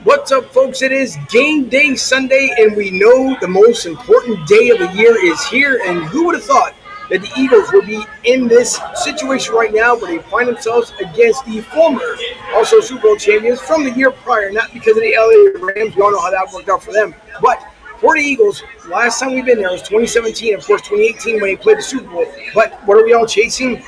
What's up, folks? It is game day Sunday, and we know the most important day of the year is here. And who would have thought that the Eagles would be in this situation right now where they find themselves against the former, also Super Bowl champions from the year prior, not because of the LA Rams. We all know how that worked out for them. But for the Eagles, last time we've been there was 2017, of course, 2018 when they played the Super Bowl. But what are we all chasing?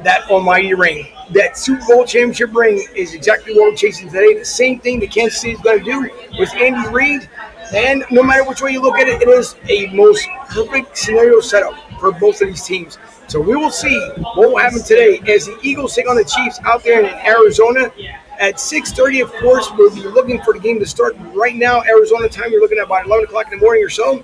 That almighty ring. That Super Bowl championship ring is exactly what we're chasing today. The same thing that Kansas City is going to do with Andy Reid. And no matter which way you look at it, it is a most perfect scenario setup for both of these teams. So we will see what will happen today as the Eagles take on the Chiefs out there in Arizona. At 6:30, of course, we'll be looking for the game to start right now, Arizona time. You're looking at about 11 o'clock in the morning or so.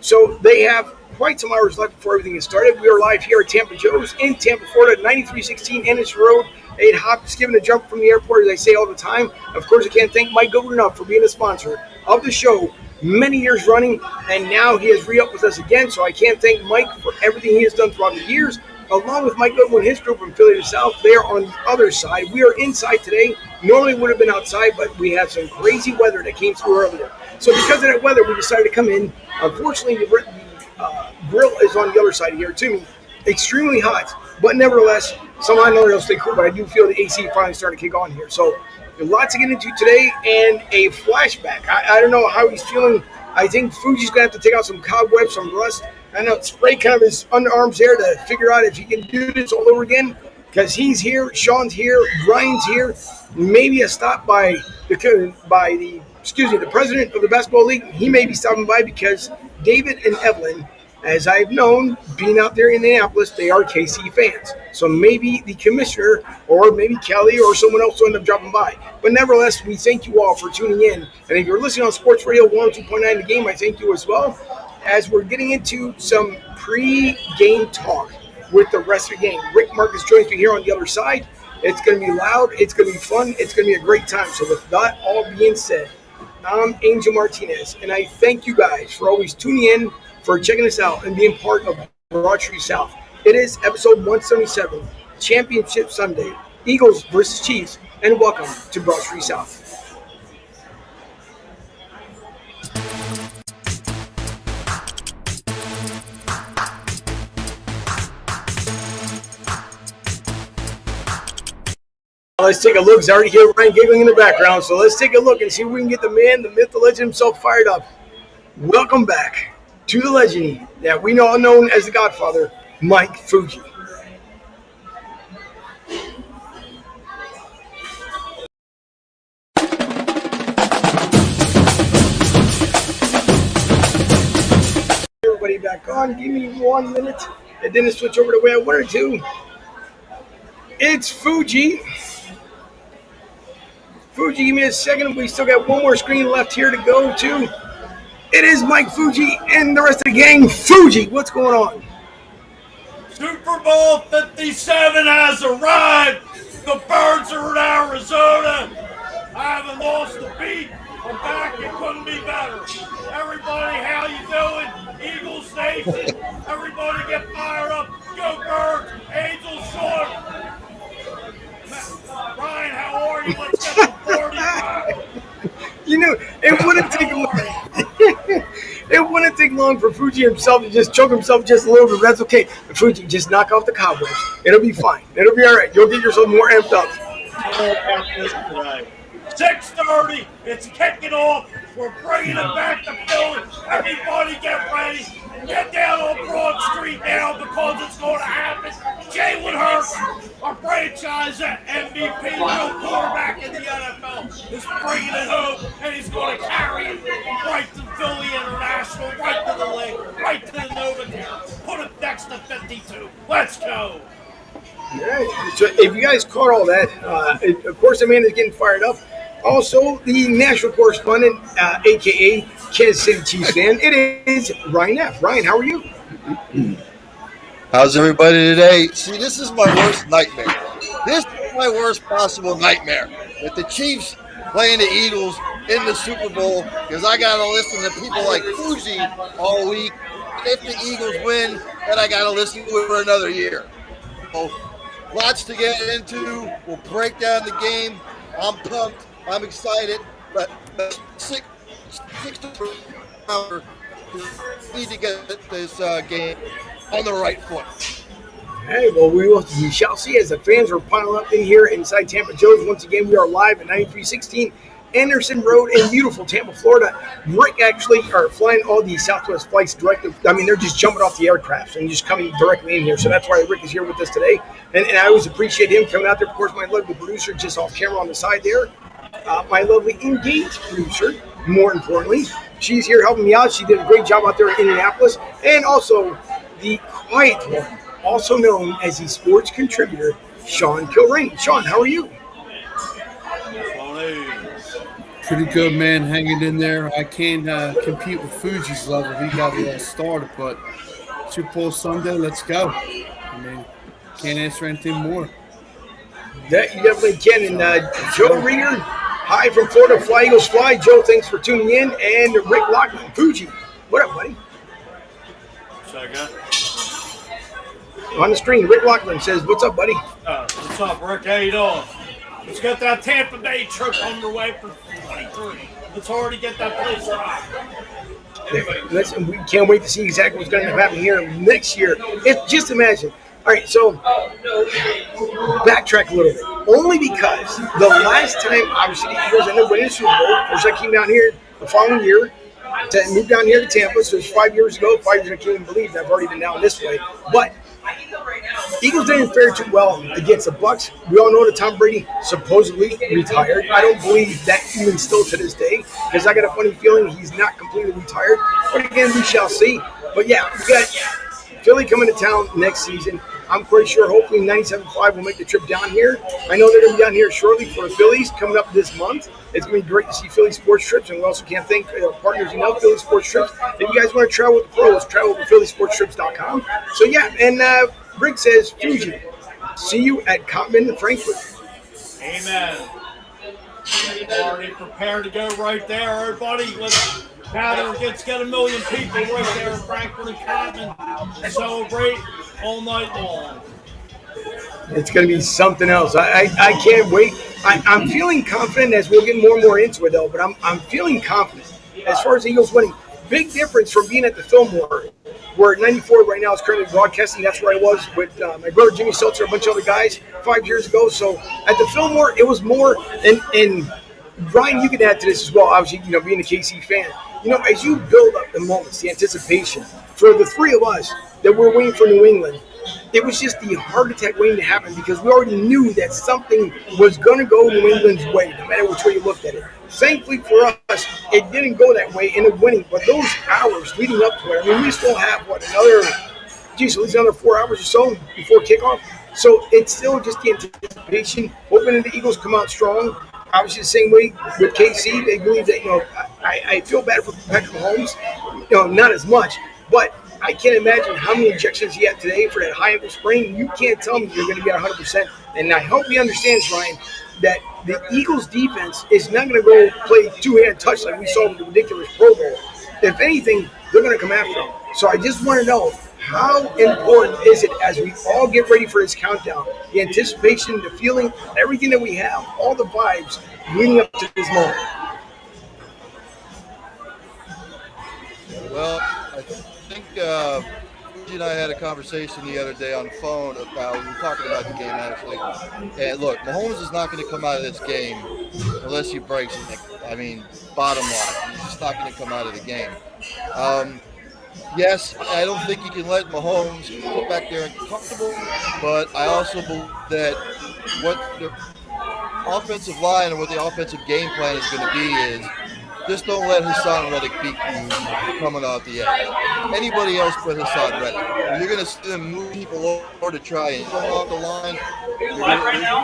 So they have quite some hours left before everything is started. We are live here at Tampa Joe's in Tampa, Florida, 9316 Ennis Road. Eight hop, skipping a jump from the airport, as I say all the time. Of course, I can't thank Mike Goodwin enough for being a sponsor of the show many years running, and now he has re-upped with us again. So I can't thank Mike for everything he has done throughout the years. Along with Mike Goodwin and his group from Philly to South, they are on the other side. We are inside today. Normally would have been outside, but we had some crazy weather that came through earlier. So because of that weather, we decided to come in. Unfortunately, the grill is on the other side of here to me. Extremely hot, but nevertheless, somehow I know they'll stay cool, but I do feel the AC finally starting to kick on here. So lots to get into today and a flashback. I don't know how he's feeling. I think Fuji's going to have to take out some cobwebs, some rust. I know spray kind of his underarms there to figure out if he can do this all over again because he's here, Sean's here, Brian's here. Maybe a stop by the president of the basketball league. He may be stopping by because David and Evelyn, as I've known, being out there in Indianapolis, they are KC fans. So maybe the commissioner or maybe Kelly or someone else will end up dropping by. But nevertheless, we thank you all for tuning in. And if you're listening on Sports Radio 102.9 The Game, I thank you as well. As we're getting into some pre-game talk with the rest of the game. Rick Marcus joins me here on the other side. It's going to be loud. It's going to be fun. It's going to be a great time. So with that all being said, I'm Angel Martinez, and I thank you guys for always tuning in, for checking us out, and being part of Broad Street South. It is episode 177, Championship Sunday, Eagles versus Chiefs, and welcome to Broad Street South. Let's take a look. I already hear Ryan giggling in the background, so let's take a look and see if we can get the man, the myth, the legend himself fired up. Welcome back to the legend that we know known as the Godfather, Mike Fuji. Everybody back on. Give me 1 minute. It didn't switch over the way I wanted to. It's Fuji. Fuji, give me a second. We still got one more screen left here to go to. It is Mike Fuji and the rest of the gang. Fuji, what's going on? Super Bowl 57 has arrived. The Birds are in Arizona. I haven't lost a beat. I'm back. It couldn't be better. Everybody, how you doing? Eagles Nation. Everybody get fired up. Go Birds. Angel Short. Ryan, how are you? Let's get the 45. You know, it wouldn't take long. It wouldn't take long for Fuji himself to just choke himself just a little bit. That's okay. Fuji, just knock off the cobwebs. It'll be fine. It'll be all right. You'll get yourself more amped up. 6:30. It's kicking off. We're bringing it back to Philly. Everybody get ready. Get down on Broad Street now because it's going to happen. Jalen Hurts, our franchise MVP, real quarterback in the NFL, is bringing it home, and he's going to carry it right to Philly International, right to the lake, right to the Novocaine. Put it next to 52. Let's go. Yeah, so if you guys caught all that, of course, the man is getting fired up. Also, the national correspondent, a.k.a. Kansas City Chiefs fan, it is Ryan F. Ryan, how are you? How's everybody today? See, this is my worst nightmare. This is my worst possible nightmare. That the Chiefs playing the Eagles in the Super Bowl, because I got to listen to people like Fuji all week. If the Eagles win, then I got to listen to it for another year. So, lots to get into. We'll break down the game. I'm pumped. I'm excited. six hour need to get this game on the right foot. Hey, well, we shall see as the fans are piling up in here inside Tampa Joe's. Once again, we are live at 9316 Anderson Road in beautiful Tampa, Florida. Rick actually are flying all the Southwest flights directly. I mean, they're just jumping off the aircraft and just coming directly in here. So that's why Rick is here with us today. And I always appreciate him coming out there. Of course, my lovely producer just off camera on the side there. My lovely engaged producer, more importantly. She's here helping me out. She did a great job out there in Indianapolis. And also the quiet one, also known as the sports contributor, Sean Kilrain. Sean, how are you? Pretty good, man. Hanging in there. I can't compete with Fuji's level. He got it all started, but Super Bowl Sunday, let's go. I mean, can't ask for anything more. That you definitely can. And Joe Reeder, hi from Florida, Fly Eagles Fly. Joe, thanks for tuning in. And Rick Lockman, Fuji. What up, buddy? On the screen, Rick Lockman says, what's up, buddy? What's up, Rick? How you doing? Let's get that Tampa Bay trip underway for 23. Let's already get that place right. Listen, we can't wait to see exactly what's going to happen here next year. Just imagine. All right, so backtrack a little bit. Only because the last time, obviously, the Eagles ended up winning the Super Bowl, of course, I came down here the following year to move down here to Tampa. So it's 5 years ago. 5 years, I can't even believe that I've already been down this way. But Eagles didn't fare too well against the Bucs. We all know that Tom Brady supposedly retired. I don't believe that even still to this day, because I got a funny feeling he's not completely retired. But again, we shall see. But yeah, we got Philly coming to town next season. I'm pretty sure hopefully 97.5 will make the trip down here. I know they're going to be down here shortly for the Phillies coming up this month. It's going to be great to see Philly Sports Trips, and we also can't thank our partners, Philly Sports Trips. If you guys want to travel with the pros, travel with phillysportstrips.com. So yeah, and Rick says, Fuji, see you at Cottman, Frankfurt. Amen. Already prepared to go right there, everybody. Let's get 1 million people right there in Frankfurt and Cottman and celebrate all night long. It's going to be something else. I can't wait. I'm feeling confident as we'll get more and more into it, though. But I'm feeling confident as far as the Eagles winning. Big difference from being at the Fillmore, where 94 right now is currently broadcasting. That's where I was with my brother Jimmy Seltzer, a bunch of other guys 5 years ago. So at the Fillmore, it was more. And Brian, you can add to this as well. Obviously, being a KC fan, as you build up the moments, the anticipation for the three of us that we're waiting for New England. It was just the heart attack waiting to happen because we already knew that something was going to go New England's way, no matter which way you looked at it. Thankfully for us, it didn't go that way in the winning. But those hours leading up to it, I mean, we still have, at least another 4 hours or so before kickoff. So it's still just the anticipation, hoping that the Eagles come out strong. Obviously, the same way with KC, they believe that, I feel bad for Patrick Mahomes, not as much, but I can't imagine how many injections he had today for that high ankle sprain. You can't tell me you're going to be 100%. And I hope he understands, Ryan, that the Eagles' defense is not going to go play two-hand touch like we saw with the ridiculous Pro Bowl. If anything, they're going to come after him. So I just want to know, how important is it as we all get ready for this countdown, the anticipation, the feeling, everything that we have, all the vibes leading up to this moment? Well, I think Fuji and I had a conversation the other day on the phone we were talking about the game actually. And look, Mahomes is not going to come out of this game unless he breaks it. I mean, bottom line, he's just not going to come out of the game. Yes, I don't think you can let Mahomes go back there and get comfortable, but I also believe that what the offensive line and what the offensive game plan is going to be is just don't let Hassan Reddick beat you coming off the edge. Anybody else but Hassan Reddick. You're going to see them move people over to try and come off the line.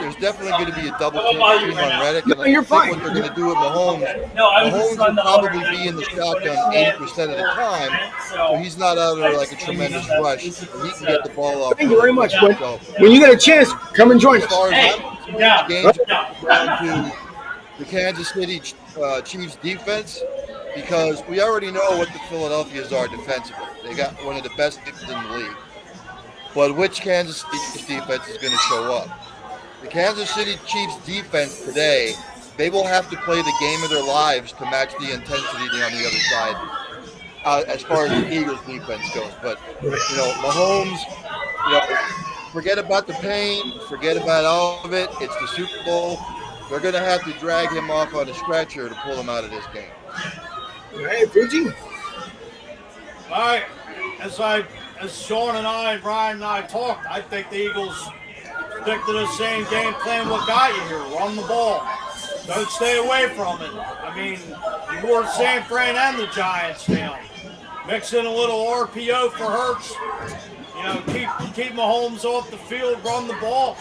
There's definitely going to be a double team on Reddick. And You're fine. What they're going to do with Mahomes, Mahomes will probably be in the shotgun 80% of the time, so he's not out there like a tremendous rush. He can get the ball off. Thank you very much. When you get a chance, come and join us. As far as the game's down to the Kansas City Chiefs defense, because we already know what the Philadelphians are defensively. They got one of the best defenses in the league. But which Kansas City Chiefs defense is going to show up? The Kansas City Chiefs defense today they will have to play the game of their lives to match the intensity on the other side, as far as the Eagles defense goes. But, Mahomes, forget about the pain, forget about all of it. It's the Super Bowl. They're going to have to drag him off on a stretcher to pull him out of this game. All right, Fuji. All right, as Sean and I, Ryan and I talked, I think the Eagles stick to the same game plan what got you here. Run the ball. Don't stay away from it. I mean, you wore San Fran and the Giants down. Mix in a little RPO for Hurts. Keep Mahomes off the field, run the ball.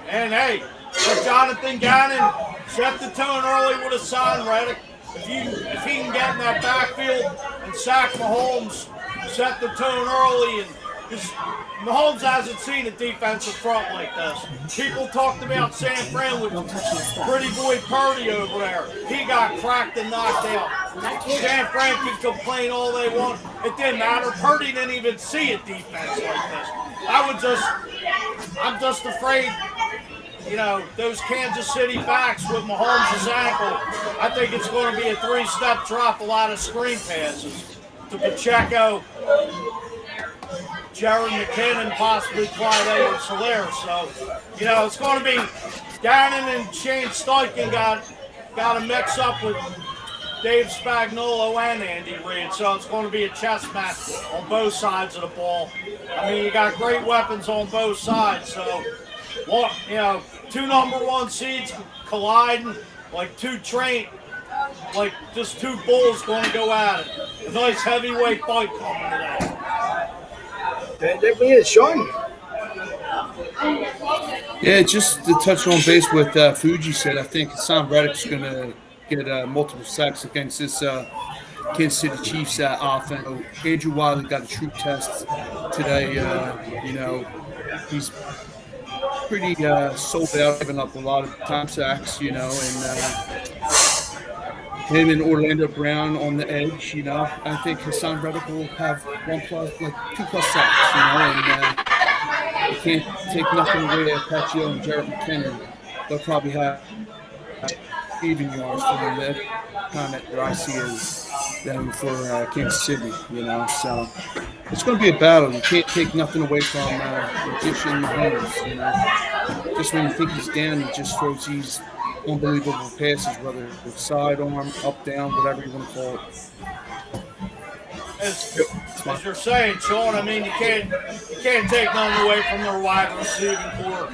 And, hey, let Jonathan Gannon set the tone early with a sign, Reddick. If he can get in that backfield and sack Mahomes, set the tone early, and because Mahomes hasn't seen a defensive front like this. People talked about San Fran with Pretty Boy Purdy over there. He got cracked and knocked out. San Fran can complain all they want. It didn't matter. Purdy didn't even see a defense like this. I'm just afraid, those Kansas City backs with Mahomes' ankle, I think it's going to be a three-step drop, a lot of screen passes to Pacheco, Jared McKinnon, possibly Clyde Edwards-Helaire. So, it's going to be Gannon and Shane Steichen got to mix up with Dave Spagnuolo and Andy Reid. So it's going to be a chess match on both sides of the ball. I mean, you got great weapons on both sides. So, two number one seeds colliding like just two bulls going to go at it. A nice heavyweight fight coming today. That definitely is. Sean? Yeah, just to touch on base with Fuji said, I think Hassan Reddick's going to get multiple sacks against this Kansas City Chiefs offense. Andrew Wiley got a true test today. He's pretty sold out, giving up a lot of time sacks, and him and Orlando Brown on the edge, I think Hassan Reddick will have 2+ sacks, and you can't take nothing away at Pacheco and Jared McKinnon. They'll probably have even yards for them. That comment that I see is them for Kansas City, so it's going to be a battle. You can't take nothing away from Egyptian Mahomes, Just when you think he's down, he just throws these unbelievable passes, whether it's sidearm, up, down, whatever you want to call it. As you're saying, Sean, I mean, you can't take nothing away from their wide receiving core.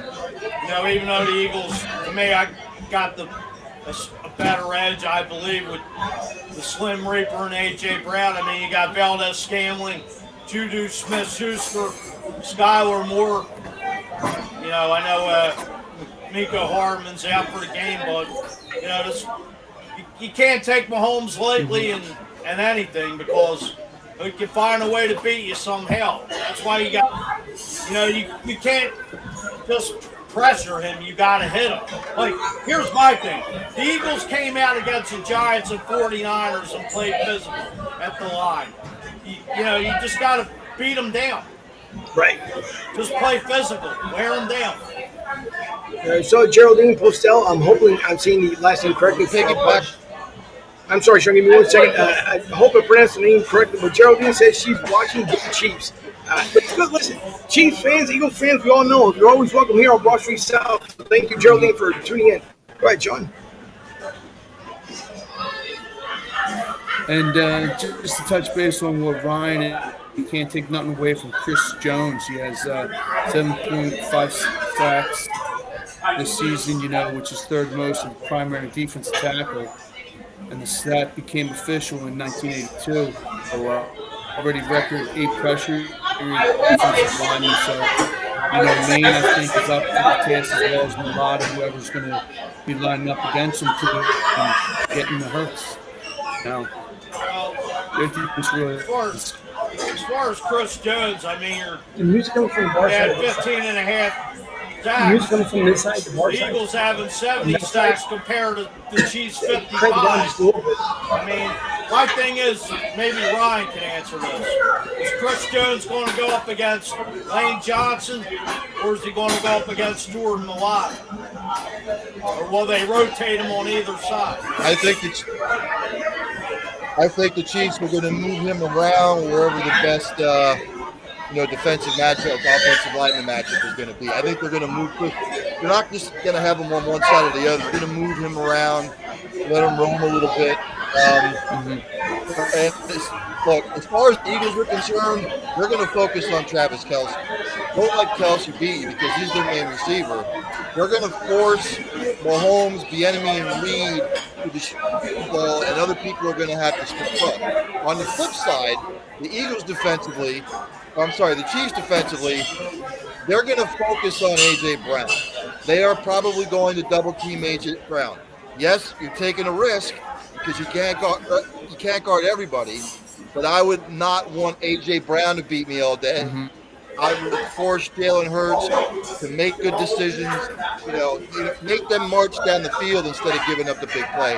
Even though the Eagles, to me, I got a better edge, I believe, with the Slim Reaper and A.J. Brown. I mean, you got Valdez-Scantling, Juju Smith-Schuster, Skylar Moore. I know Miko Hardman's out for the game, but you can't take Mahomes lately and anything, because he can find a way to beat you somehow. That's why you got, you can't just pressure him. You got to hit him. Like, here's my thing. The Eagles came out against the Giants and 49ers and played physical at the line. You just got to beat them down. Right. Just play physical. Wear them down. So Geraldine Postel, I'm hoping I'm saying the last name correctly. I'm sorry, Sean, give me 1 second. I hope I pronounced the name correctly, but Geraldine says she's watching the Chiefs. It's good. Listen, Chiefs fans, Eagles fans, we all know you're always welcome here on Broad Street South. So thank you, Geraldine, for tuning in. Go ahead, John. And just to touch base on what Ryan, you can't take nothing away from Chris Jones. He has 7.5 sacks this season, which is third most in primary defensive tackle. And the stat became official in 1982. So already record 8 pressure defensive linemen. So, Maine, I think, is up to the task as well as Mulata, whoever's going to be lining up against him to getting the Hurts. As far as Chris Jones, I mean, The music coming from the bar had side. 15 and a half The music sacks. coming from this side, the bar The side. Eagles having 70 sacks compared to the Chiefs' Crank it down 55. just a little bit. I mean, My thing is, maybe Ryan can answer this. Is Chris Jones going to go up against Lane Johnson, or is he going to go up against Jordan Malott? Or will they rotate him on either side? I think the Chiefs are going to move him around wherever the best, defensive matchup, offensive lineman matchup is going to be. I think they're going to move. They're not just going to have him on one side or the other. They're going to move him around, let him roam a little bit. And look, as far as the Eagles are concerned, they're going to focus on Travis Kelce. Don't let Kelce beat you because he's their main receiver. They're going to force Mahomes, Bieniemy, and Reid to distribute the ball, and other people are going to have to step up. On the flip side, the Chiefs defensively, they're going to focus on A.J. Brown. They are probably going to double team A.J. Brown. Yes, you're taking a risk because you can't guard everybody, but I would not want A.J. Brown to beat me all day. Mm-hmm. I would force Jalen Hurts to make good decisions, make them march down the field instead of giving up the big play.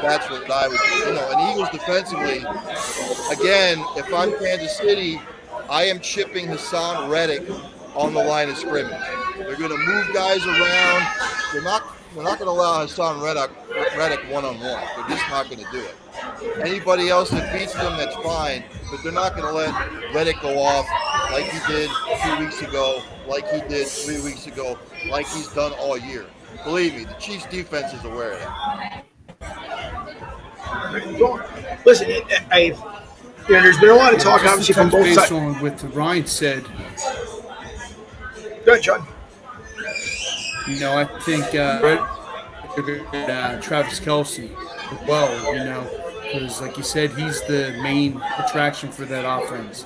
That's what I would do. And Eagles defensively, again, if I'm Kansas City, I am chipping Hassan Reddick on the line of scrimmage. They're going to move guys around. They're not going to allow Hassan Reddick one-on-one. They're just not going to do it. Anybody else that beats them, that's fine, but they're not going to let Reddick go off like he did 2 weeks ago, like he did 3 weeks ago, like he's done all year. Believe me, the Chiefs' defense is aware of that. Listen, there's been a lot of talk, obviously, from both sides. On what Ryan said. Go ahead, John. I think Travis Kelce as well, because like you said, he's the main attraction for that offense.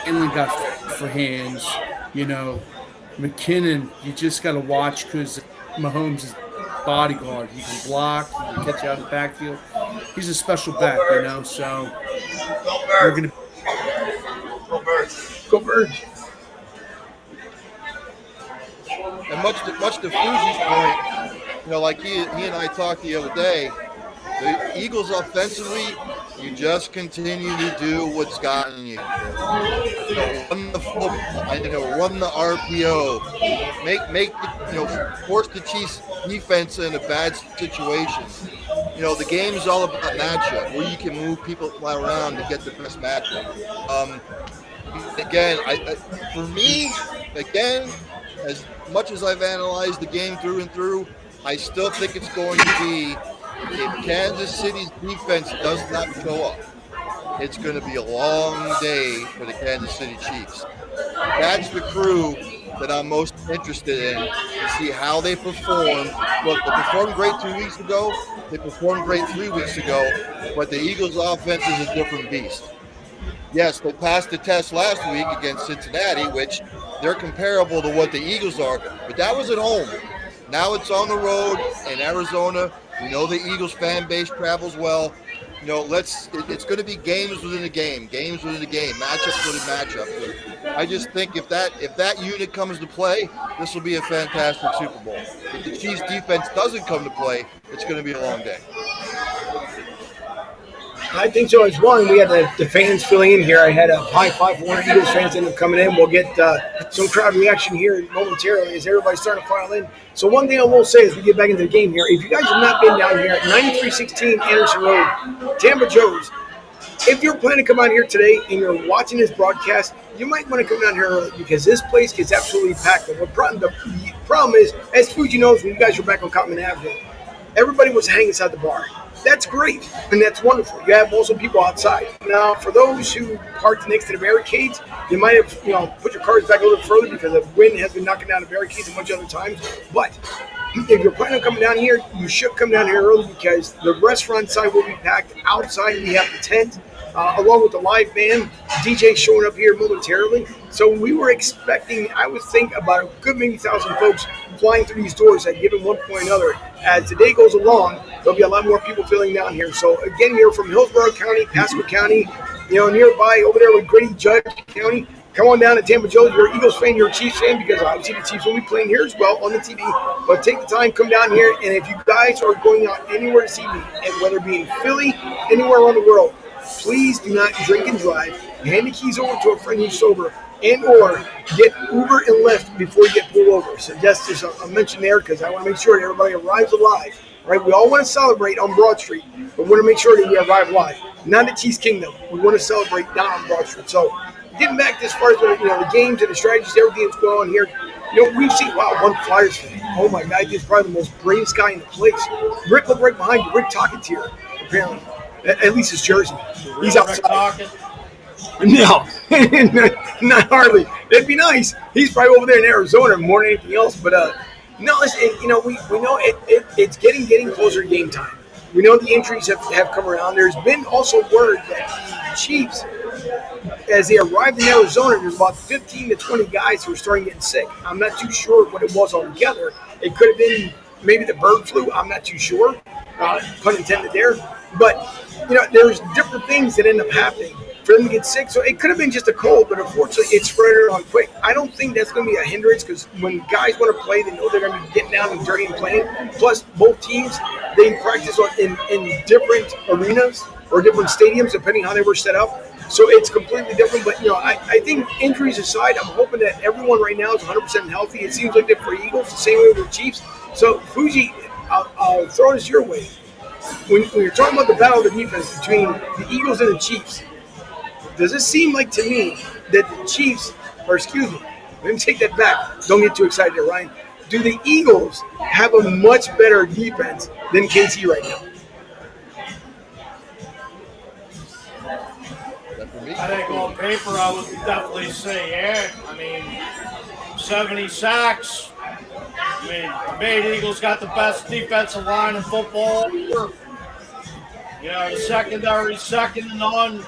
Inland got for hands, McKinnon, you just got to watch because Mahomes is bodyguard. He can block, he can catch you out of the backfield. He's a special back, so we're going to go Birds. And much to Fuji's point, like he and I talked the other day, the Eagles offensively, you just continue to do what's gotten you. Run the football, run the RPO, force the Chiefs defense in a bad situation. The game is all about matchup, where you can move people around to get the best matchup. As much as I've analyzed the game through and through, I still think it's going to be, if Kansas City's defense does not show up, it's going to be a long day for the Kansas City Chiefs. That's the crew that I'm most interested in, to see how they perform. Look, they performed great 2 weeks ago. They performed great 3 weeks ago, but the Eagles' offense is a different beast. Yes, they passed the test last week against Cincinnati, which they're comparable to what the Eagles are, but that was at home. Now it's on the road in Arizona. We know the Eagles fan base travels well. It's going to be games within a game, matchup within matchup. I just think if that unit comes to play, this will be a fantastic Super Bowl. If the Chiefs defense doesn't come to play, it's going to be a long day. I think so as well. And we had the fans filling in here. I had a high five for one of the Eagles fans ended up coming in. We'll get some crowd reaction here momentarily as everybody's starting to file in. So one thing I will say as we get back into the game here, if you guys have not been down here at 9316 Anderson Road, Tampa Joe's, if you're planning to come out here today and you're watching this broadcast, you might want to come down here early because this place gets absolutely packed. The problem is, as Fuji knows, when you guys were back on Cottman Avenue, everybody was hanging inside the bar. That's great, and that's wonderful. You have also people outside. Now, for those who parked next to the barricades, you might have, put your cars back a little further because the wind has been knocking down the barricades a bunch of other times. But if you're planning on coming down here, you should come down here early because the restaurant side will be packed. Outside, we have the tent, along with the live band. DJ showing up here momentarily. So we were expecting, I would think, about a good maybe 1,000 folks flying through these doors at given one point or another. As the day goes along, there'll be a lot more people filling down here. So again, you're from Hillsborough County, Pasco County, nearby over there with Grady Judd County. Come on down to Tampa Joe's. You're an Eagles fan, you're a Chiefs fan, because obviously the Chiefs will be playing here as well on the TV. But take the time, come down here, and if you guys are going out anywhere this evening, and whether it be in Philly, anywhere around the world, please do not drink and drive. Hand the keys over to a friend who's sober, and or get Uber and Lyft before you get pulled over. So just there's a mention there because I want to make sure that everybody arrives alive. Right? We all want to celebrate on Broad Street, but we want to make sure that we arrive alive. Not at Cheese Kingdom. We want to celebrate not on Broad Street. So getting back to as far as the games and the strategies, everything that's going on here. We've seen one Flyers fan. Oh my God, he's probably the most bravest guy in the place. Rick, look right behind you. Rick talking here, apparently. At least his jersey. He's outside. No, not hardly. It'd be nice. He's probably over there in Arizona more than anything else. But no, listen. We know it's getting closer to game time. We know the injuries have come around. There's been also word that the Chiefs, as they arrived in Arizona, there's about 15 to 20 guys who are starting getting sick. I'm not too sure what it was altogether. It could have been maybe the bird flu. I'm not too sure. Pun intended there. But there's different things that end up happening for them to get sick. So it could have been just a cold, but unfortunately it spread around quick. I don't think that's going to be a hindrance because when guys want to play, they know they're going to be getting down and dirty and playing. Plus, both teams, they practice in different arenas or different stadiums depending how they were set up. So it's completely different. But, I think injuries aside, I'm hoping that everyone right now is 100% healthy. It seems like that for Eagles, the same way with the Chiefs. So, Fuji, I'll throw this your way. When you're talking about the battle of the defense between the Eagles and the Chiefs, does it seem like to me that the Chiefs, let me take that back. Don't get too excited there, Ryan. Do the Eagles have a much better defense than KC right now? I think on paper I would definitely say, yeah. 70 sacks. The Bay Eagles got the best defensive line in football. The secondary, second to none.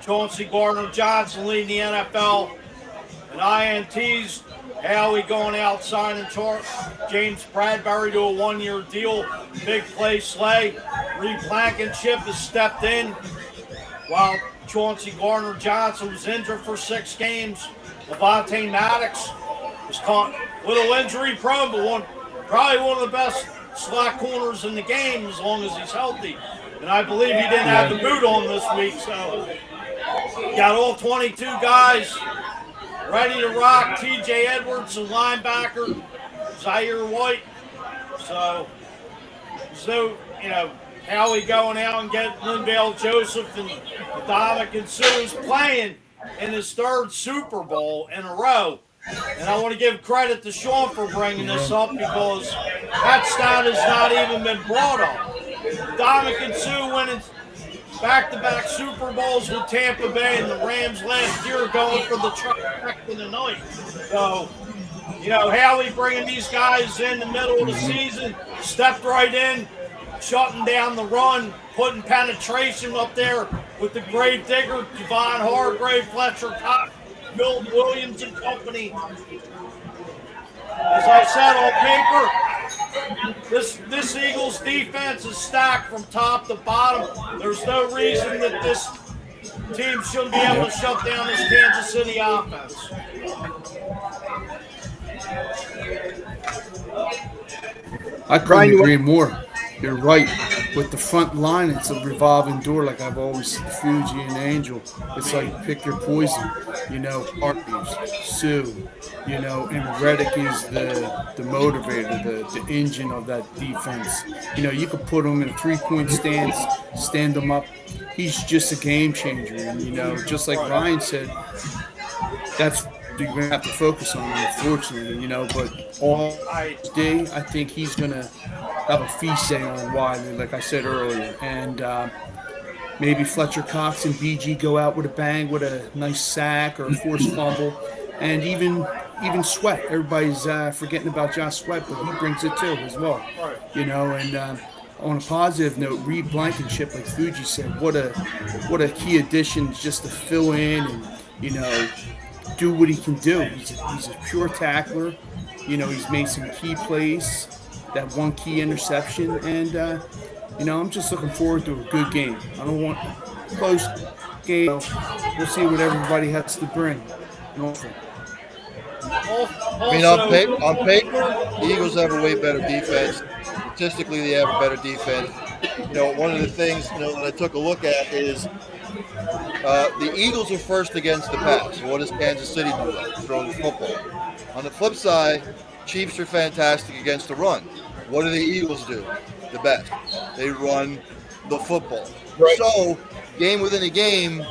Chauncey Gardner-Johnson leading the NFL. And INTs, Howie going out signing James Bradbury to a one-year deal. Big play Slay. Reed Blankenship has stepped in while Chauncey Gardner-Johnson was injured for 6 games. Levante Maddox was caught a little injury prone, but probably one of the best slot corners in the game as long as he's healthy. And I believe he didn't have the boot on this week, so got all 22 guys ready to rock. TJ Edwards, a linebacker, Zaire White. So Howie going out and getting Lindale Joseph and Dominican Sue's playing in his 3rd Super Bowl in a row. And I want to give credit to Sean for bringing this up because that stat has not even been brought up. Dominican Sue winning back-to-back Super Bowls with Tampa Bay and the Rams last year going for the trifecta tonight. So, Howie bringing these guys in the middle of the season, stepped right in, shutting down the run, putting penetration up there with the grave digger, Javon Hargrave, Fletcher Cox, Bill Williams and company. As I said on paper, this Eagles defense is stacked from top to bottom. There's no reason that this team shouldn't be able to shut down this Kansas City offense. I couldn't agree more. You're right. With the front line, it's a revolving door, like I've always said, Fuji and Angel. It's like pick your poison. Harpies, Sue, and Reddick is the motivator, the engine of that defense. You could put him in a 3-point stance, stand him up. He's just a game changer. And, just like Ryan said, that's you're going to have to focus on, unfortunately, but all day, I think he's going to have a feast day on Wiley, like I said earlier. And maybe Fletcher Cox and BG go out with a bang, with a nice sack or a forced fumble. And even Sweat. Everybody's forgetting about Josh Sweat, but he brings it too as well. And on a positive note, Reed Blankenship, like Fuji said, what a key addition just to fill in and, do what he can do. He's a pure tackler. He's made some key plays, that one key interception, and I'm just looking forward to a good game. I don't want a close game. We'll see what everybody has to bring. On paper, the Eagles have a way better defense. Statistically, they have a better defense. one of the things that I took a look at is the Eagles are first against the pass. What does Kansas City do? Throw the football. On the flip side, Chiefs are fantastic against the run. What do the Eagles do? The best. They run the football. Right. So, game within a game,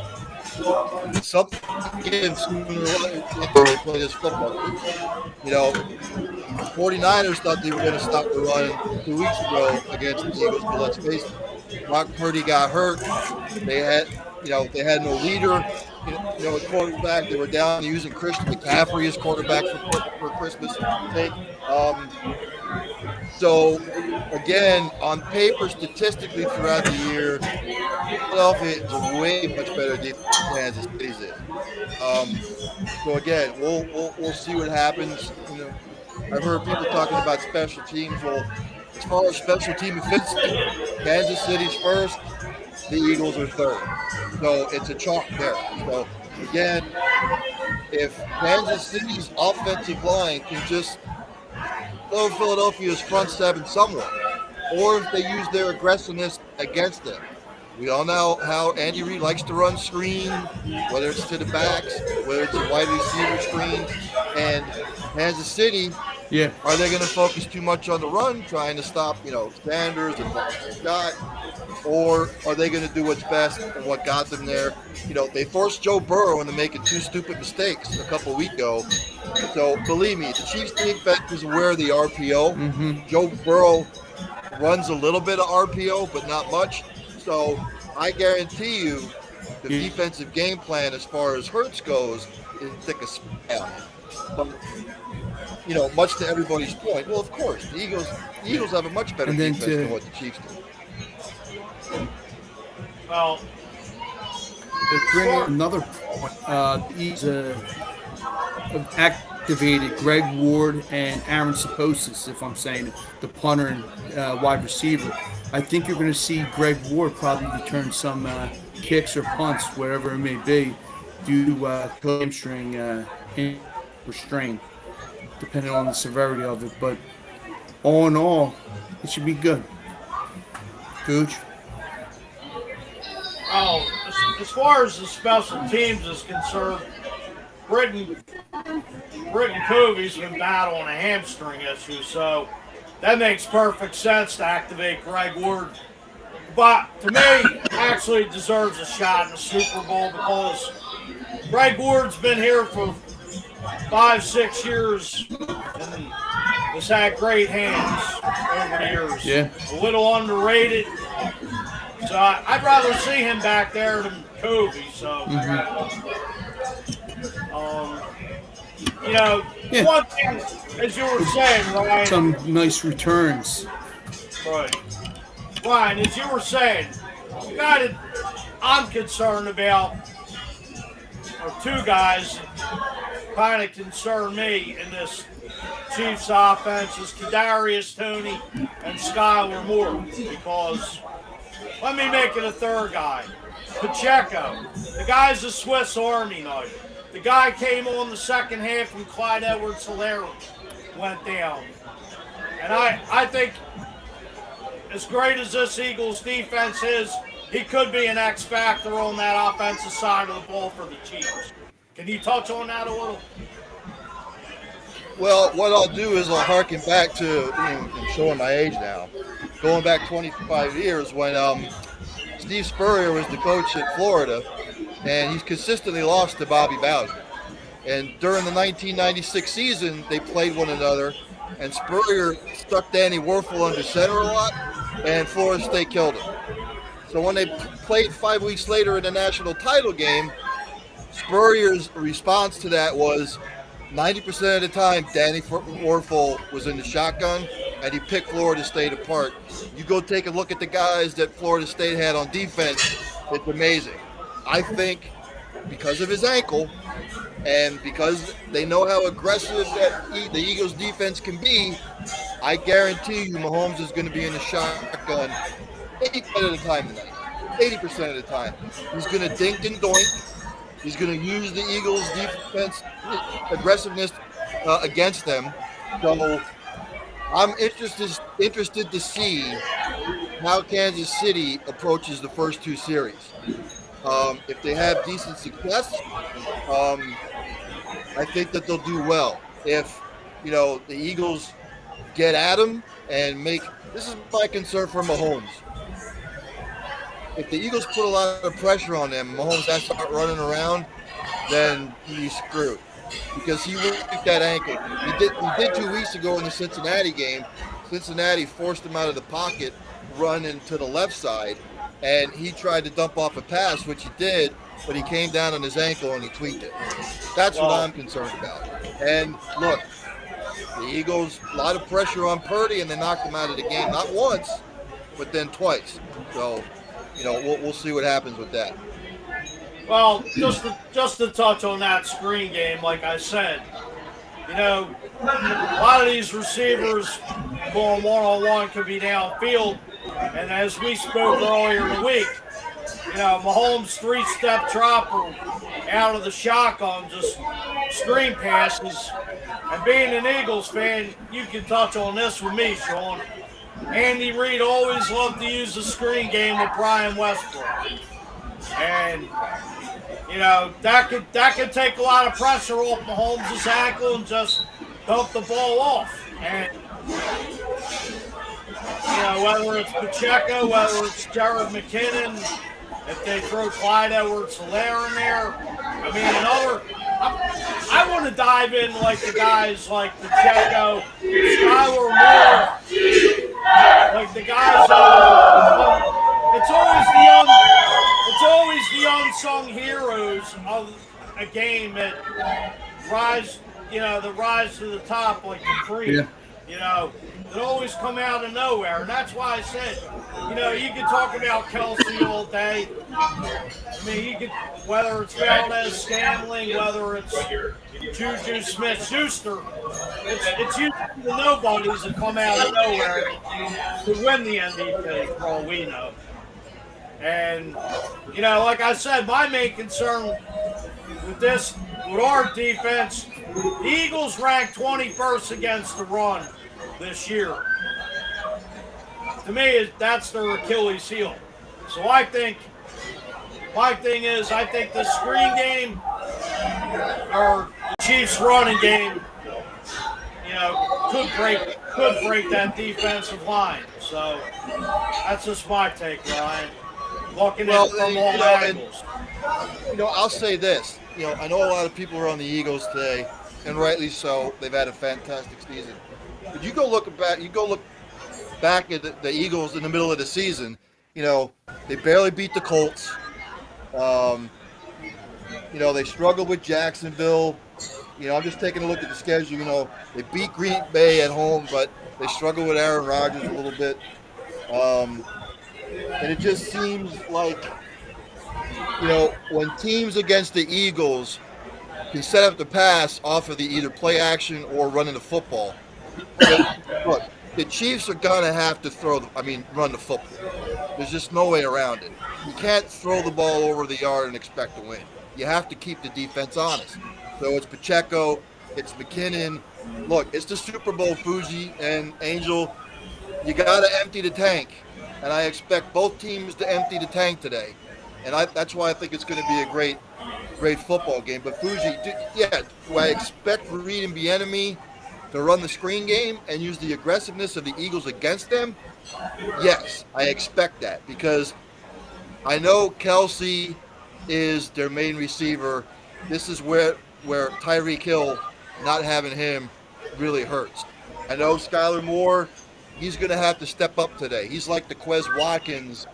something gives sooner or later they play this football. 49ers thought they were going to stop the run 2 weeks ago against the Eagles, but let's face it, Brock Purdy got hurt. They had, they had no leader. At quarterback, they were down using Christian McCaffrey as quarterback for Christmas. So, again, on paper, statistically throughout the year, Philadelphia is a way much better defense than Kansas City's is. So again, we'll see what happens. I've heard people talking about special teams. Well, as far as special team efficiency, Kansas City's first, the Eagles are third. So it's a chalk there. So again, if Kansas City's offensive line can just slow Philadelphia's front seven somewhat, or if they use their aggressiveness against them. We all know how Andy Reid likes to run screen, whether it's to the backs, whether it's a wide receiver screen. And Kansas City, are they going to focus too much on the run, trying to stop, Sanders and Scott? Or are they going to do what's best and what got them there? They forced Joe Burrow into making 2 stupid mistakes a couple of weeks ago. So believe me, the Chiefs defense is aware of the RPO. Mm-hmm. Joe Burrow runs a little bit of RPO, but not much. So I guarantee you the defensive game plan as far as Hurts goes is thick as spam. But, much to everybody's point, well, of course, the Eagles have a much better defense than what the Chiefs do. Well, to bring in another point, he's activated Greg Ward and Aaron Saposis, if I'm saying it, the punter and wide receiver. I think you're going to see Greg Ward probably return some kicks or punts, whatever it may be, due to hamstring or strain, depending on the severity of it. But all in all, it should be good. Gooch? Oh, as far as the special teams is concerned, Britton Covey's been battling a hamstring issue, so that makes perfect sense to activate Greg Ward. But to me, actually deserves a shot in the Super Bowl because Greg Ward's been here for 5-6 years and has had great hands over the years. Yeah. A little underrated. So I'd rather see him back there than Covey. So, one thing, as you were saying, Ryan. Some nice returns. Right. Ryan, as you were saying, the guy that I'm concerned about, or 2 guys kind of concern me in this Chiefs offense is Kadarius Toney and Skylar Moore, because let me make it a 3rd guy. Pacheco. The guy's a Swiss Army knife. The guy came on the second half when Clyde Edwards-Helaire went down. And I think as great as this Eagles defense is, he could be an X factor on that offensive side of the ball for the Chiefs. Can you touch on that a little? Well, what I'll do is I'll harken back to, I'm showing my age now, going back 25 years when Steve Spurrier was the coach at Florida, and he's consistently lost to Bobby Bowden. And during the 1996 season, they played one another, and Spurrier stuck Danny Werfel under center a lot, and Florida State killed him. So when they played 5 weeks later in the national title game, Spurrier's response to that was 90% of the time, Danny Werfel was in the shotgun, and he picked Florida State apart. You go take a look at the guys that Florida State had on defense, it's amazing. I think because of his ankle and because they know how aggressive that the Eagles defense can be, I guarantee you Mahomes is going to be in the shotgun 80% of the time tonight. 80% of the time. He's going to dink and doink. He's going to use the Eagles' defense aggressiveness against them. So I'm interested to see how Kansas City approaches the first two series. If they have decent success, I think that they'll do well. If the Eagles get at them and this is my concern for Mahomes. If the Eagles put a lot of pressure on them, Mahomes has to start running around, then he's screwed because he ripped that ankle. He did 2 weeks ago in the Cincinnati game. Cincinnati forced him out of the pocket, running to the left side, and he tried to dump off a pass, which he did, but he came down on his ankle and he tweaked it. That's what I'm concerned about. And look, the Eagles, a lot of pressure on Purdy, and they knocked him out of the game, not once, but then twice. So, we'll see what happens with that. Well, just to touch on that screen game, like I said, a lot of these receivers going one-on-one could be downfield, and as we spoke earlier in the week, Mahomes' three-step dropper out of the shotgun, just screen passes. And being an Eagles fan, you can touch on this with me, Sean. Andy Reid always loved to use the screen game with Brian Westbrook. And, that could take a lot of pressure off Mahomes' ankle and just dump the ball off. And, whether it's Pacheco, whether it's Jared McKinnon, if they throw Clyde Edwards-Helaire in there, I want to dive in like the guys like Pacheco, Skylar Moore, like the guys. It's always the unsung heroes of a game that rise to the top like the cream. Yeah. That always come out of nowhere. And that's why I said, you can talk about Kelsey all day. You could, whether it's Valdez Scantling, whether it's Juju Smith-Schuster, it's usually the nobodies that come out of nowhere to win the MVP, for all we know. And, like I said, my main concern with our defense, the Eagles ranked 21st against the run this year. To me, that's their Achilles heel. So I think my thing is, I think the screen game or the Chiefs' running game, could break that defensive line. So that's just my take, Ryan. Looking at it from all angles. I'll say this. I know a lot of people are on the Eagles today, and rightly so. They've had a fantastic season. But you go look back at the Eagles in the middle of the season. They barely beat the Colts. They struggled with Jacksonville. I'm just taking a look at the schedule. They beat Green Bay at home, but they struggled with Aaron Rodgers a little bit. And it just seems like, when teams against the Eagles can set up the pass off of the either play action or running the football, look, the Chiefs are going to have to run the football. There's just no way around it. You can't throw the ball over the yard and expect to win. You have to keep the defense honest. So it's Pacheco, it's McKinnon. Look, it's the Super Bowl, Fuji and Angel. You got to empty the tank. And I expect both teams to empty the tank today. And that's why I think it's going to be a great football game. But Fuji, do I expect Reid and Bieniemy to run the screen game and use the aggressiveness of the Eagles against them? Yes, I expect that because I know Kelsey is their main receiver. This is where Tyreek Hill, not having him, really hurts. I know Skylar Moore, he's going to have to step up today. He's like the Quez Watkins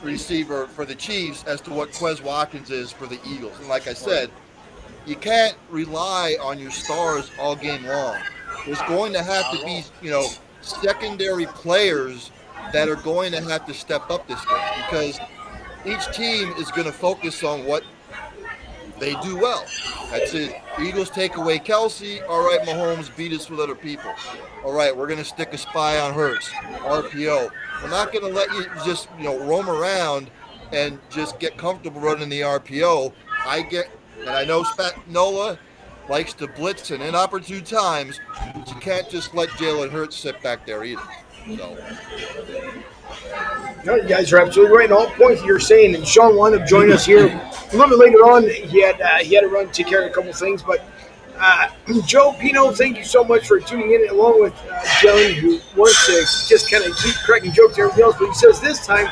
receiver for the Chiefs as to what Quez Watkins is for the Eagles. And like I said, you can't rely on your stars all game long. There's going to have to be, secondary players that are going to have to step up this game because each team is going to focus on what they do well. That's it. Eagles take away Kelsey. All right, Mahomes, beat us with other people. All right, we're going to stick a spy on Hurts. RPO. We're not going to let you just, roam around and just get comfortable running the RPO. And I know Spagnuolo likes to blitz in inopportune times, but you can't just let Jalen Hurts sit back there either. So. No, you guys are absolutely right in all points you're saying. And Sean wound up joining us here a little bit later on. He had to run, take care of a couple of things. But Joe Pino, thank you so much for tuning in, along with Dylan, who wants to just kind of keep cracking jokes and everything else. But he says this time,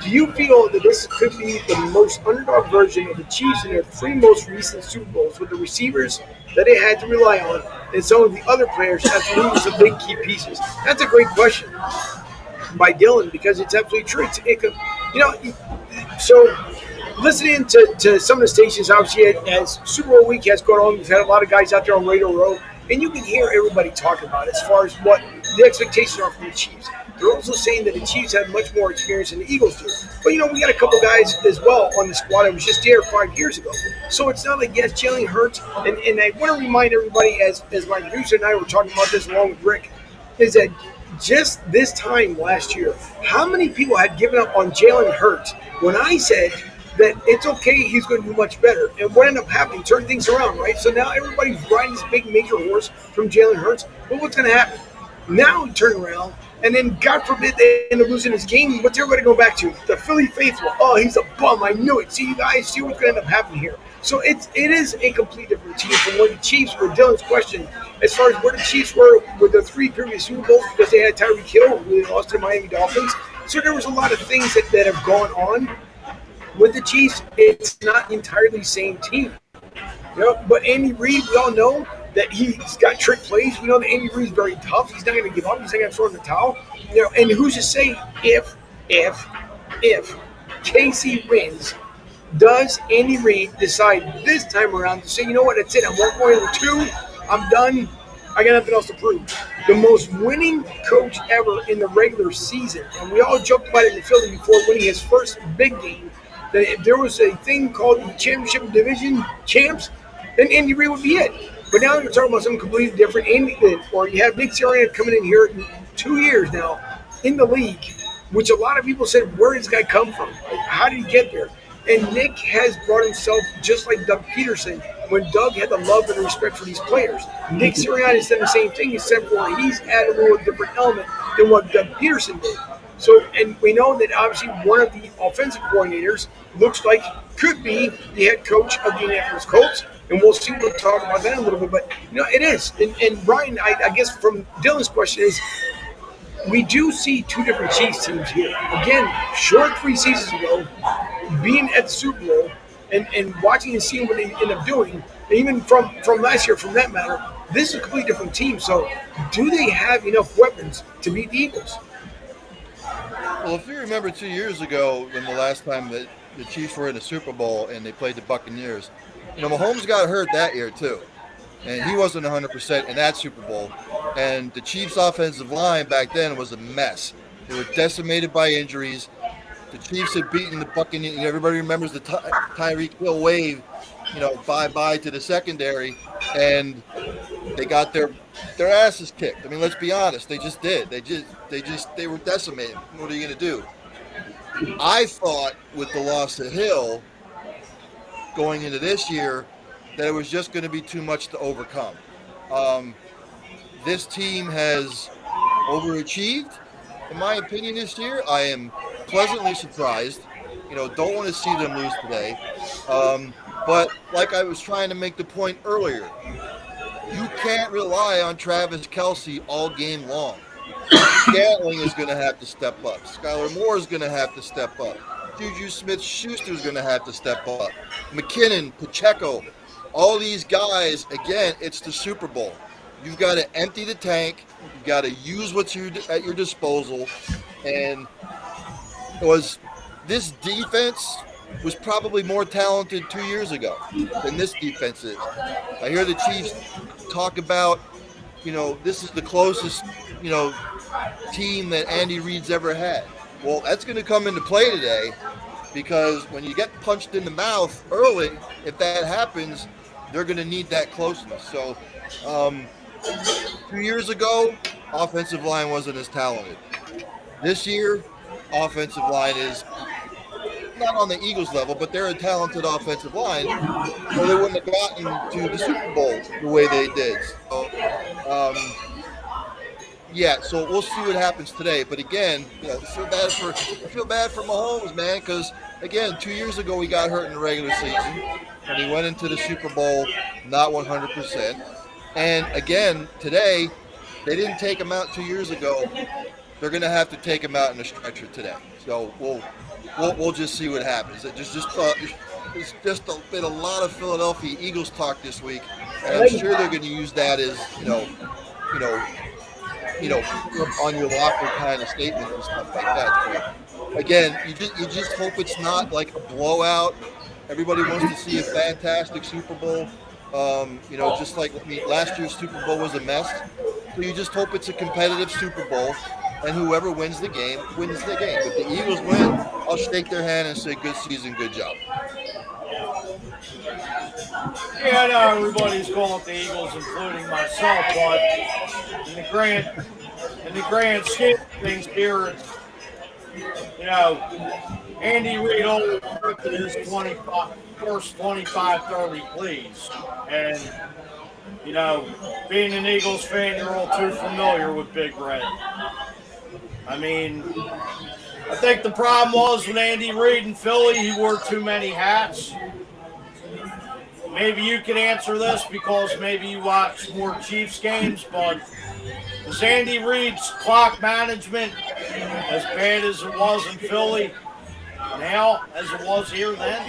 do you feel that this could be the most underdog version of the Chiefs in their three most recent Super Bowls, with the receivers that they had to rely on and some of the other players have to lose some big key pieces? That's a great question by Dylan, because it's absolutely true. So listening to some of the stations, obviously, as Super Bowl week has gone on, we've had a lot of guys out there on Radio Row, and you can hear everybody talking about it as far as what the expectations are from the Chiefs. They're also saying that the Chiefs have much more experience than the Eagles do. But, we got a couple guys as well on the squad that was just there 5 years ago. So it's not like, yes, Jalen Hurts, and I want to remind everybody, as my producer and I were talking about this along with Rick, is that just this time last year, how many people had given up on Jalen Hurts when I said that it's okay, he's going to do much better? And what ended up happening? Turned things around, right? So now everybody's riding this big major horse from Jalen Hurts. But what's going to happen? Now he turned around, and then God forbid they end up losing this game. What's everybody going back to? The Philly faithful. Oh, he's a bum. I knew it. See, you guys, see what's going to end up happening here. So it is a complete different team from where the Chiefs were. Dylan's question, as far as where the Chiefs were with the three previous Super Bowls, because they had Tyreek Hill, who they lost to the Miami Dolphins. So there was a lot of things that have gone on with the Chiefs. It's not entirely the same team. But Andy Reid, we all know that he's got trick plays. We know that Andy Reid's very tough. He's not going to give up. He's not going to throw in the towel. And who's to say if KC wins, does Andy Reid decide this time around to say, you know what, that's it, I'm 1.2, I'm done, I got nothing else to prove? The most winning coach ever in the regular season, and we all joked about it in Philly before winning his first big game, that if there was a thing called the championship division champs, then Andy Reid would be it. But now you're talking about something completely different. Or you have Nick Sirianni coming in here in 2 years now in the league, which a lot of people said, where did this guy come from? How did he get there? And Nick has brought himself, just like Doug Peterson, when Doug had the love and respect for these players. Nick Sirianni has done the same thing, except for he's added a little different element than what Doug Peterson did. So, and we know that obviously one of the offensive coordinators looks like could be the head coach of the Indianapolis Colts, and we'll see. We'll talk about that in a little bit. But it is. And Brian, I guess from Dylan's question is, we do see two different Chiefs teams here. Again, short 3 seasons ago, being at the Super Bowl and watching and seeing what they end up doing, even from last year, from that matter, this is a completely different team. So do they have enough weapons to beat the Eagles? Well, if you remember 2 years ago, when the last time that the Chiefs were in the Super Bowl and they played the Buccaneers, Mahomes got hurt that year too. And he wasn't 100% in that Super Bowl. And the Chiefs' offensive line back then was a mess. They were decimated by injuries. The Chiefs had beaten the Buccaneers. Everybody remembers the Tyreek Hill wave, bye-bye to the secondary. And they got their asses kicked. I mean, let's be honest. They just did. They were decimated. What are you going to do? I thought with the loss to Hill going into this year, that it was just going to be too much to overcome. This team has overachieved, in my opinion, this year. I am pleasantly surprised. Don't want to see them lose today. But like I was trying to make the point earlier, you can't rely on Travis Kelce all game long. Scantling is going to have to step up. Skylar Moore is going to have to step up. Juju Smith-Schuster is going to have to step up. McKinnon, Pacheco, all these guys, again, it's the Super Bowl. You've got to empty the tank. You've got to use what's at your disposal. And this defense was probably more talented 2 years ago than this defense is. I hear the Chiefs talk about, this is the closest, team that Andy Reid's ever had. Well, that's going to come into play today, because when you get punched in the mouth early, if that happens, they're going to need that closeness. So 2 years ago, offensive line wasn't as talented. This year, offensive line is not on the Eagles level, but they're a talented offensive line, or they wouldn't have gotten to the Super Bowl the way they did. So, Yeah, so we'll see what happens today. But again, I feel bad for Mahomes, man, because again, 2 years ago he got hurt in the regular season, and he went into the Super Bowl not 100%. And again, today they didn't take him out 2 years ago. They're going to have to take him out in a stretcher today. So we'll just see what happens. It's just been a lot of Philadelphia Eagles talk this week, and I'm sure they're going to use that as on your locker kind of statement and stuff like that. But again, you just hope it's not like a blowout. Everybody wants to see a fantastic Super Bowl. Just like last year's Super Bowl was a mess. So you just hope it's a competitive Super Bowl, and whoever wins the game wins the game. If the Eagles win, I'll shake their hand and say, "Good season, good job." Yeah, I know everybody's calling the Eagles, including myself, but in the grand scheme of things here, it's, Andy Reid only scripted his first 25, 30 plays. And, being an Eagles fan, you're all too familiar with Big Red. I mean, I think the problem was with Andy Reid in Philly, he wore too many hats. Maybe you could answer this because maybe you watch more Chiefs games, but was Andy Reid's clock management as bad as it was in Philly now as it was here then?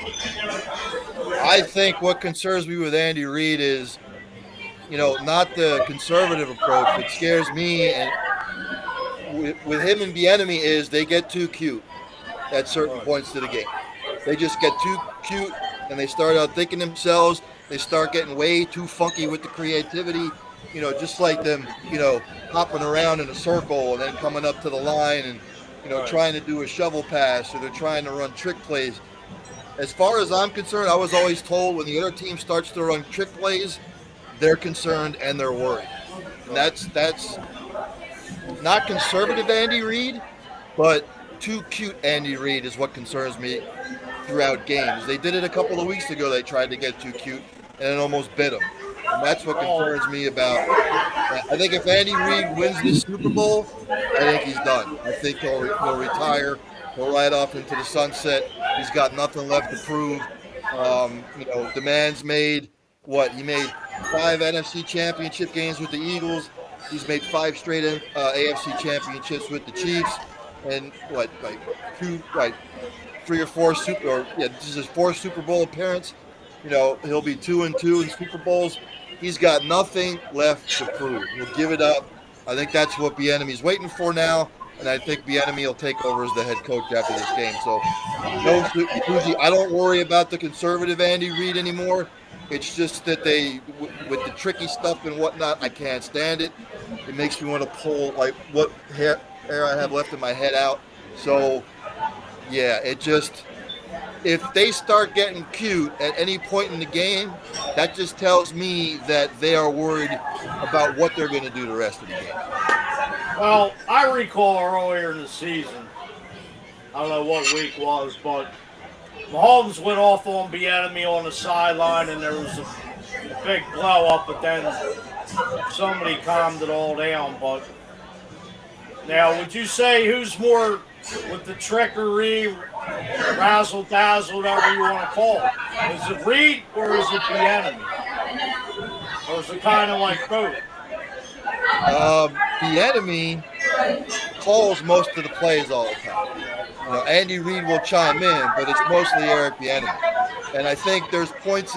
I think what concerns me with Andy Reid is, not the conservative approach. What scares me and with him and Bieniemy is they get too cute at certain points to the game. They just get too cute and they start out thinking themselves. They start getting way too funky with the creativity, just like them, hopping around in a circle and then coming up to the line and, trying to do a shovel pass, or they're trying to run trick plays. As far as I'm concerned, I was always told when the other team starts to run trick plays, they're concerned and they're worried. And that's not conservative Andy Reid, but too cute Andy Reid is what concerns me throughout games. They did it a couple of weeks ago. They tried to get too cute, and it almost bit them. And that's what concerns me about. I think if Andy Reid wins this Super Bowl, I think he's done. I think he'll retire. He'll ride off into the sunset. He's got nothing left to prove. The man's made what? He made 5 NFC championship games with the Eagles. He's made 5 straight AFC championships with the Chiefs, and 3 or 4 this is his 4th Super Bowl appearance. He'll be 2-2 in Super Bowls. He's got nothing left to prove. He'll give it up. I think that's what Bieniemy's waiting for now, and I think Bieniemy will take over as the head coach after this game. So, no, Fuji, I don't worry about the conservative Andy Reid anymore. It's just that with the tricky stuff and whatnot, I can't stand it. It makes me want to pull what hair I have left in my head out. So, yeah, if they start getting cute at any point in the game, that just tells me that they are worried about what they're going to do the rest of the game. Well, I recall earlier in the season, I don't know what week it was, but Mahomes went off on Bieniemy on the sideline, and there was a big blow up, but then somebody calmed it all down. But now, would you say who's more with the trickery, razzle dazzle, whatever you want to call it? Is it Reid or is it Bieniemy? Or is it kind of like both? Bieniemy calls most of the plays all the time. Andy Reid will chime in, but it's mostly Eric Bieniemy. And I think there's points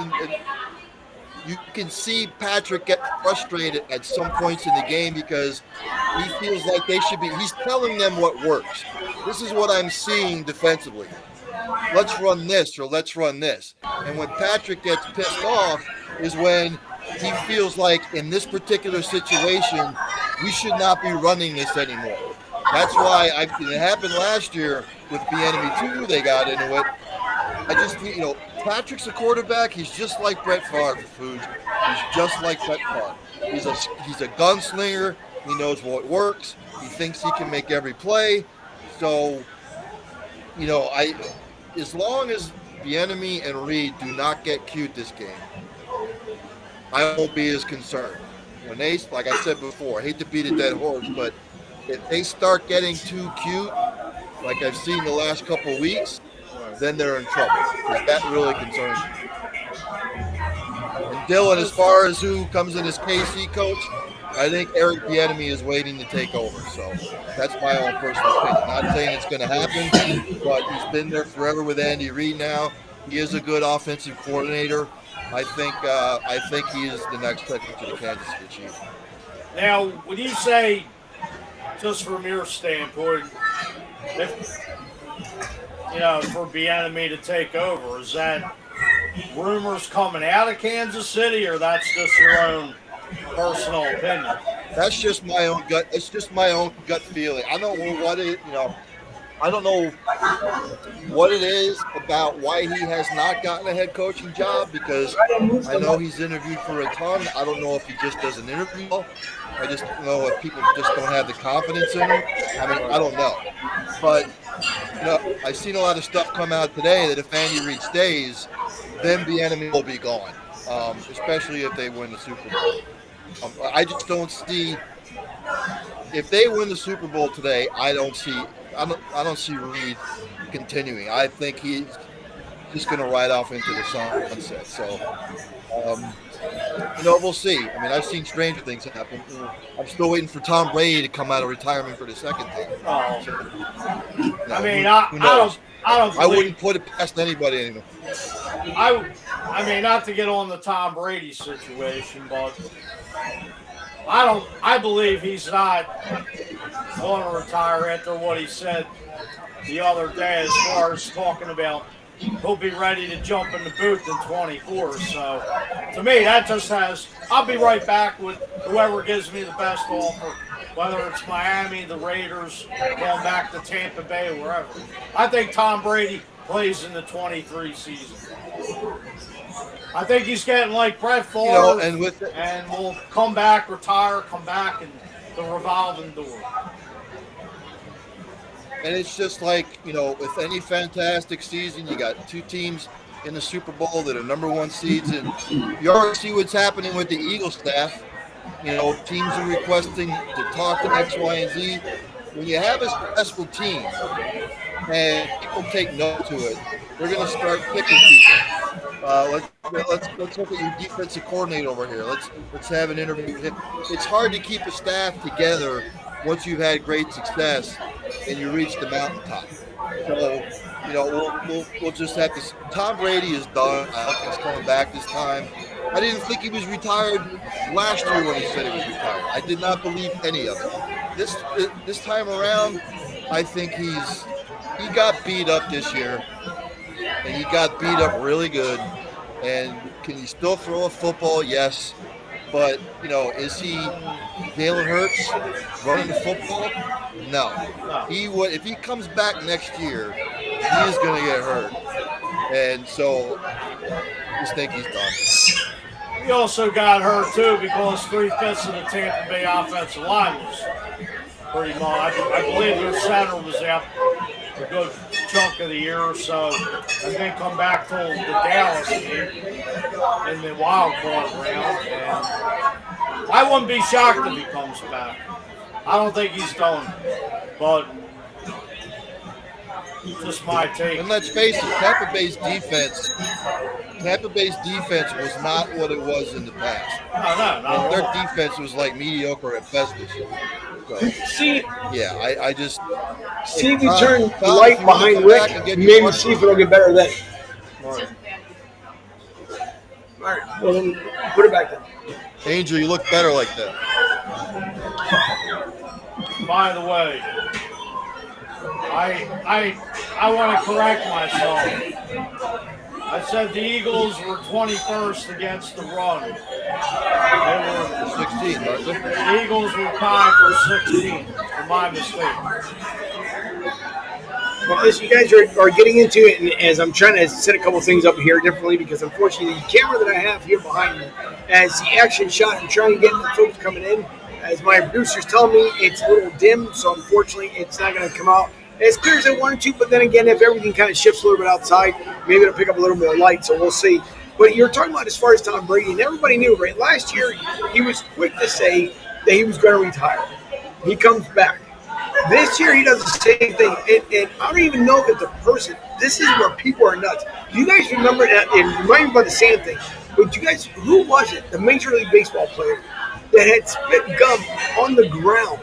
you can see Patrick get frustrated at some points in the game because he feels like he's telling them what works. This is what I'm seeing defensively. Let's run this or let's run this. And when Patrick gets pissed off is when he feels like in this particular situation, we should not be running this anymore. That's why it happened last year with Bieniemy too. They got into it. I just, Patrick's a quarterback. He's just like Brett Favre, Fuge. He's just like Brett Favre. He's a gunslinger. He knows what works. He thinks he can make every play. So, as long as Bieniemy and Reid do not get cute this game, I won't be as concerned. when they, like I said before, I hate to beat a dead horse, but if they start getting too cute, like I've seen the last couple of weeks, then they're in trouble. Because that really concerns me. And Dylan, as far as who comes in as KC coach, I think Eric Bieniemy is waiting to take over. So that's my own personal opinion. Not saying it's going to happen, but he's been there forever with Andy Reid now. He is a good offensive coordinator. I think he is the next head coach of the Kansas City Chiefs. Now, when you say, just from your standpoint, if, for Bieniemy to take over, is that rumors coming out of Kansas City, or that's just your own personal opinion? That's just my own gut. It's just my own gut feeling. I don't know what it, I don't know what it is about why he has not gotten a head coaching job, because I know he's interviewed for a ton. I don't know if he just doesn't interview well. I just don't know if people just don't have the confidence in him. I mean, I don't know. But, I've seen a lot of stuff come out today that if Andy Reid stays, then Bieniemy will be gone, especially if they win the Super Bowl. I just don't see, if they win the Super Bowl today, I don't see Reid continuing. I think he's just going to ride off into the sunset. So, we'll see. I mean, I've seen stranger things happen. I'm still waiting for Tom Brady to come out of retirement for the second time. So, I wouldn't put it past anybody anymore. I mean, not to get on the Tom Brady situation, but I believe he's not going to retire after what he said the other day, as far as talking about he'll be ready to jump in the booth in 24. So, to me, that just has, I'll be right back with whoever gives me the best offer, whether it's Miami, the Raiders, going back to Tampa Bay, wherever. I think Tom Brady plays in the 23 season. I think he's getting like Brett Favre, and will come back, retire, come back, and the revolving door. And it's just like, with any fantastic season, you got two teams in the Super Bowl that are number one seeds, and you already see what's happening with the Eagles staff. Teams are requesting to talk to X, Y, and Z. When you have a successful team and people take note to it, they're going to start picking people. Let's look at your defensive coordinator over here. Let's have an interview with him. It's hard to keep a staff together once you've had great success and you reach the mountaintop. So, we'll just have to. Tom Brady is done. I don't think he's coming back this time. I didn't think he was retired last year when he said he was retired. I did not believe any of it. This time around, I think he got beat up this year, and he got beat up really good. And can he still throw a football? Yes. But, is he Jalen Hurts running the football? No. He would, if he comes back next year, he is going to get hurt. And so I just think he's done. He also got hurt, too, because 3/5 of the Tampa Bay offensive line was pretty much. I believe their center was out a good chunk of the year or so, and then come back to the Dallas game in the wild card round. And I wouldn't be shocked if he comes back. I don't think he's done, but just my take. And let's face it, Tampa Bay's defense was not what it was in the past. No. Their defense was like mediocre at best this year. So, I just see if you turn light behind Rick, maybe see if it'll get better then. All right. Well, then put it back then. Angel, you look better like that. By the way, I want to correct myself. I said the Eagles were 21st against the run. They were 16, aren't they? The Eagles were tied for 16, for my mistake. Well, as you guys are getting into it, and as I'm trying to set a couple things up here differently, because unfortunately the camera that I have here behind me, as the action shot, I'm trying to get the folks coming in. As my producer's telling me, it's a little dim, so unfortunately it's not going to come out as clear as I wanted to. But then again, if everything kind of shifts a little bit outside, maybe it'll pick up a little more light, so we'll see. But you're talking about as far as Tom Brady, and everybody knew, right? Last year, he was quick to say that he was going to retire. He comes back. This year, he does the same thing. And I don't even know if the person, this is where people are nuts. Do you guys remember that? It reminded me about the sand thing. But you guys, who was it? The Major League Baseball player that had spit gum on the ground,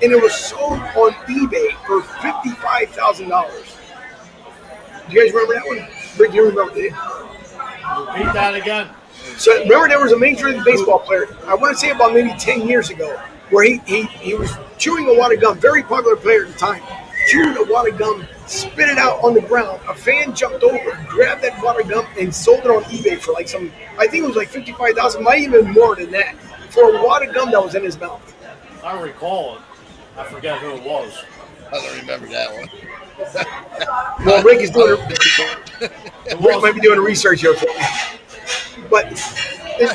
and it was sold on eBay for $55,000. Do you guys remember that one? Rick, you remember it? Repeat that again. So remember, there was a Major League Baseball player, I want to say about maybe 10 years ago, where he was chewing a wad of gum, very popular player at the time, chewed a wad of gum, spit it out on the ground. A fan jumped over, grabbed that wad of gum, and sold it on eBay for like some, I think it was like $55,000, might even more than that, for a wad of gum that was in his mouth. I recall it. I forget who it was. I don't remember that one. Well, Rick is doing Rick might be doing research here for me. But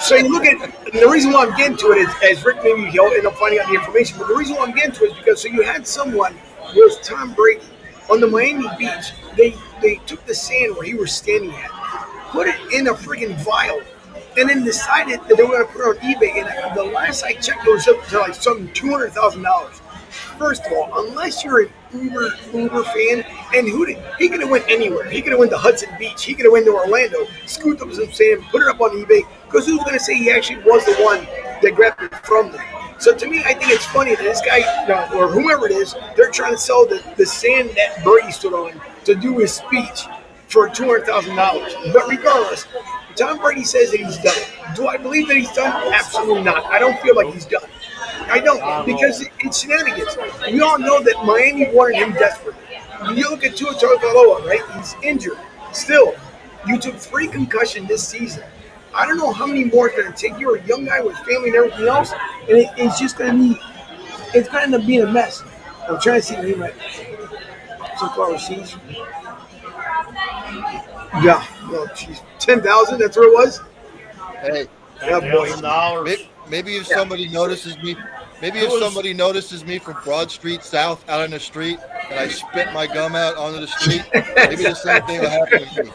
so you look at, and the reason why I'm getting to it is, as Rick maybe he'll end up finding out the information, but the reason why I'm getting to it is because so you had someone with Tom Brady on the Miami Beach. They took the sand where he was standing at, put it in a friggin' vial, and then decided that they were going to put it on eBay. And the last I checked, it was up to like some $200,000. First of all, unless you're an Uber fan, and he could have went anywhere. He could have went to Hudson Beach. He could have went to Orlando, scooped up some sand, put it up on eBay, because who's going to say he actually was the one that grabbed it from them? So to me, I think it's funny that this guy, or whoever it is, they're trying to sell the sand that Brady stood on to do his speech for $200,000. But regardless, Tom Brady says that he's done it. Do I believe that he's done? Absolutely not. I don't feel like he's done. I don't, because it's shenanigans. We all know that Miami wanted him desperately. You look at Tua Tagovailoa, right? He's injured. Still, you took 3 concussions this season. I don't know how many more it's going to take. You're a young guy with family and everything else, and it's just going to be, it's going to end up being a mess. I'm trying to see the name right. Sunflower seeds. Yeah, well, geez, 10,000. That's where it was. Hey, yeah, boy. Maybe if somebody notices me, somebody notices me from Broad Street South out on the street, and I spit my gum out onto the street, maybe the same thing will happen to me.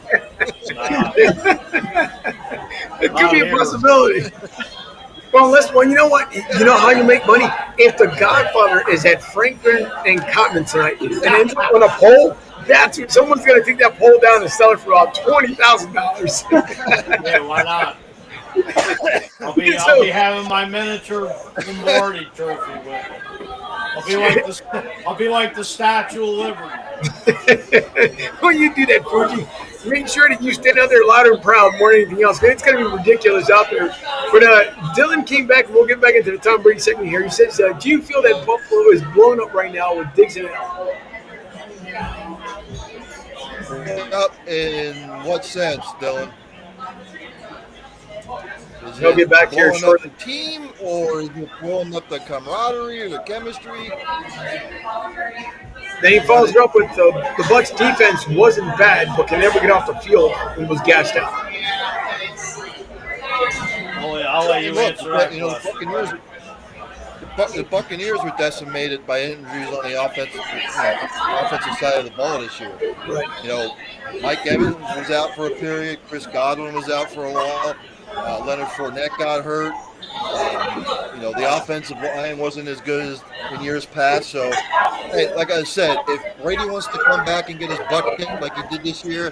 It could be a possibility. Well, you know what? You know how you make money? If the Godfather is at Franklin and Cotman tonight and ends up on a pole, that's what someone's going to take that pole down and sell it for about $20,000. Yeah, why not? I'll be having my miniature Lombardi trophy with it. I'll be like the Statue of Liberty. When you do that, Fuji, make sure that you stand out there loud and proud more than anything else. It's going to be ridiculous out there. But Dylan came back, and we'll get back into the Tom Brady segment here. He says, do you feel that Buffalo is blowing up right now with Diggs and Allen? Up in what sense, Dylan? He'll get back here shortly. The team, or is it blowing up the camaraderie or the chemistry? Then he follows it up with the Bucs defense wasn't bad, but can never get off the field and was gassed out. I'll let you answer that question. The Buccaneers were decimated by injuries on the offensive side of the ball this year. Right. Mike Evans was out for a period. Chris Godwin was out for a while. Leonard Fournette got hurt. The offensive line wasn't as good as in years past. So, hey, like I said, if Brady wants to come back and get his butt kicked like he did this year,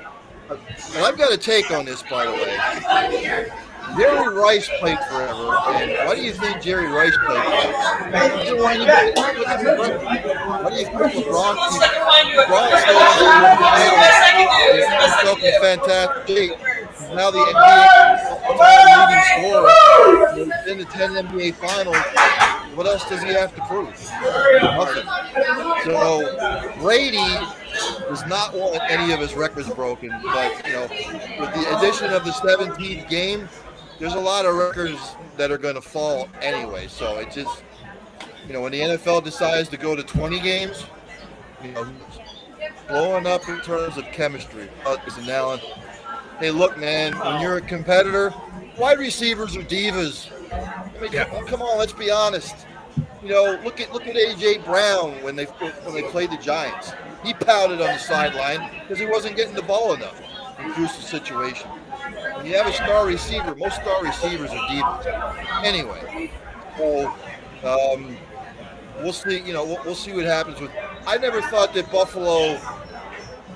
and I've got a take on this, by the way. Jerry Rice played forever, and why do you think Jerry Rice played forever? Why do you think LeBron still in fantastic shape? Now the NBA leading scorer in the 10 NBA Finals. What else does he have to prove? Nothing. So Brady does not want any of his records broken, but with the addition of the 17th game, there's a lot of records that are going to fall anyway. So it's just, when the NFL decides to go to 20 games, blowing up in terms of chemistry. And Allen, hey, look, man, when you're a competitor, wide receivers are divas. I mean, come on, let's be honest. Look at A.J. Brown when they played the Giants. He pouted on the sideline because he wasn't getting the ball enough in crucial situation. when you have a star receiver, most star receivers are divas. Anyway, so we'll see. We'll see what happens with. I never thought that Buffalo,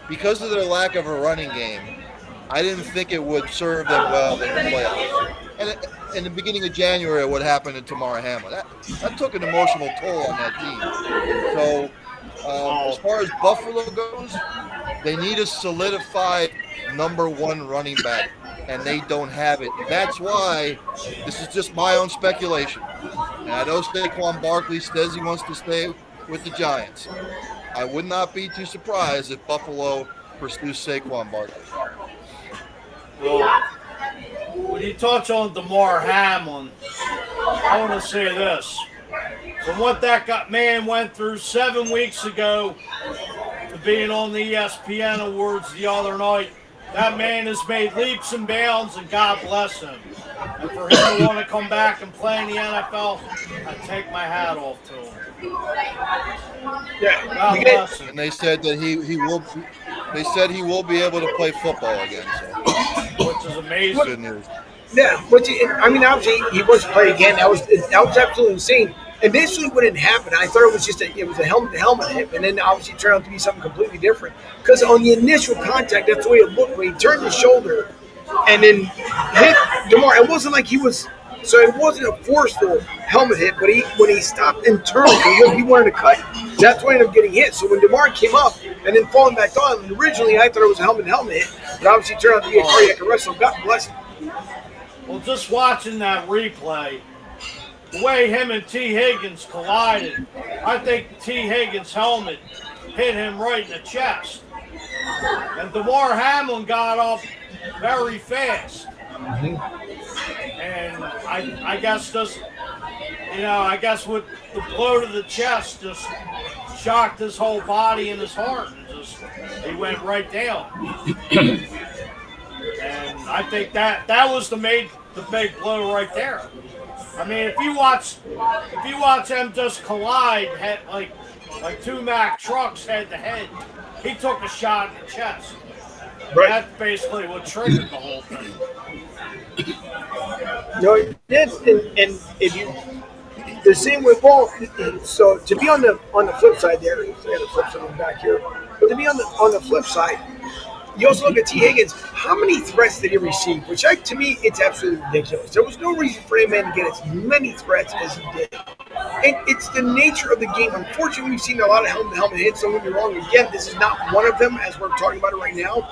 because of their lack of a running game, I didn't think it would serve them well in the playoffs. And in the beginning of January, what happened to Tamara Hamlin, that took an emotional toll on that team. So as far as Buffalo goes, they need a solidified number one running back, and they don't have it. That's why, this is just my own speculation, and I know Saquon Barkley says he wants to stay with the Giants. I would not be too surprised if Buffalo pursues Saquon Barkley. Well, when you touch on Damar Hamlin, I want to say this. From what that man went through 7 weeks ago to being on the ESPN Awards the other night, that man has made leaps and bounds, and God bless him. And for him to want to come back and play in the NFL, I take my hat off to him. Yeah, God bless him. And they said that he will. They said he will be able to play football again. So, which is amazing. Good news. Yeah, obviously he was playing again. That was absolutely insane. Initially, when it happened, I thought it was a helmet-to-helmet hit, and then obviously it turned out to be something completely different. Because on the initial contact, that's the way it looked when he turned his shoulder and then hit DeMar. It wasn't like he was. So it wasn't a forceful helmet hit, but when he stopped and turned, he wanted to cut. That's when he ended up getting hit. So when DeMar came up and then falling back on, originally I thought it was a helmet-to-helmet hit, but obviously it turned out to be a cardiac arrest. So God bless him. Well, just watching that replay, the way him and T. Higgins collided, I think T. Higgins' helmet hit him right in the chest. And Damar Hamlin got up very fast. And I guess with the blow to the chest just shocked his whole body and his heart, and he went right down. And I think that was the big blow right there. I mean, if you watch them just collide like two Mack trucks head to head, he took a shot in the chest. Right. That's basically what triggered the whole thing. No, it did, and if you the same with ball. So to be on the flip side there, I got the flip side back here. But to be on the flip side, you also look at T. Higgins. How many threats did he receive? Which to me, it's absolutely ridiculous. There was no reason for a man to get as many threats as he did. And it's the nature of the game. Unfortunately, we've seen a lot of helmet hits. Don't get me wrong. Again, this is not one of them as we're talking about it right now.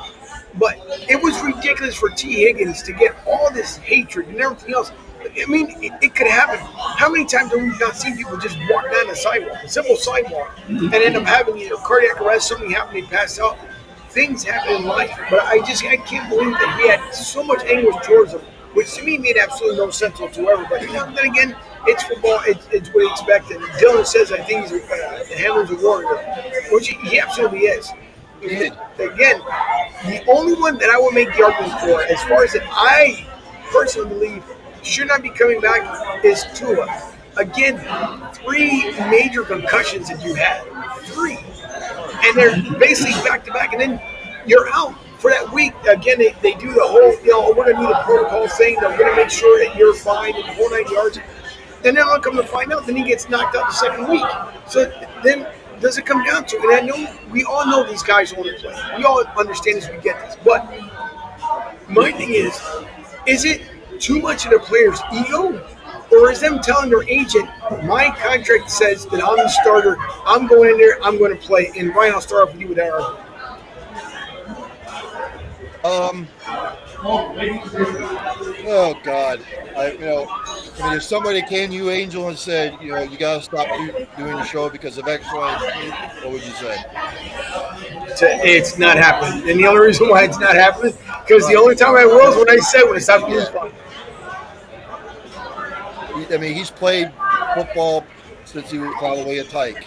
But it was ridiculous for T. Higgins to get all this hatred and everything else. I mean, it could happen. How many times have we not seen people just walk down the sidewalk, a simple sidewalk, and end up having either cardiac arrest, something happen, they pass out. Things happen in life. But I can't believe that he had so much anguish towards him, which to me made absolutely no sense whatsoever. But then again, it's football. It's what he expected. Dylan says, I think he's Hamlin's a warrior, which he absolutely is. Again, the only one that I will make the argument for, as far as that I personally believe should not be coming back, is Tua. Again, 3 major concussions that you had. 3. And they're basically back-to-back, and then you're out for that week. Again, they do the whole, we're going to do the protocol thing. They're going to make sure that you're fine in the whole 9 yards. And then I'll come to find out, then he gets knocked out the second week. So then does it come down to it? And I know we all know these guys want to play. We all understand this, we get this. But my thing is it too much of the player's ego? Or is them telling their agent, my contract says that I'm the starter, I'm going in there, I'm going to play, and Ryan, I'll start off with you with that argument. Oh God! If somebody came to you, Angel, and said, you got to stop doing the show because of X, Y, and Z, what would you say? It's not happening, and the only reason why it's not happening because the only time I will is when I said when I stopped doing fun. I mean, he's played football since he was probably a tyke.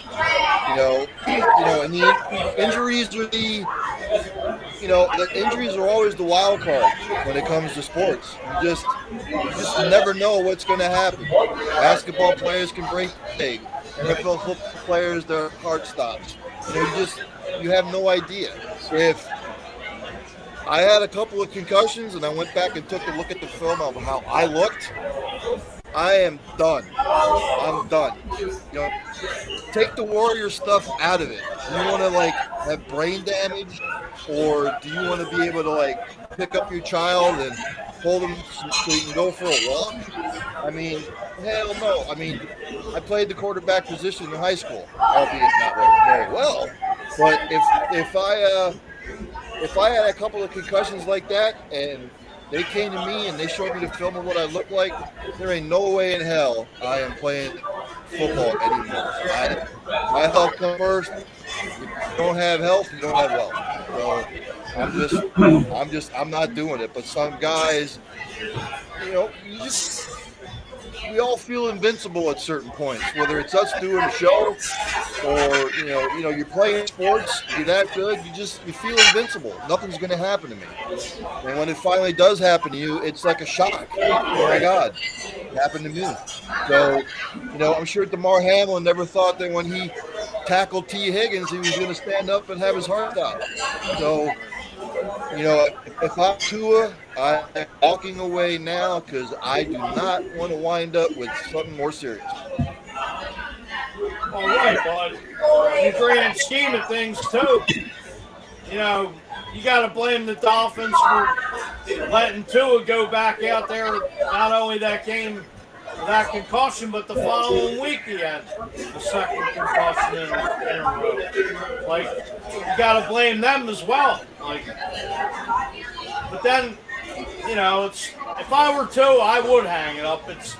And the injuries are the injuries are always the wild card when it comes to sports. You just never know what's going to happen. Basketball players can break leg. NFL football players, their heart stops. You have no idea. I had a couple of concussions, and I went back and took a look at the film of how I looked. I am done. I'm done. Take the Warrior stuff out of it. Do you want to have brain damage, or do you want to be able to pick up your child and hold them so you can go for a walk? I mean, hell no. I mean, I played the quarterback position in high school, albeit not very well. But if I had a couple of concussions like that and they came to me and they showed me the film of what I look like, there ain't no way in hell I am playing football anymore. My health comes first. If you don't have health, you don't have wealth. So I'm not doing it. But some guys, we all feel invincible at certain points, whether it's us doing a show or you're playing sports, you're that good, you feel invincible. Nothing's going to happen to me. And when it finally does happen to you, it's like a shock. Oh my God, it happened to me. So, I'm sure DeMar Hamlin never thought that when he tackled T. Higgins, he was going to stand up and have his heart stop. So, if I'm Tua, I'm walking away now because I do not want to wind up with something more serious. All right, bud. In the grand scheme of things, too, you got to blame the Dolphins for letting Tua go back out there. Not only that game, that concussion, but the following week he had the second concussion in a row. You got to blame them as well. But then, if I were Tua, I would hang it up. His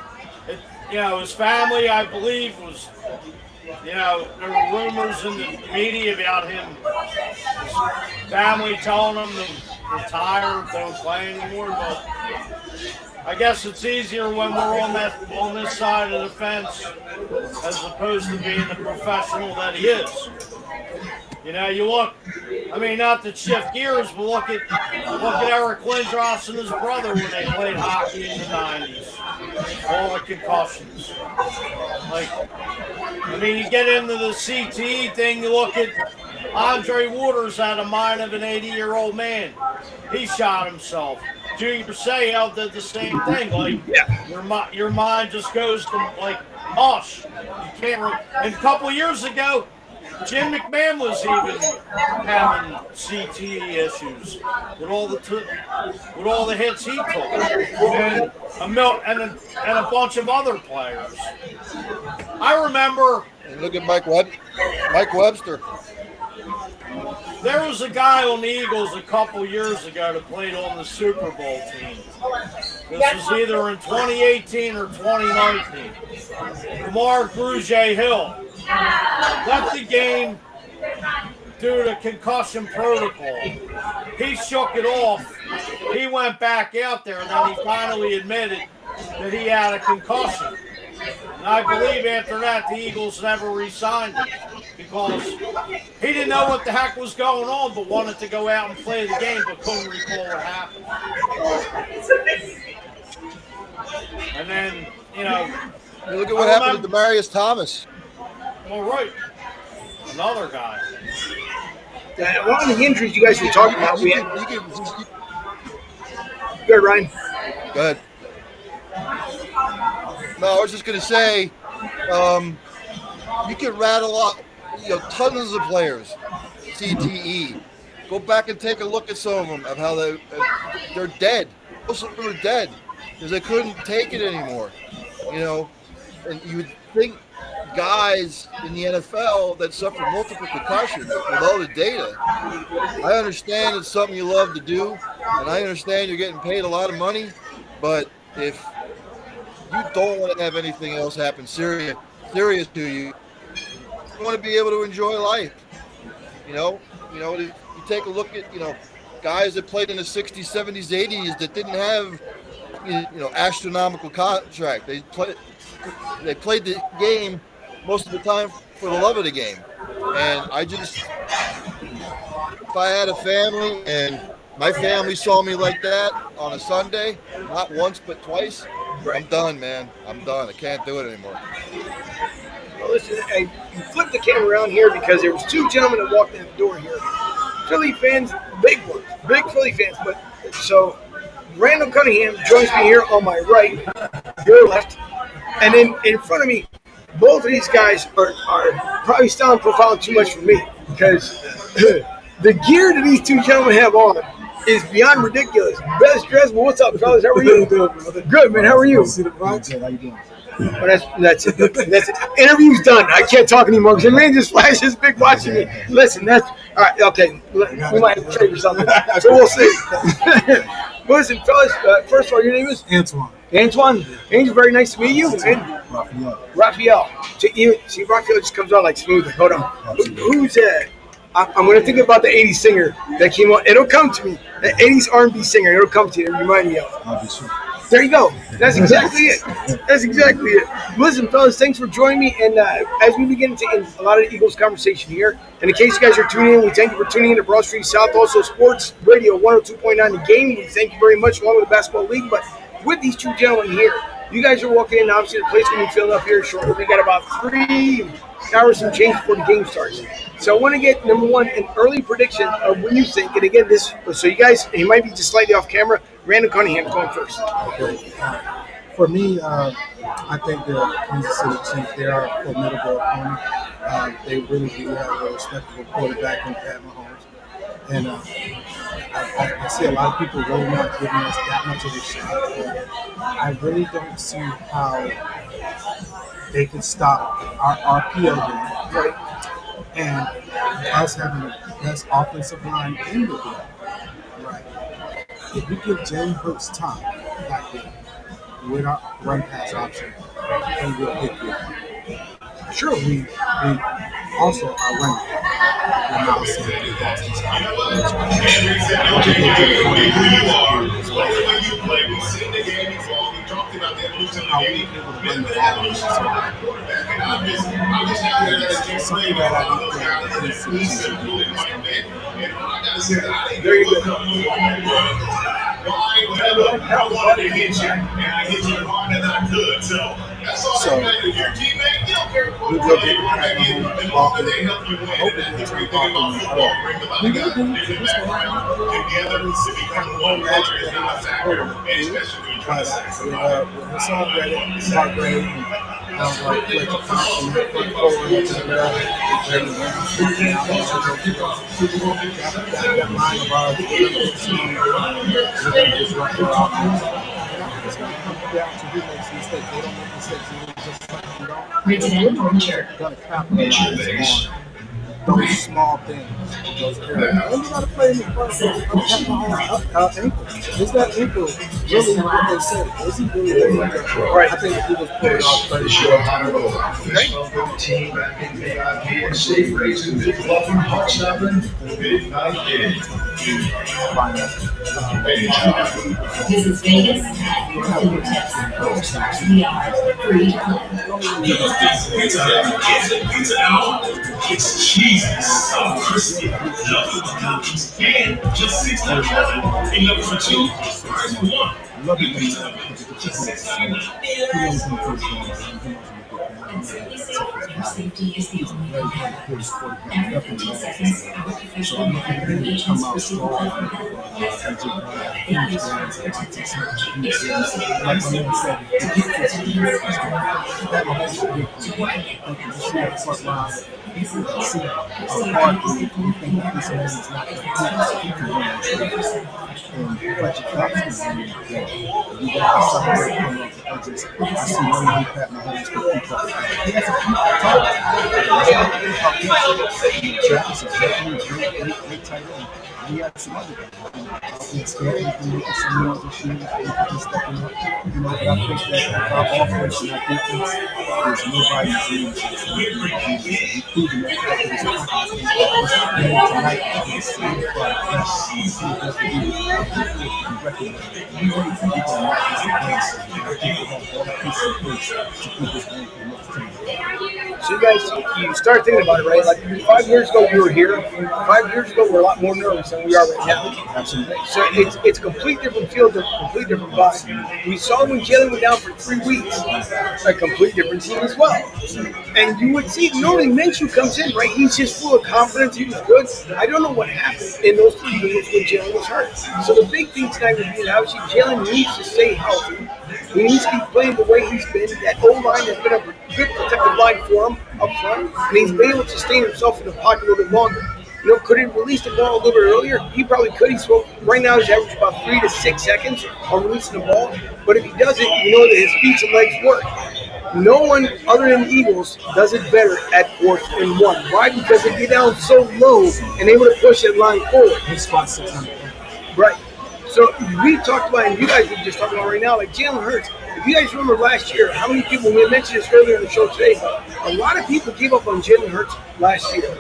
family, I believe, was. There were rumors in the media about him, his family telling him to retire, don't play anymore. But I guess it's easier when we're on this side of the fence as opposed to being the professional that he is. You look. I mean, not to shift gears, but look at Eric Lindros and his brother when they played hockey in the 90s. All the concussions. You get into the CTE thing, you look at Andre Waters had a mind of an 80-year-old man. He shot himself. Junior Seau did the same thing. Your mind just goes to, hush. You can't. And a couple years ago, Jim McMahon was even having CTE issues with all the hits he took, and a bunch of other players. I remember. And look at Mike Webster. There was a guy on the Eagles a couple years ago that played on the Super Bowl team. This was either in 2018 or 2019. Lamar Grugier-Hill left the game due to concussion protocol. He shook it off. He went back out there, and then he finally admitted that he had a concussion. And I believe after that, the Eagles never re-signed him because he didn't know what the heck was going on, but wanted to go out and play the game, but couldn't recall what happened. And then, look at what happened to Demaryius Thomas. All right. Another guy. A lot of the injuries you guys were talking about, we had. Go ahead, Ryan. Go ahead. No, I was just going to say, you can rattle off, tons of players, CTE. Go back and take a look at some of them, of how they're dead. Most of them are dead because they couldn't take it anymore. And you would think guys in the NFL that suffer multiple concussions with all the data. I understand it's something you love to do, and I understand you're getting paid a lot of money, but if you don't want to have anything else happen serious to you, you want to be able to enjoy life. You take a look at, guys that played in the 60s, 70s, 80s that didn't have, astronomical contract. They played the game most of the time for the love of the game. And if I had a family and my family saw me like that on a Sunday, not once but twice, I'm done, man. I'm done. I can't do it anymore. Well, listen, I flipped the camera around here because there was two gentlemen that walked in the door here. Philly fans, big ones, big Philly fans. But so Randall Cunningham joins me here on my right, your left, and then in front of me, both of these guys are probably styling profiling too much for me because the gear that these two gentlemen have on is beyond ridiculous. Best dressed. Well, what's up, fellas? How are you? Good, man. How are you? How you doing? Oh, that's it. That's it. Interview's done. I can't talk anymore because the man just flashes big watching me. Listen, that's all right. Okay, we might have to trade or something. So we'll see. Listen, fellas. First of all, your name is Antoine. Antoine. Angel, very nice to meet you. And Raphael. See, Raphael just comes on like smooth. Hold on. Who's I'm going to think about the 80s singer that came on. It'll come to me. The 80s R&B singer. It'll come to you. It'll remind me of. I'll be sure. There you go. That's exactly it. That's exactly it. Listen, fellas, thanks for joining me. And as we begin to end a lot of the Eagles conversation here, and in case you guys are tuning in, we thank you for tuning in to Broad Street South, also Sports Radio 102.9 The Game. We thank you very much, along with the Basketball League. But with these two gentlemen here, you guys are walking in. Obviously, the place will be filled up here shortly. We got about 3 hours and change before the game starts. So I want to get, number one, an early prediction of when you think. And again, so you guys, he might be just slightly off camera. Randall Cunningham going first. Okay. For me, I think the Kansas City Chiefs, they are a formidable opponent. They really do have a respectable quarterback in Pat Mahomes. And I see a lot of people really not giving us that much of a shot. But I really don't see how they can stop our RPO game. Right? And us having the best offensive line in the game. Right. If we give Jalen Hurts time back there with our run pass option, he will hit you. Sure, we also are running. We're not seeing the Boston side. How we able to run the ball. Something that I don't think is There you go. I wanted to hit you, and I hit you harder than I could. So that's all So, that matters. Your teammate, you don't care what we they will get run back in. The longer they help you win, and that's the thing about football. Bring the other guys together to become one player is not a factor, and especially when you try to sack with Hassan Reddick, Mark Gray, and Fletcher Thompson, front forward, that line of ours, we're going to disrupt their offense. It's going to come down to who makes mistakes. They don't make mistakes. They just like you don't. We're going to capitalize on those small things, those areas. And you got to play in the front of ankle. Is that ankle really what they said? Is he really there? Right. I think the Eagles put it off 30 This is Vegas at your fingertips. We are free to play. It's cheesy, so crispy, nothing but toppings, and just $6.99. And number for two, price for one. Love it. Just $6.99. And service your safety is the only every 15 seconds, our professional monitoring agents receive a call from thank you, sir, for protecting surgery. Exclusive service. We had some other guys. Some other shooters, stepping up. But I think that our offense and our defense is nobody's dream. We've proven that tonight. So you guys, you start thinking about it, right? Like 5 years ago, we were here. 5 years ago, we were a lot more nervous. than we are right now. Absolutely. So it's a complete different field, a complete different vibe. We saw when Jalen went down for 3 weeks, a complete different team as well. And you would see normally Minshew comes in, right? He's just full of confidence. He was good. I don't know what happened in those 3 games when Jalen was hurt. So the big thing tonight would be obviously Jalen needs to stay healthy. He needs to keep playing the way he's been. That O-line has been a good protective line for him up front, and he's been able to sustain himself in the pocket a little bit longer. Could he release the ball a little bit earlier? He probably could. Right now he's averaging about 3 to 6 seconds on releasing the ball. But if he doesn't, that his feet and legs work. No one other than the Eagles does it better at 4th and 1. Why? Because they get down so low and able to push that line forward. His spot 600. Right. So we talked about, and you guys were just talking about right now, like Jalen Hurts. If you guys remember last year, how many people, we mentioned this earlier in the show today, but a lot of people gave up on Jalen Hurts last year.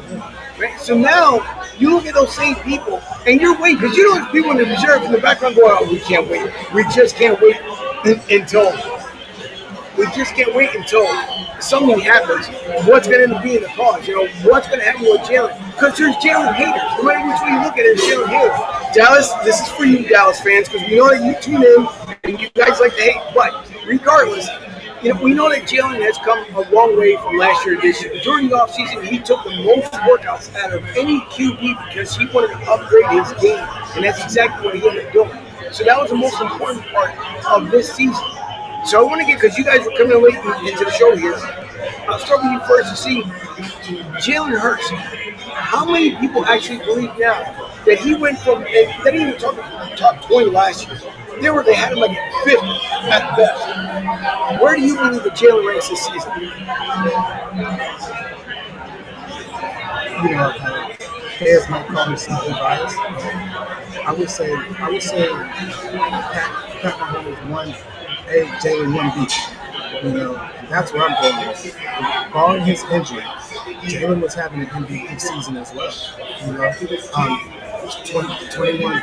Right? So now you look at those same people, and you're waiting, because there's people in the reserve in the background going, oh, we can't wait. We just can't wait until something happens. What's going to end up being the cause? What's going to happen with Jalen? Because there's Jalen haters. No matter which way you look at it, there's Jalen haters. Dallas, this is for you, Dallas fans, because we know that you tune in and you guys like to hate. But regardless, we know that Jalen has come a long way from last year to this year. During the offseason, he took the most workouts out of any QB because he wanted to upgrade his game, and that's exactly what he ended up doing. So that was the most important part of this season. So I want to get, because you guys were coming late into the show here, I'll start with you first to see Jalen Hurts. How many people actually believe now that he went from, they didn't even talk top 20 last year. They had him like 50 at best. Where do you believe that Jalen ranks this season? Fans might call me slightly biased. I would say Pat Mahomes 1A, Jalen 1B. That's where I'm going with. Barring his injury, Jalen was having an MVP season as well. 21.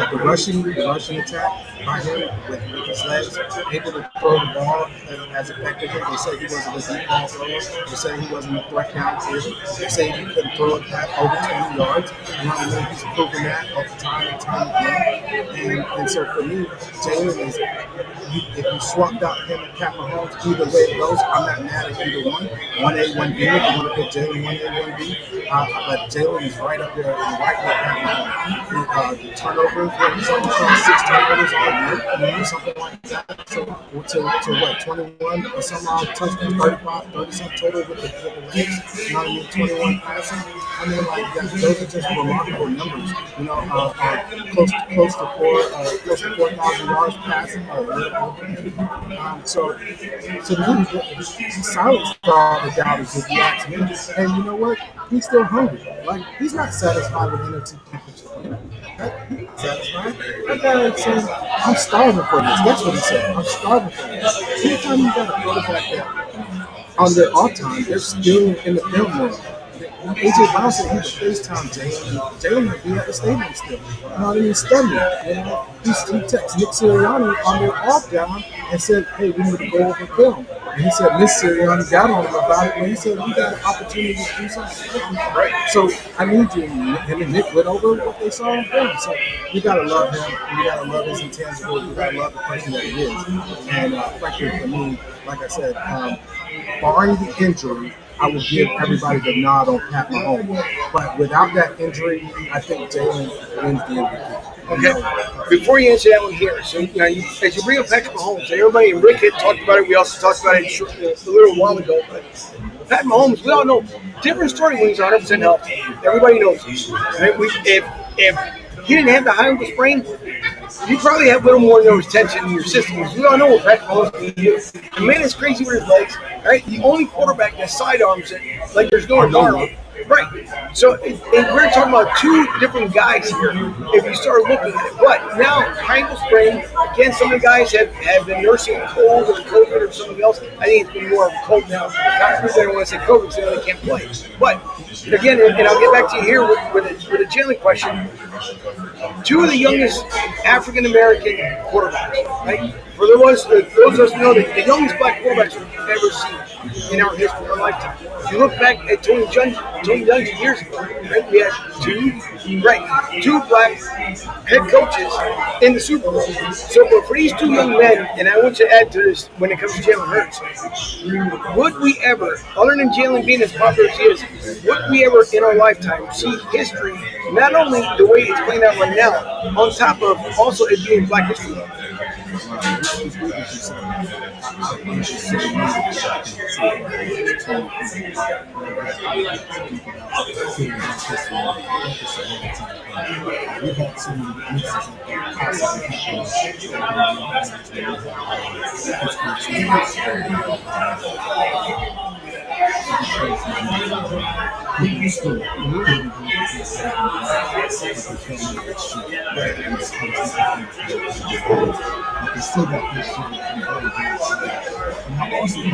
The rushing attack by him with his legs, able to throw the ball as effectively. They said he wasn't a deep ball thrower. They said he wasn't a threat downfield. They said he couldn't throw it back over 20 yards. He's proven that all the time and time again. And so for me, Jalen is, if you swapped out him and Pat Mahomes, either way it goes, I'm not mad at either one. 1A, 1B, if you want to put Jalen 1A, 1B. But Jalen is right up there, right with Pat Mahomes. The turnovers, something like 6 turnovers all year, something like that. So to what, 21 or somehow touchdown, 35, 30-something total with the legs, 21 passing. I mean, like that, those are just remarkable numbers. Close to 4,000 yards passing. So the silence for all the doubters, if you ask me. And you know what? He's still hungry. Like, he's not satisfied with NFC championship. He's not satisfied. That guy says, I'm starving for this. That's what he said. I'm starving for this. Anytime you got a quarterback that on their off time, they're still in the film room. AJ Brown said he would FaceTime Jalen. Jalen would be at the stadium still. Studying. He texted Nick Sirianni on their off down and said, hey, we need to go over film. And he said, Miss Sirianni got on him about it. And he said, we got an opportunity to do something. Right. So I need you. Him and Nick went over what they saw on film. So we got to love him. We got to love his intangibles. We got to love the person that he is. And frankly, for me, like I said, barring the injury, I would give everybody the nod on Pat Mahomes. But without that injury, I think Jalen wins the MVP. Okay. Before you answer that one here, so as you bring up Patrick Mahomes, everybody, and Rick had talked about it, we also talked about it a little while ago, but Pat Mahomes, we all know, different story when he's 100% healthy. Everybody knows this. Right? If he didn't have the high ankle sprain, you probably have a little more nervous tension in your system. We all know what Patrick Mahomes can do. The man is crazy with his legs. Right? The only quarterback that sidearms it like there's no tomorrow. Right. So we're talking about two different guys here if you start looking at it. But now, high ankle sprain, again, some of the guys have been nursing a cold or COVID or something else. I think it's been more of a cold now. Not because I don't want to say COVID, so they can't play. But again, and I'll get back to you here with a Jalen question. Two of the youngest African-American quarterbacks, right? For those of us who know that the youngest black quarterbacks we've ever seen in our history, our lifetime. If you look back at Tony Dungy years ago, right? We had two black head coaches in the Super Bowl. So for these two young men, and I want you to add to this when it comes to Jalen Hurts, would we ever, other than Jalen being as popular as he is, would we ever in our lifetime see history, not only the way it's playing out right now, on top of also it being Black History Month? They still got this shit and I'm also going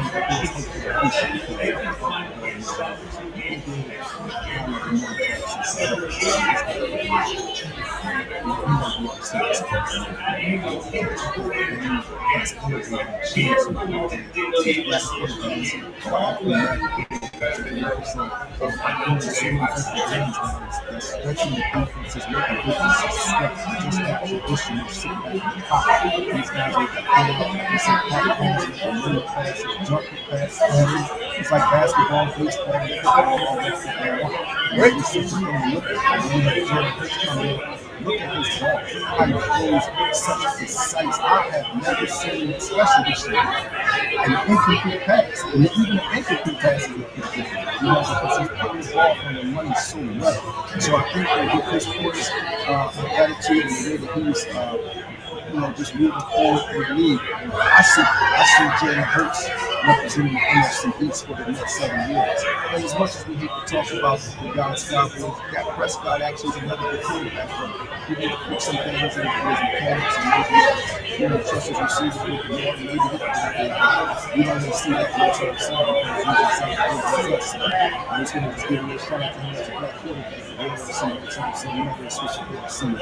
it's like basketball, baseball, and look at his ball, how he throws such precise. I have never seen, especially this year, an incomplete pass. And even an incomplete pass is because he's putting his ball on the money so well. So I think that with his course, attitude and the way that he's just moving forward in the league. I see Jalen Hurts representing the NFC East for the next 7 years. And as much as we hate to talk about the Dallas Cowboys, Dak Prescott actually is another good quarterback for him. You need to fix some things in his mechanics and maybe trust his receivers with the ball and maybe hit the we don't even see that much of himself because he's going to just give him a shout out to him as a black quarterback. We don't see it. So we're not going to switch it to see it.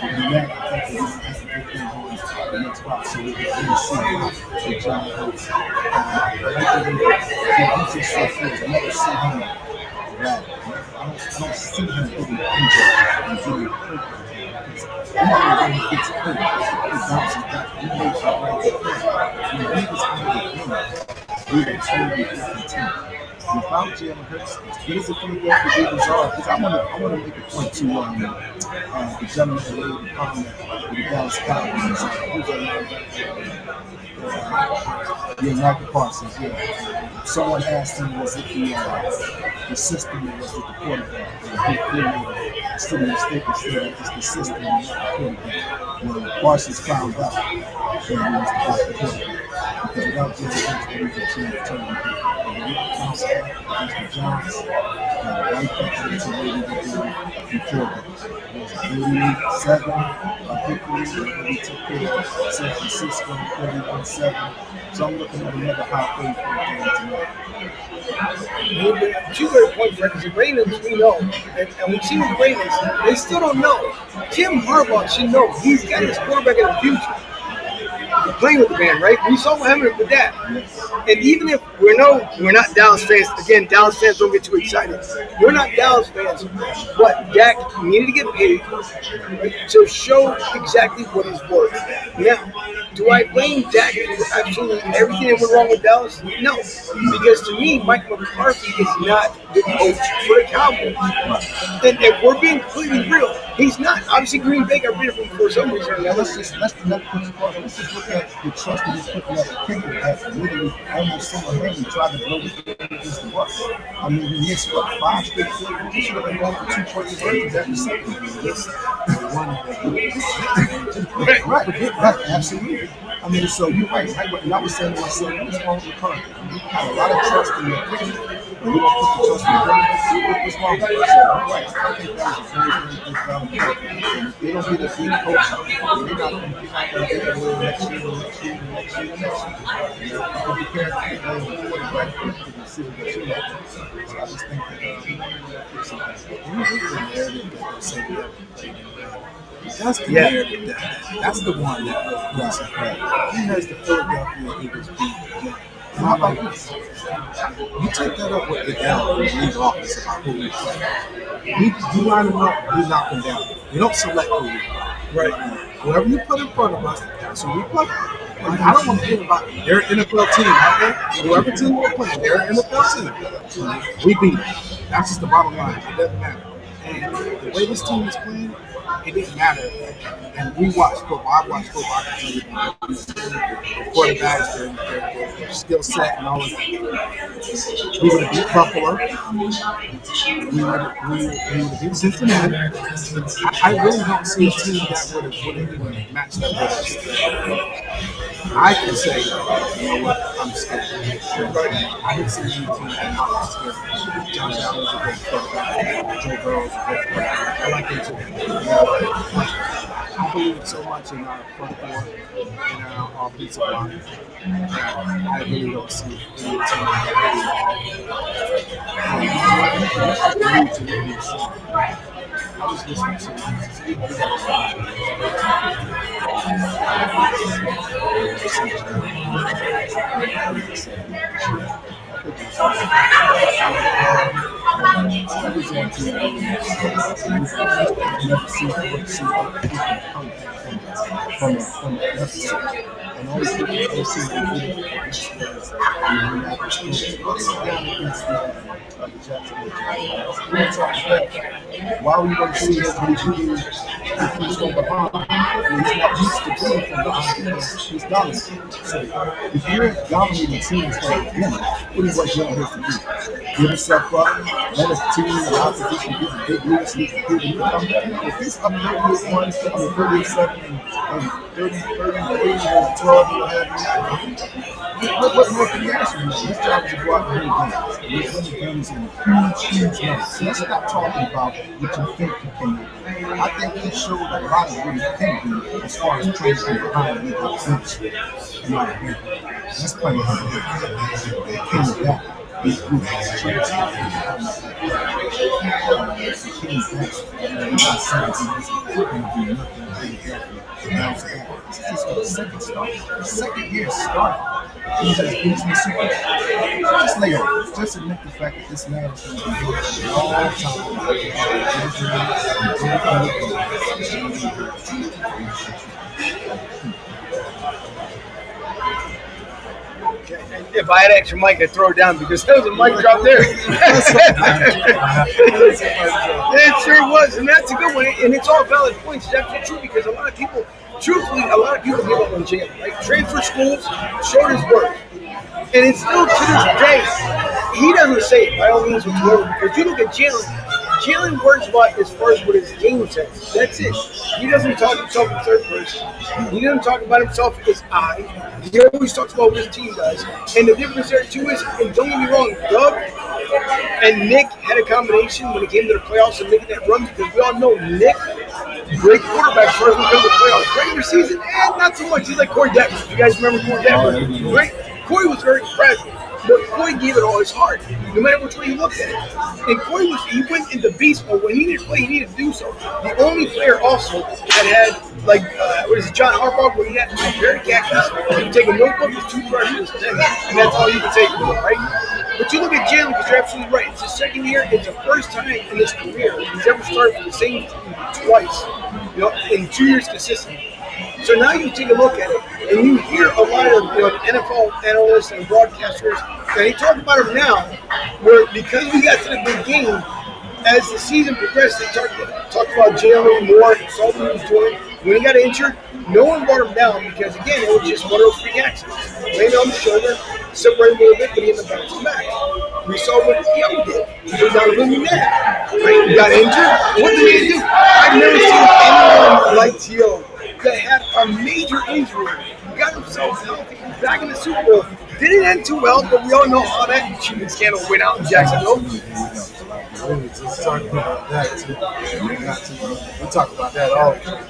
And that, I think, we're going to have to get things on the next box so we can really see the John Hurts. I think he's just so good. I never see him rap. I don't see him getting injured and getting hurt. When he gets hurt, he bounces back. He makes it right there. When he was on the game, we were totally different team. Without Jalen Hurts, as good as the Philadelphia Eagles are, because I want to make a point to the gentleman that laid the comment with the Dallas Cowboys. Michael Parsons, yeah. Someone asked him, was it the system or was it the quarterback? And he clearly still mistaken, still it's the system and not the quarterback. Well, Parsons found out that it was the quarterback. Because without Jalen Hurts, there is a team totally different. Mr. Jones, right back to the way we were doing before that. It was 38-7 victory. We took care of San Francisco 31-7. So I'm looking at another high game tonight. Two great points, right? Because the Ravens, we know, and we've seen with the Ravens, they still don't know. Tim Harbaugh should know. He's got his quarterback in the future. Playing with the man, right? We saw what happened with that. And even if we're not Dallas fans, again, Dallas fans don't get too excited. We're not Dallas fans, but Dak needed to get paid, right, to show exactly what he's worth. Now, do I blame Dak for absolutely everything that went wrong with Dallas? No, because to me, Mike McCarthy is not the coach for the Cowboys. And if we're being completely real, he's not. Obviously, Green Bay got rid of him for some reason. Now, let's just look at the trust that he's putting up the kicker that literally almost single-handedly tried to blow against the Bucs. I mean, he missed 5 straight field goals. He should have been going for 2 points every second. Right, absolutely. I mean, so you're right. And I was saying to myself, what's wrong with McCarthy? You have a lot of trust in your pitching, and you don't put the trust in your pitching. What's wrong with it? So you're right. I think that was a very, very good job. And if they don't get a big coach, they're not going to get it next year, next year, next year, next year. You know, you can prepare the quarterback for the consider that you like. So I just think that the narrative that they say we haven't played anybody. That's the narrative. That's the one that really does it. He has the Philadelphia Eagles beat. How about this? You take that up with the down in the league office about who we play. You line them up, you knock them down. You don't select who we play. Right. Whoever you put in front of us, that's who we play. I don't want to hear about it. They're an NFL team, aren't they? Whoever team we're playing, they're an NFL team. We beat them. That's just the bottom line. It doesn't matter. And the way this team is playing, it didn't matter. And we watch football. I watch football. I can tell you the quarterbacks, their skill set, and all of that. We would have beat Buffalo. We would have beat Cincinnati. I really don't see a team that would have matched up with us. I can say, you know what, I'm scared. I didn't see any team that was scared. Josh Allen's a great quarterback. Joe Burrow's a great quarterback. I like him too. I believe so much in our front four and our offensive line that I really don't see any team that I was listening from the deficit. And all these people they see the video against why are we going to see him if he's from behind? He's not used to being from behind. He's dominating. So if you're dominating teams from the beginning, what is what Jalen has to do? Give himself up, let his team in the opposition get a big lead so he can prove he can come back. If he's up 38-1, 37, and 30, 12, what more can you ask him? His job is to go out and win games. He's winning games in huge numbers. So let's stop talking about what you think you can do. I think he showed a lot of what he can do as far as playing from behind and the bench. In my opinion. Let's play him. They came with that. Big group has chance to second year start. He's just in the Super Bowl. Just lay off. Just admit the fact that this man is going to be here for a long time. If I had extra mic, I'd throw it down because there was a mic drop there. It sure was, and that's a good one. And it's all valid points. It's actually true because a lot of people, truthfully, give up on Jalen. Right? Transfer schools showed his worth. And it's still to this day, he doesn't say it by all means whatsoever because you look at Jalen works a lot as far as what his game says. That's it. He doesn't talk himself in third person. He doesn't talk about himself as I. He always talks about what his team does. And the difference there too is, and don't get me wrong, Doug and Nick had a combination when it came to the playoffs and making that run because we all know Nick, great quarterback as far as when it comes to the playoffs. Regular season, not so much. He's like Corey Devers. You guys remember Corey Devers? Right? Corey was very fragile. But Corey gave it all his heart, no matter which way you looked at it. And Corey he went into beast mode. When he needed to play, he needed to do so. The only player also that had, John Harbaugh, where he had very khakis, he could take a notebook, his toothbrushes, and that's all you could take with him, right? But you look at Jalen, because you're absolutely right. It's his second year. It's the first time in his career he's ever started for the same team twice, in 2 years consistently. So now you take a look at it, and you hear a lot of NFL analysts and broadcasters, and they talk about him now, where because we got to the big game, as the season progressed, they talked about Jalen more, saw what he was doing. When he got injured, no one brought him down because, again, it was just one of those freak accidents. Landed on the shoulder, separated a little bit, but he ended up bouncing back. We saw what Young did. He was down really mad. Right? He got injured. What did he do? I've never seen anyone like T.O. that had a major injury, got himself healthy, back in the Super Bowl. Didn't end too well, but we all know how that cheating scandal went out in Jacksonville. We just talking about that too. We talk about that all the time.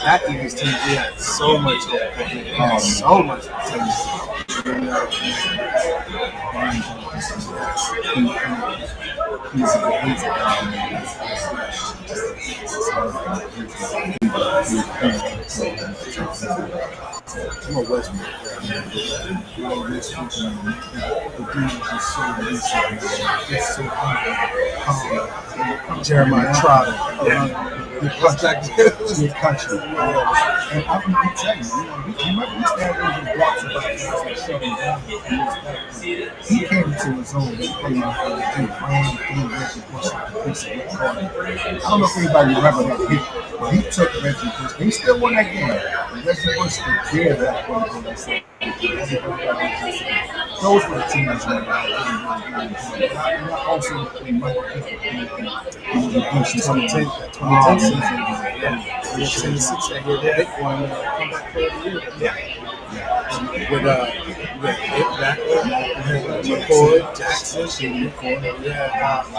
That Eagles team, we had so much hope. We had so much potential. I'm a Westbrook. Jeremiah Trotter. Good country. And I'm going to tell you, remember we started with blocks about like 7 years back. He came into his own. They played Reggie Bush out of piece of I don't know if anybody remember that hit, but he took Reggie Bush. They still won that game. And Reggie Bush could care that one. Those were the teams that also in my Bush is 2010 season. Yeah. 10-6 that year. They won comeback player of the year. Yeah. With back McCoy, Jackson,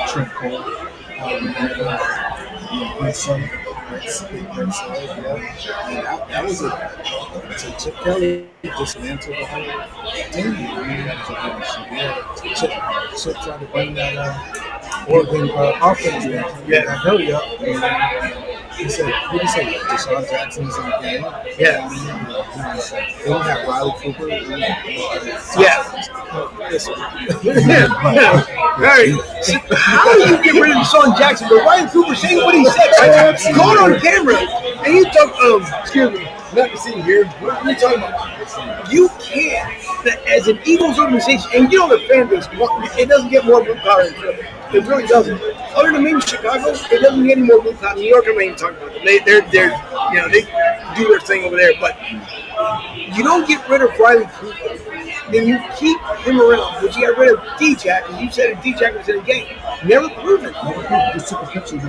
Trent Cole, Grayson. That was a Chip Kelly dismantled the whole team. Chip tried to bring that Oregon offense down. Yeah, hurry up. He said, what did he say? Deshaun Jackson's in the game. Yeah. They don't have Riley Cooper. Right. How do you get rid of Deshaun Jackson? But Ryan Cooper saying what he said, right? Going on camera. And you talk, excuse me, not to see here. What are you talking about? You can't, as an Eagles organization, and you know the fan base, it doesn't get more blue collar than Philly. It really doesn't. Other than maybe Chicago, it doesn't get any more blue collar. New York, I'm not even talking about them. They do their thing over there. But you don't get rid of Riley Cooper, then you keep him around. But you got rid of D-Jack, and you said if D-Jack was in the game. Never proven. Just took a picture of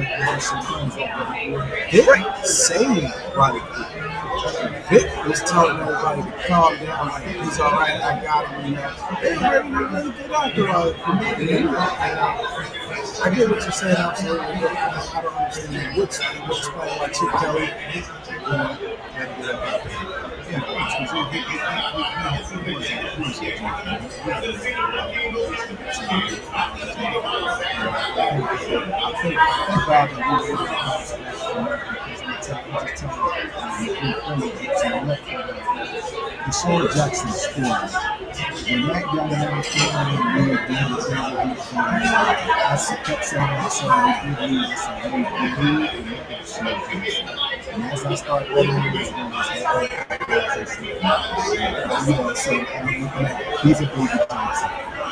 some friends. Vic saying Riley Cooper. Vic was telling everybody to calm down. Like, he's all right, I got him. They're really good out there. I get what you're saying, absolutely. But I don't understand what's explaining why Chip Kelly had to get up. Deshaun Jackson scored. When that young man came in and doing the thing that he's doing, I kept saying to myself, we need Deshaun Jackson. And as I started reading this one, he's a baby Jackson.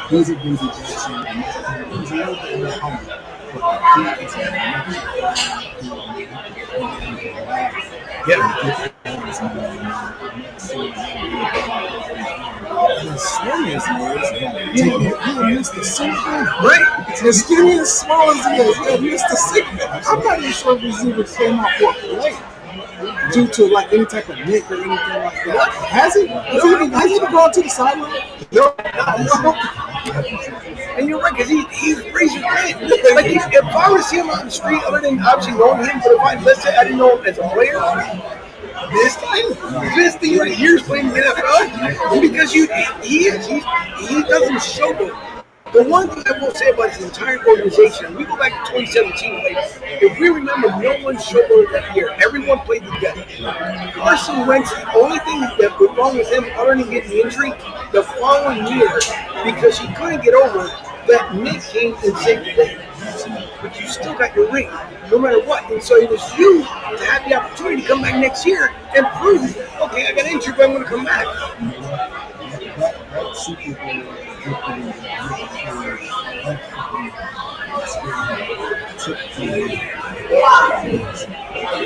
He's a baby Jackson. And he's a little bit more humble. But he is he missed the single. Right. As skinny as small as he is, he missed the single. I'm not even sure if he's even came out for a play due to like any type of nick or anything like that. Has he? Has he even gone to the sideline? No. And you're right, because he's razor thin. Like, if I were to see him on the street, other than obviously knowing him, but let's say I didn't know him as a player, this thing right here is playing in the NFL because he doesn't showboat. The one thing I will say about his entire organization, we go back to 2017, if we remember, no one showboated that year. Everyone played together. Carson Wentz, the only thing that was wrong with him, other than getting the injury, the following year, because he couldn't get over that Nick came and saved the day. But you still got your ring, no matter what. And so it was you to have the opportunity to come back next year and prove, okay, I got injured, but I'm going to come back. That Super Bowl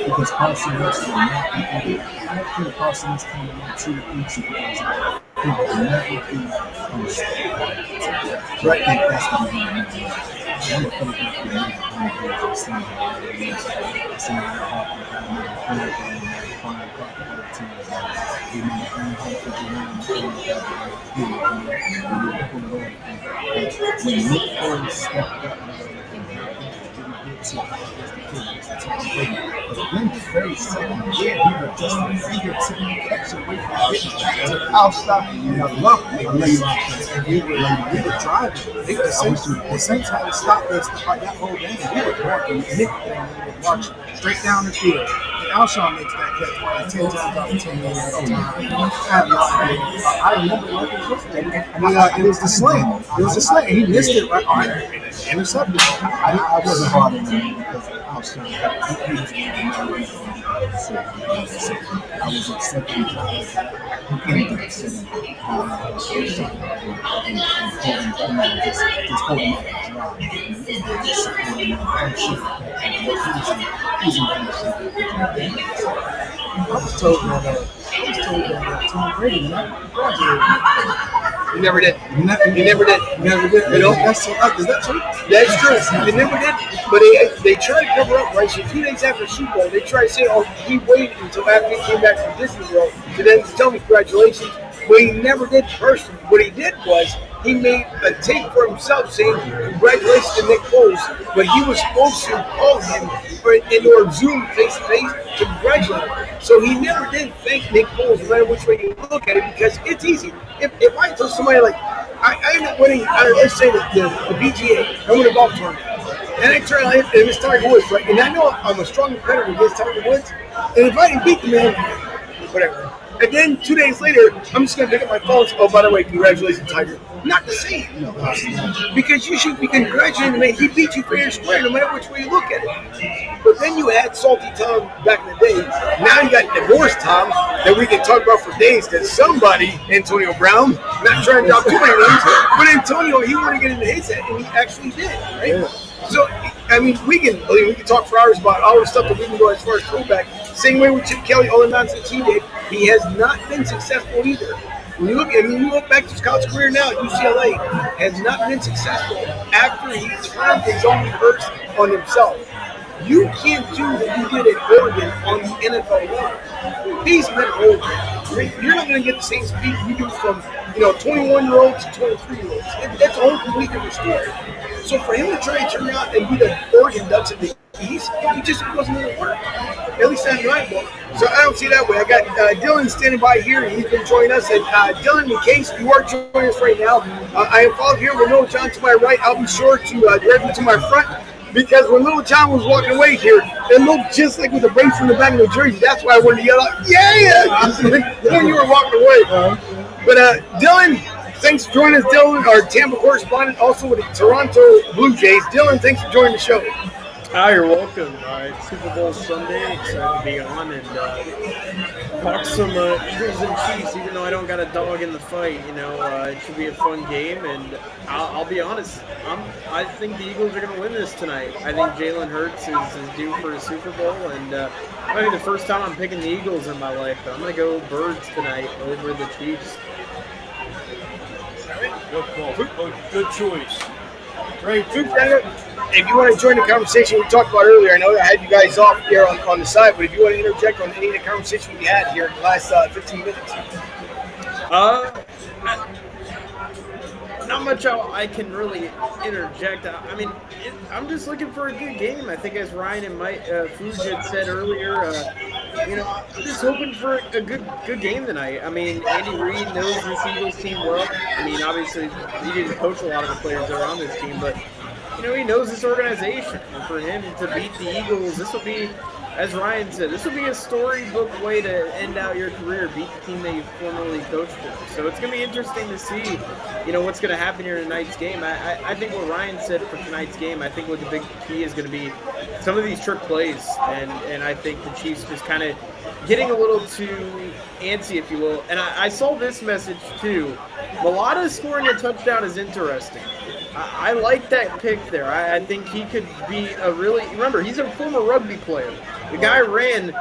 because Carson Wentz will not be able. I don't think Carson is coming in 2 weeks because he will never be first. Right. I think that's going to be the I've seen I've seen that happen. I remember final game, teams. We made 151 when Nick Foles stepped up, but then the very second year, he was just a fingertip catch away from getting outside. And I love it. And we were driving. The Saints had to stop us like that whole game. We were walking, Nick and marching straight down the field. And Alshon makes that catch like 10 times out of 10 minutes at a time. I remember what it was. It was the slam. It was the slam. He missed it right on it. Intercepted. I wasn't hard on him because Alshon, he was I was upset. He couldn't get upset. Just holding up the drive. I was told that Tom Brady not graduated. He never did. He never did. You know, is that true? That's true. They never did. But they try to cover up, right? So 2 days after the Super Bowl, they try to say, oh, he waited until after he came back from Disney World to then tell me congratulations. But he never did personally. What he did was he made a tape for himself saying congratulations to Nick Foles, but he was supposed to call him or Zoom face-to-face to congratulate him. So he never did thank Nick Foles, no matter which way you look at it, because it's easy. If I tell somebody like, I end up winning, let's say the PGA, I win a golf tournament, and I try to hit, and it's Tiger Woods, right? And I know I'm a strong competitor against Tiger Woods, and if I didn't beat the man, whatever. And then 2 days later, I'm just going to pick up my phone and say, oh, by the way, congratulations, Tiger. Not the same. No, because you should be congratulating the man. He beat you fair and square, no matter which way you look at it. But then you had Salty Tom back in the day. Now you got Divorced Tom that we can talk about for days because somebody, Antonio Brown, not trying to drop too many names, but Antonio, he wanted to get into his head, and he actually did, right? Yeah. So, I mean, we can talk for hours about all the stuff that we can go as far as throwback. Same way with Chip Kelly, all the nonsense he did. He has not been successful either. When you look back to his college career now at UCLA, has not been successful after he turned his own curse on himself. You can't do what you did at Oregon on the NFL level. He's never over. You're not going to get the same speed you do from 21-year-olds to 23-year-olds. That's a whole completely different story. So for him to try and turn out and be the Oregon Ducks in the East, it just wasn't going to work. At least not in my book. So I don't see it that way. I got Dylan standing by here. He's been joining us. And Dylan, in case you are joining us right now, I am followed here with Little John to my right. I'll be sure to direct you to my front because when Little John was walking away here, it looked just like with the brace from the back of the jersey. That's why I wanted to yell out, yeah! When you were walking away. But Dylan, thanks for joining us, Dylan, our Tampa correspondent, also with the Toronto Blue Jays. Dylan, thanks for joining the show. Hi, you're welcome. It's Super Bowl Sunday. Excited to be on and talk some Eagles and Chiefs. Even though I don't got a dog in the fight, it should be a fun game. And I'll be honest, I think the Eagles are going to win this tonight. I think Jalen Hurts is due for a Super Bowl, and maybe the first time I'm picking the Eagles in my life. But I'm going to go Birds tonight over the Chiefs. Good call. Good choice. Great. If you want to join the conversation we talked about earlier, I know I had you guys off here on the side, but if you want to interject on any of the conversation we had here in the last 15 minutes. Not much I can really interject. I mean, I'm just looking for a good game. I think as Ryan and Mike Fuji had said earlier, I'm just hoping for a good game tonight. I mean, Andy Reid knows this Eagles team well. I mean, obviously, he didn't coach a lot of the players that are on this team, but he knows this organization. And for him to beat the Eagles, this will be, as Ryan said, this will be a storybook way to end out your career, beat the team that you formerly coached for. So it's going to be interesting to see, what's going to happen here in tonight's game. I think what Ryan said for tonight's game, I think what the big key is going to be some of these trick plays. And I think the Chiefs just kind of getting a little too antsy, if you will. And I saw this message too. Mulata scoring a touchdown is interesting. I like that pick there. I think he could be remember, he's a former rugby player. The guy ran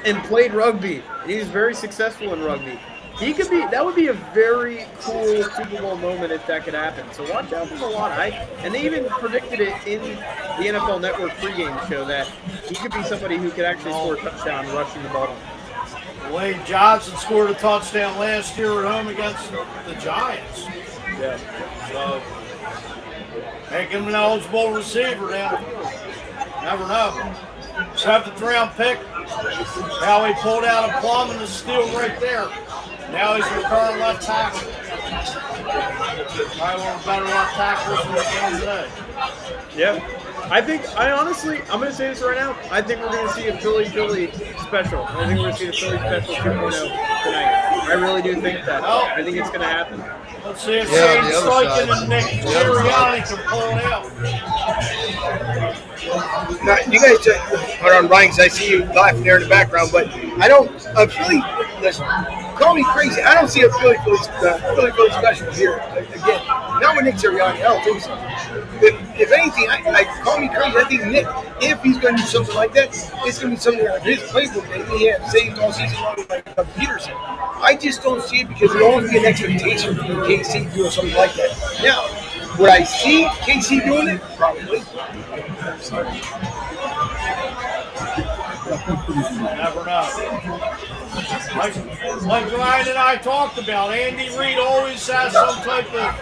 and played rugby. He was very successful in rugby. he could be. That would be a very cool Super Bowl moment if that could happen. So watch out for the lot. And they even predicted it in the NFL Network pregame show that he could be somebody who could actually score a touchdown rushing the ball. Wade Johnson scored a touchdown last year at home against the Giants. Yeah. So make him an eligible receiver now. Never know. 7th round pick. How he pulled out a plum and a steal right there. Now he's the current left tackle. Probably one of the better left tackles in the game today. Yep. I'm going to say this right now. I think we're going to see a Philly special. I think we're going to see the Philly special 2.0 tonight. I really do think that. I think it's going to happen. Let's see if Shane Steichen and Nick Sirianni can pull it out. Now, you guys are on Ryan because I see you laughing there in the background, but I don't. Philly, listen, call me crazy. I don't see a Philly special here. Again, not with Nick Sirianni. I don't think so. If anything, I call me crazy. I think Nick, if he's going to do something like that, it's going to be something like his playbook that he had saved all season long, like Peterson. I just don't see it because there'll always be an expectation from KC doing something like that. Now, would I see KC doing it? Probably. Never know. Like Ryan and I talked about, Andy Reid always has some type of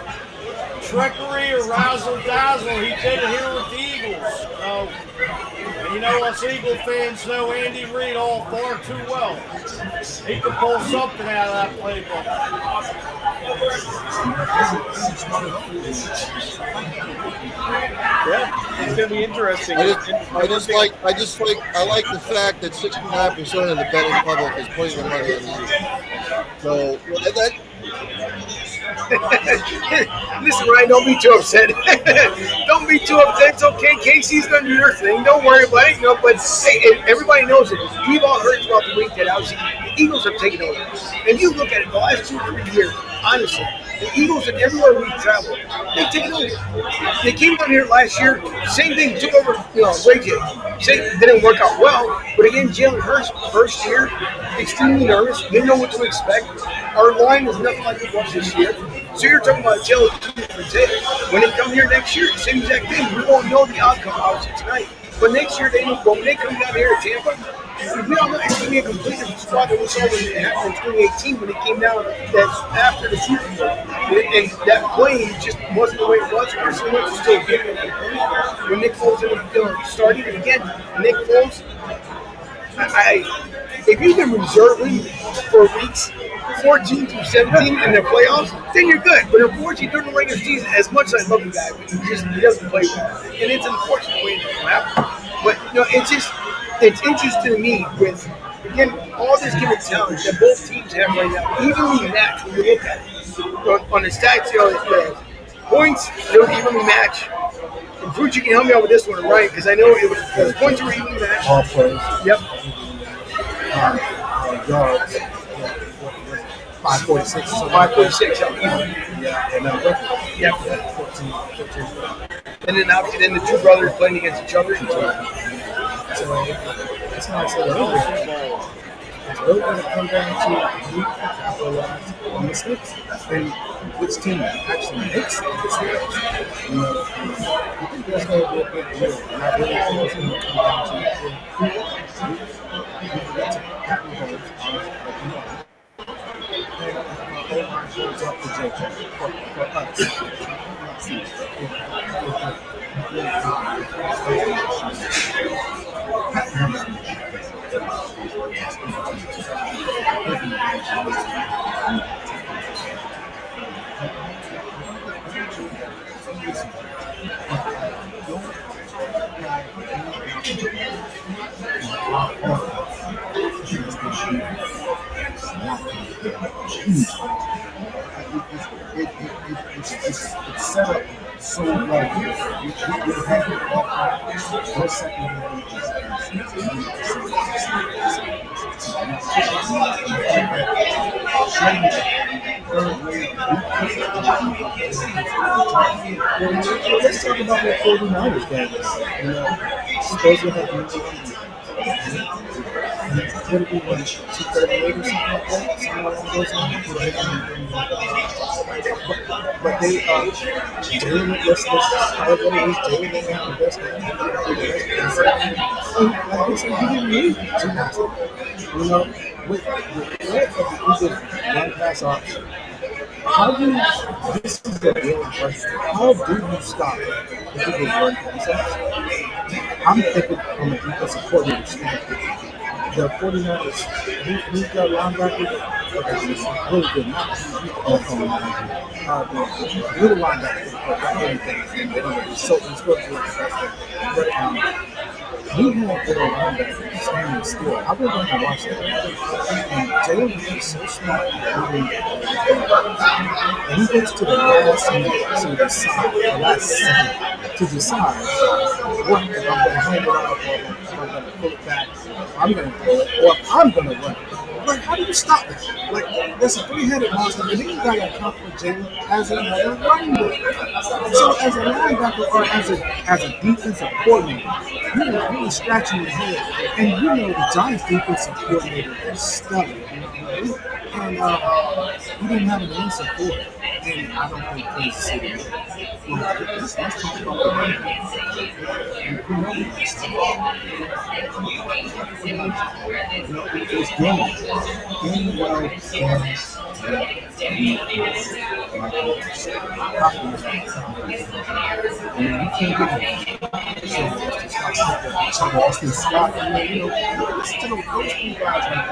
trickery or razzle-dazzle. He did it here with the Eagles. So, and you know us Eagle fans know Andy Reid all far too well. He could pull something out of that playbook. Yeah, it's going to be interesting. I like the fact that 69% of the betting public is putting their money on the Eagles. So that. Listen, Ryan, don't be too upset. Don't be too upset. It's okay. Casey's going to do their thing. Don't worry about it. But hey, everybody knows it. We've all heard throughout the week that obviously the Eagles have taken over. And you look at it the last 2 or 3 years, honestly, the Eagles and everywhere we've traveled, they've taken over. They came down here last year, same thing, took over, Ray J. Didn't work out well, but again, Jalen Hurts, first year, extremely nervous, didn't know what to expect. Our line is nothing like it was this year. So you're talking about Jalen Hurts. When they come here next year, same exact thing. We won't know the outcome, obviously, tonight. But next year, when they come down here to Tampa, we all know it's going to be a completely different squad than we saw when it happened in 2018 when it came down after the Super Bowl. And that plane just wasn't the way it was. Carson Wentz was still getting that plane. When Nick Foles ended up starting, and again, Nick Foles, if you can reserve him for weeks 14 through 17 in the playoffs, then you're good. But unfortunately, during the regular season, as much as I love the guy, he doesn't play well. And it's an unfortunate way to happen. But it's interesting to me with, again, all this given talent that both teams have right now, evenly matched when you look at it. On the stats, the points, they'll evenly match. And Fuji can help me out with this one, right? Because I know the points were evenly matched. All players. Yep. Yards. 546. So 546. Yeah, and yep. 14. And then obviously, the two brothers playing against each other. So that's how I said earlier. It's really going to come down to who capitalize on mistakes and which team actually makes the mistakes. I think that's going to be a big deal. And I really think it's going to come down to who gets to capitalize on it. Goes up to Jake for us. It's set up so well. You have it off no secondary. Let's talk about what 49ers game is. Suppose you have What did we win? 238 or something like that? Something along those lines. But they, Jalen, let's call it what it is. Jalen didn't have the best game. Like they said, he didn't need to pass it. You know, with threat of the Eagles run pass option, how do you, this is the real question, how do you stop the Eagles run pass option? I'm thinking from a defensive coordinator standpoint. The 49ers, who's got linebackers that is really good. The little linebackers, they don't really so it's supposed to be but we had their linebackers standing still. I went back and watched that. And Jalen is so smart at moving. And he gets to the last minute to decide, the last second to decide what if I'm going to hand it off or if I'm going to pull it back. I'm going to throw it or I'm going to run it. Like, how do you stop it? Like, there's a three-headed monster, and then you got to account for Jalen as another running back. So, as a linebacker or as a defensive coordinator, you're really scratching your head. And you know the Giants' defensive coordinator is stubborn. You know? And he didn't have an answer for it. And I don't think Kansas City did. Well, let's talk about the running back. It's game well you can't get Austin Scott, listen to those two guys right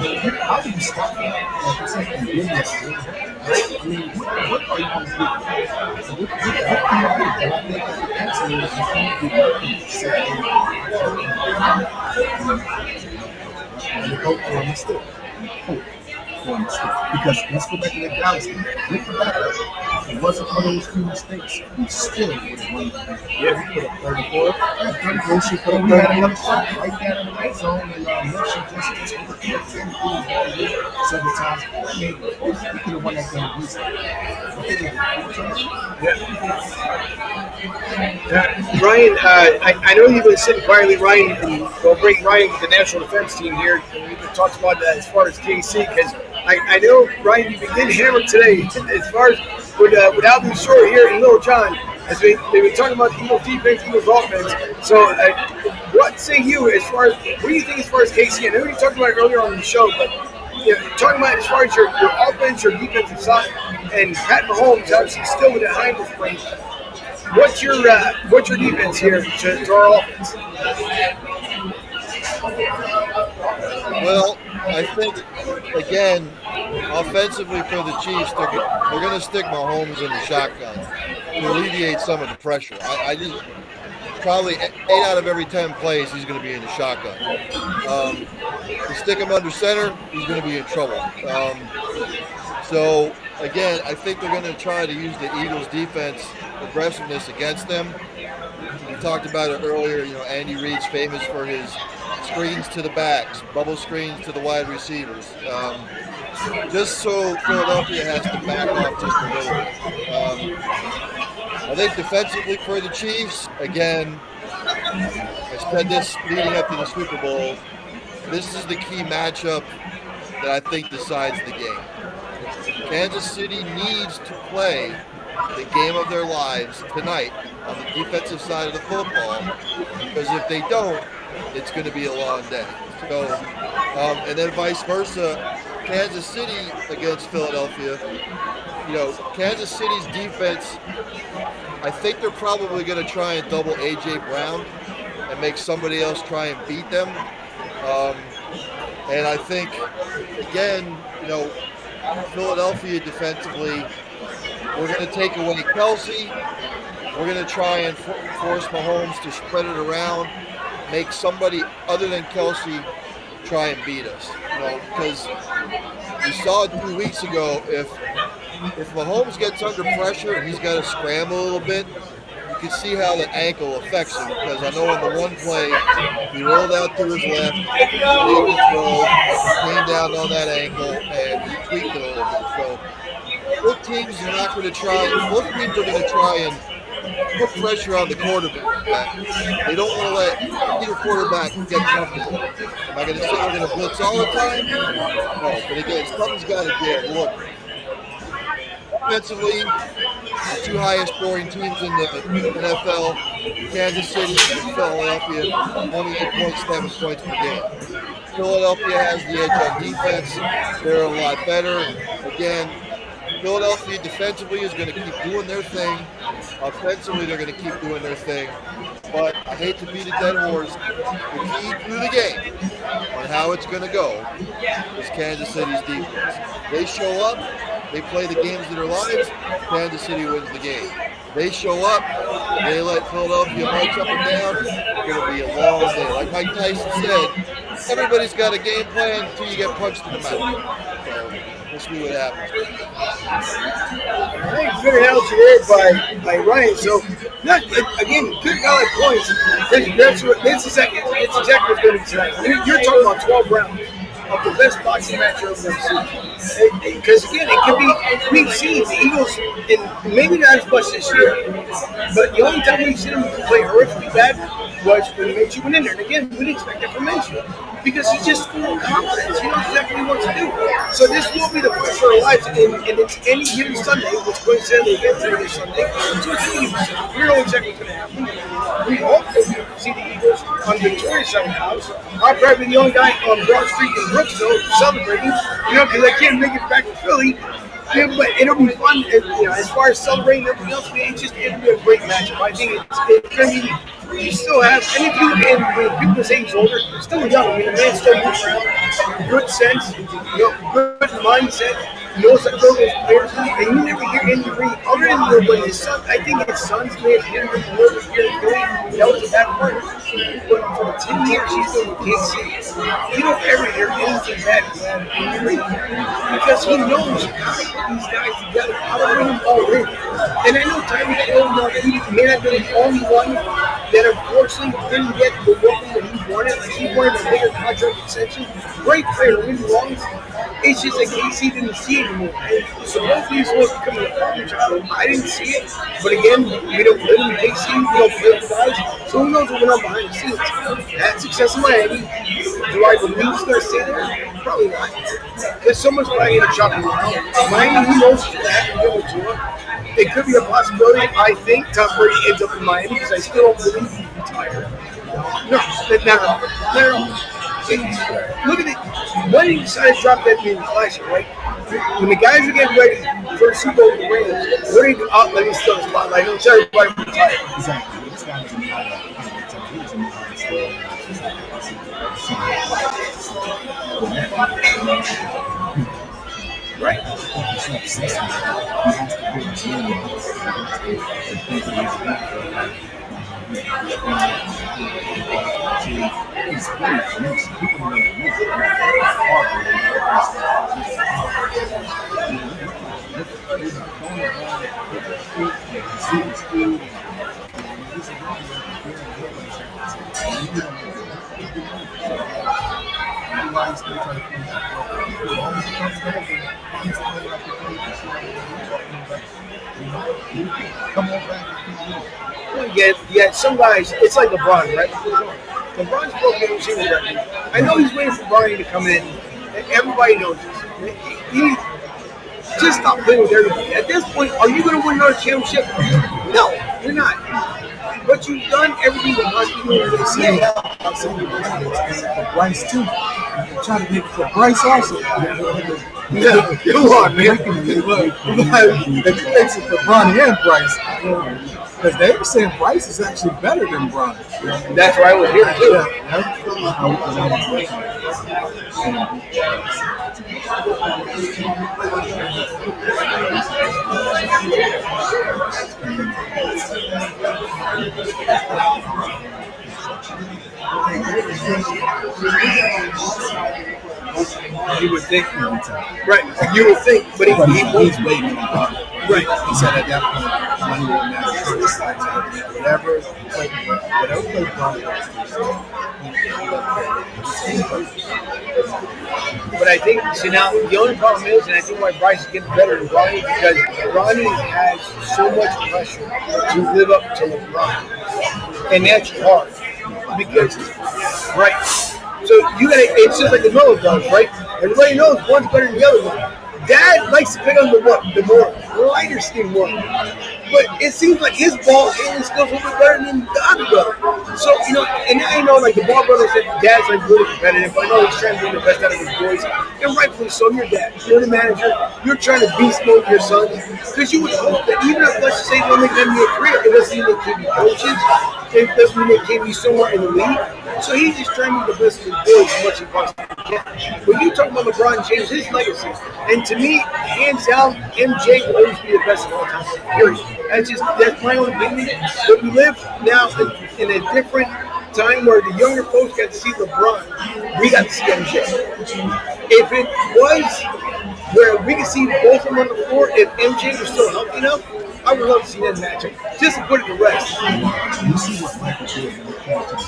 there. How do you stop that? Like, it's like you win this game. I mean, what are you going to do? What can you do? And I think that the answer is you can't do nothing. And hope for a mistake. Hope for a mistake. Because let's go back to the Dallas game. Look back. If it wasn't for those few mistakes, we still would have won the game. Yeah, we put up 34. 34, she put up 30. Right there in the red zone, and Mitchell just several times. I mean, we could have won that game easily. Ryan, I know you've been sitting quietly, Ryan, and we'll bring Ryan with the national defense team here. And we talked about that as far as KC, because I know, Ryan, you've been getting hammered today as far as with Alvin Shore here in Little John, as they've been talking about the Eagles defense, Eagles offense. So, what say you as far as, what do you think as far as KC? I know you talked about it earlier on the show, but talking about as far as your offense, your defensive side, and Pat Mahomes obviously still with the Heimdall spring. What's your defense here to our offense? Well, I think, again, offensively for the Chiefs, they're going to stick Mahomes in the shotgun to alleviate some of the pressure. I just probably 8 out of every 10 plays he's going to be in the shotgun. You stick him under center, he's going to be in trouble. So, again, I think they're going to try to use the Eagles' defense aggressiveness against them. We talked about it earlier. Andy Reid's famous for his screens to the backs, bubble screens to the wide receivers. Just so Philadelphia has to back off just a little bit. I think defensively for the Chiefs, again, I said this leading up to the Super Bowl, this is the key matchup that I think decides the game. Kansas City needs to play the game of their lives tonight on the defensive side of the football, because if they don't, it's going to be a long day. So, and then vice versa, Kansas City against Philadelphia. Kansas City's defense, I think they're probably going to try and double A.J. Brown and make somebody else try and beat them. And I think, again, Philadelphia defensively, we're going to take away Kelsey. We're going to try and force Mahomes to spread it around, make somebody other than Kelsey try and beat us. Because we saw it 2 weeks ago, if Mahomes gets under pressure and he's got to scramble a little bit, you can see how the ankle affects him. Because I know in the one play, he rolled out to his left, made the throw, came down on that ankle, and he tweaked it a little bit. So both teams are going to try and put pressure on the quarterback. They don't want to let either quarterback get comfortable. Am I going to say we're going to blitz all the time? No, but again, something's got to give. Look, offensively, the two highest scoring teams in the NFL, Kansas City and Philadelphia, 28.7 points per game. Philadelphia has the edge on defense. They're a lot better. Again, Philadelphia defensively is going to keep doing their thing. Offensively, they're going to keep doing their thing. But I hate to beat a dead horse. The key to the game on how it's going to go is Kansas City's defense. They show up, they play the games of their lives, Kansas City wins the game. They show up, they let Philadelphia march up and down, it's going to be a long day. Like Mike Tyson said, everybody's got a game plan until you get punched in the mouth. So we'll see what happens. I think good analogy there by Ryan. So, again, good valid points. That's exactly what's going to be tonight. You're talking about 12 rounds of the best boxing match you've ever seen. Because again, it could be, we've seen the Eagles, in maybe not as much this year, but the only time we've seen them play horrifically bad was when Minshew went in there. And again, we didn't expect that from Minshew because he's just full of confidence. He knows exactly what he wants to do. So this will be the first of our lives, and it's any given Sunday, which coincidentally again today is Sunday. So it's any given Sunday. We don't know exactly what's going to happen. We hope that we see the Eagles on the victorious side of the house. I'll probably be the only guy on Broad Street in Brooksville celebrating, because I can't make it back to Philly. Yeah, but it'll be fun. As far as celebrating everything else, it'll be a great matchup. I think it's going to be. You still have, and if you look at people say he's older, still young. I mean, the man still moves around, good sense, good mindset, knows how to build his players, and you never hear Andy Reid other than when his son. I think his sons may have hit him more this year in Philly. That was a bad part. But for the 10 years he's been with Kansas City, you don't ever hear anything bad from Andy Reid because he knows how to put these guys together, how to bring them all in. And I know Tyreek Hill, he may not be the only one that unfortunately didn't get the welcome that he wanted. Like he wanted a bigger contract extension. Great player, don't get me wrong. It's just that KC didn't see it anymore. And supposedly he's supposed to come in a problem child. I didn't see it. But again, we don't live in KC, we don't play with guys. So who knows what went on behind the scenes. Had success in Miami. Do I believe he's going to stay there? Probably not. Because someone's probably going to chop him around. Miami, who knows what's going to happen to him. It could be a possibility. I think Tom Brady ends up in Miami because I still don't believe he's retired. No. Look at it. When he decided to drop that game last year, right? When the guys are getting ready for the Super Bowl with the Rams, what are you doing? Oh, let me steal the spotlight. Don't tell everybody we're retired. Exactly. This guy doesn't Right. Yeah, some guys, it's like LeBron, right? LeBron's broken every single record. I know he's waiting for Bronny to come in. Everybody knows this. He just stop playing with everybody. At this point, are you going to win another championship? No, you're not. But you've done everything that must be doing to see it. For Bryce too. I'm trying to make it for Bryce also. Yeah, come on, man. If he makes it for Bronny and Bryce, because they were saying Bryce is actually better than Bronny. That's why I was here too. You would think, right? You would think, but he was waiting. Right. He said at that point, money won't matter. Whatever plays Bronny. But I think, see now, the only problem is, and I think why Bryce is getting better than Ronnie, because Ronnie has so much pressure to live up to LeBron. And that's hard. Because, right, so you gotta, it's just like the Miller does, right? Everybody knows one's better than the other one. Dad likes to pick on the more lighter skinned one. But it seems like his ball handling skills a little bit better than the other brother. So, you know, and I know like the ball brother said dad's like really competitive. I know he's trying to bring the best out of his boys. And rightfully so, you're dad. You're the manager. You're trying to beast mode your sons. Because you would hope that even if, let's say, they'll make them NBA career, it doesn't mean they can't be coaches. It doesn't mean they can't be somewhere in the league. So he's just trying to be the best of his boys as much as he possibly can. When you talk about LeBron James, his legacy, and to me, hands down, MJ will always be the best of all time. Period. That's my own opinion. But we live now in a different time where the younger folks got to see LeBron. We got to see MJ. If it was where we could see both of them on the floor, if MJ was still healthy enough, I would love to see that matchup. Just to put it to rest. You see what Michael did when he came to the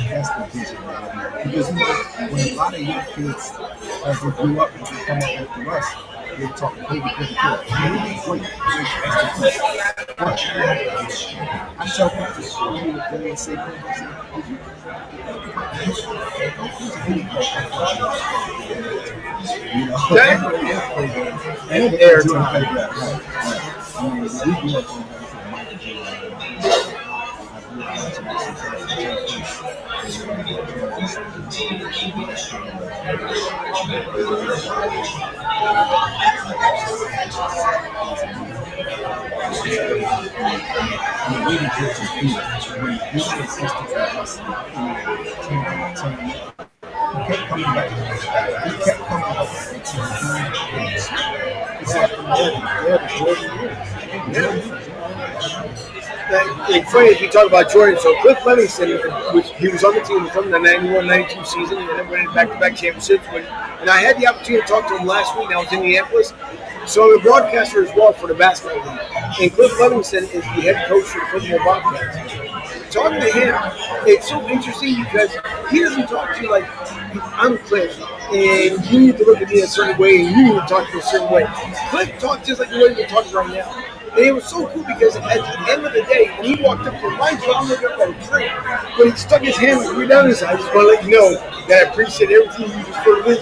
That's the vision right now. Because you know, when a lot of young kids, as they grew up and they come up with the rest, they talk baby kid. Great. But I tell people when they say, you know, and air time. I mean, we grew up on Michael Jordan. Kept coming back. He kept coming back. It's like the Jordan. It's funny if you talk about Jordan. So Cliff Livingston, he was on the team from the 91-92 season, and then went back-to-back championships. And I had the opportunity to talk to him last week. I was in Minneapolis. So I'm a broadcaster as well for the basketball league. And Cliff Livingston is the head coach for the football Bobcats. Talking to him, it's so interesting because he doesn't talk to you like, I'm Cliff, and you need to look at me a certain way, and you need to talk to me a certain way. Cliff talks just like the way you're talking right now. And it was so cool because at the end of the day, when he walked up to the line, I'm looking up at a tree, but he stuck his hand right down his eye. I just want to let you know that I appreciate everything you just put in.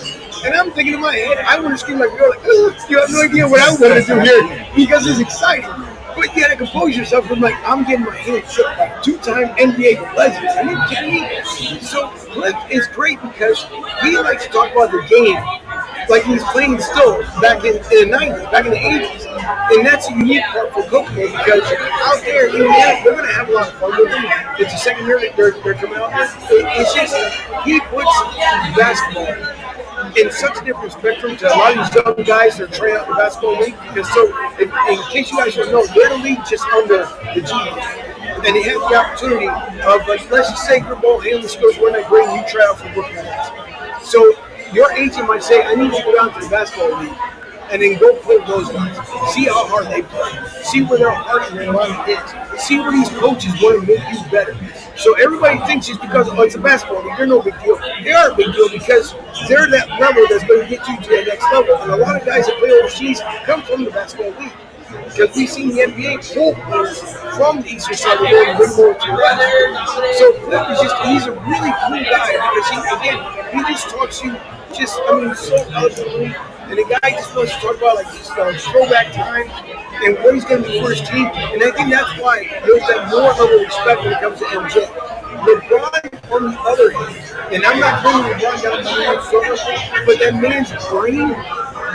And I'm thinking in my head, I want to scream like a girl, like, you have no idea what I want to do here because it's exciting. But you got to compose yourself. I'm like, I'm getting my hand shook by a two-time NBA legend. Are you kidding me? So Cliff is great because he likes to talk about the game like he's playing still back in the 90s, back in the 80s. And that's a unique part for Kokomo because out there in Indiana, we're going to have a lot of fun with them. It's the second year that they're coming out there. It's just, he puts basketball in such a different spectrum to a lot of these young guys that are trying out the basketball league. Because so, in case you guys don't know, they're the league just under the G League. And they have the opportunity of, like, let's just say your ball handling skills weren't that great and you try out for Brooklyn Nets. So your agent might say, I need you to go down to the basketball league and then go play with those guys. See how hard they play. See where their heart and their mind is. See where these coaches want to make you better. So everybody thinks it's because it's a basketball league. They're no big deal. They are a big deal because they're that level that's going to get you to the next level. And a lot of guys that play overseas come from the basketball league. Because we've seen the NBA pull players from the eastern side of the world and bring them over to the west. So Cliff is he's a really cool guy because he just talks to you so eloquently. And the guy just wants to talk about like just throwback time and what he's going to do for his team. And I think that's why there's that more level of respect when it comes to MJ. LeBron, on the other hand, and I'm not bringing LeBron down to the next level, but that man's brain,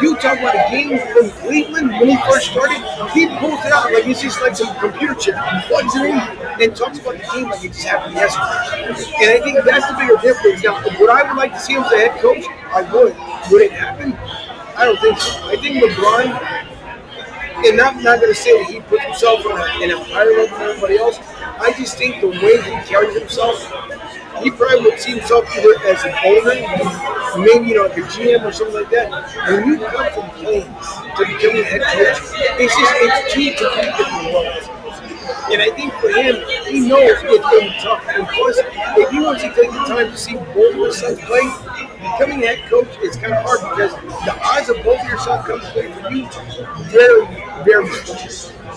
you talk about a game from Cleveland when he first started, he pulls it out like it's just like some computer chip. He plugs it in and talks about the game like it just happened yesterday. And I think that's the bigger difference. Now, would I would like to see him as a head coach? I would. Would it happen? I don't think so. I think LeBron, and I'm not going to say that he puts himself in a higher level than everybody else. I just think the way he carries himself he probably would see himself either as an owner, maybe like a GM or something like that. When you come from playing to becoming a head coach, it's two completely different roles. And I think for him, he knows it's going to be tough. And plus, if he wants to take the time to see both of his sons play, becoming a head coach is kind of hard because the odds of both of your sons coming to play for you very, very small.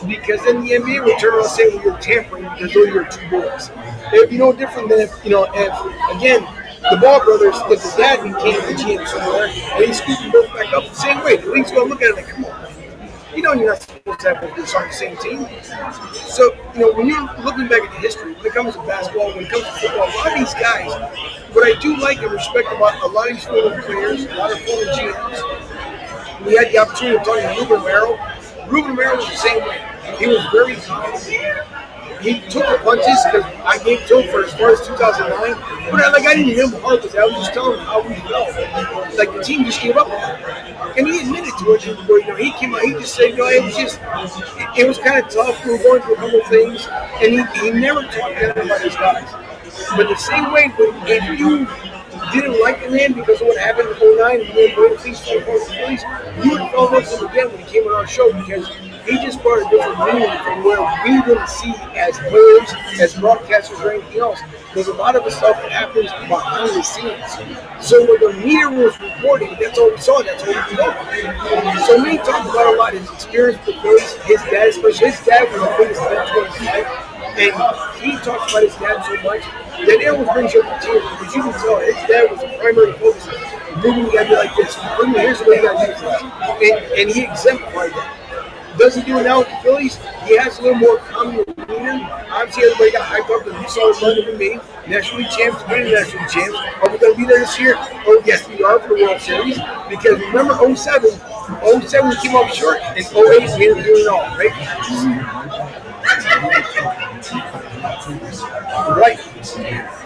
Because then the NBA would turn around and say, well, you're tampering because those are your two boys. It'd be no different than if again, the Ball brothers, if the dad became the GM somewhere and he scooped them both back up the same way, the league's going to look at it like, come on. You're not supposed to have both your sons on the same team. So, when you're looking back at the history, when it comes to basketball, when it comes to football, a lot of these guys, what I do like and respect about a lot of these former players, a lot of former GMs, we had the opportunity of talking to Ruben Amaro. Ruben Amaro was the same way. He was very calm. He took the punches because I gave to him for as far as 2009. But I didn't hit him hard with that. I was just telling him how we felt. Like the team just gave up on him. And he admitted to it. He came out, he just said, it was kind of tough. We were going through a couple of things. And he never talked down about his guys. But the same way, if you didn't like the man because of what happened in 2009 and he didn't win things for the Phillies, you would fall in love with him again when he came on our show because he just brought a different meaning from where we didn't see as players, as broadcasters, or anything else. There's a lot of the stuff that happens behind the scenes. So when the media was reporting, that's all we saw, that's all we know. So when he talked about a lot of his experience with the Phillies, his dad, especially his dad was the biggest mentor in his life. And he talks about his dad so much that it almost brings you up to tears because you can tell his dad was the primary focus. Ruben, you gotta be like this. Ruben, here's the way you gotta do things. And he exemplified that. Does he do it now with the Phillies? He has a little more calm demeanor. Obviously, everybody got hyped up because we saw him running with me. National League champs, winning National League champs. Are we going to be there this year? Oh, yes, we are for the World Series. Because remember 07 we came up short, and 08 we didn't do it all, right? Right.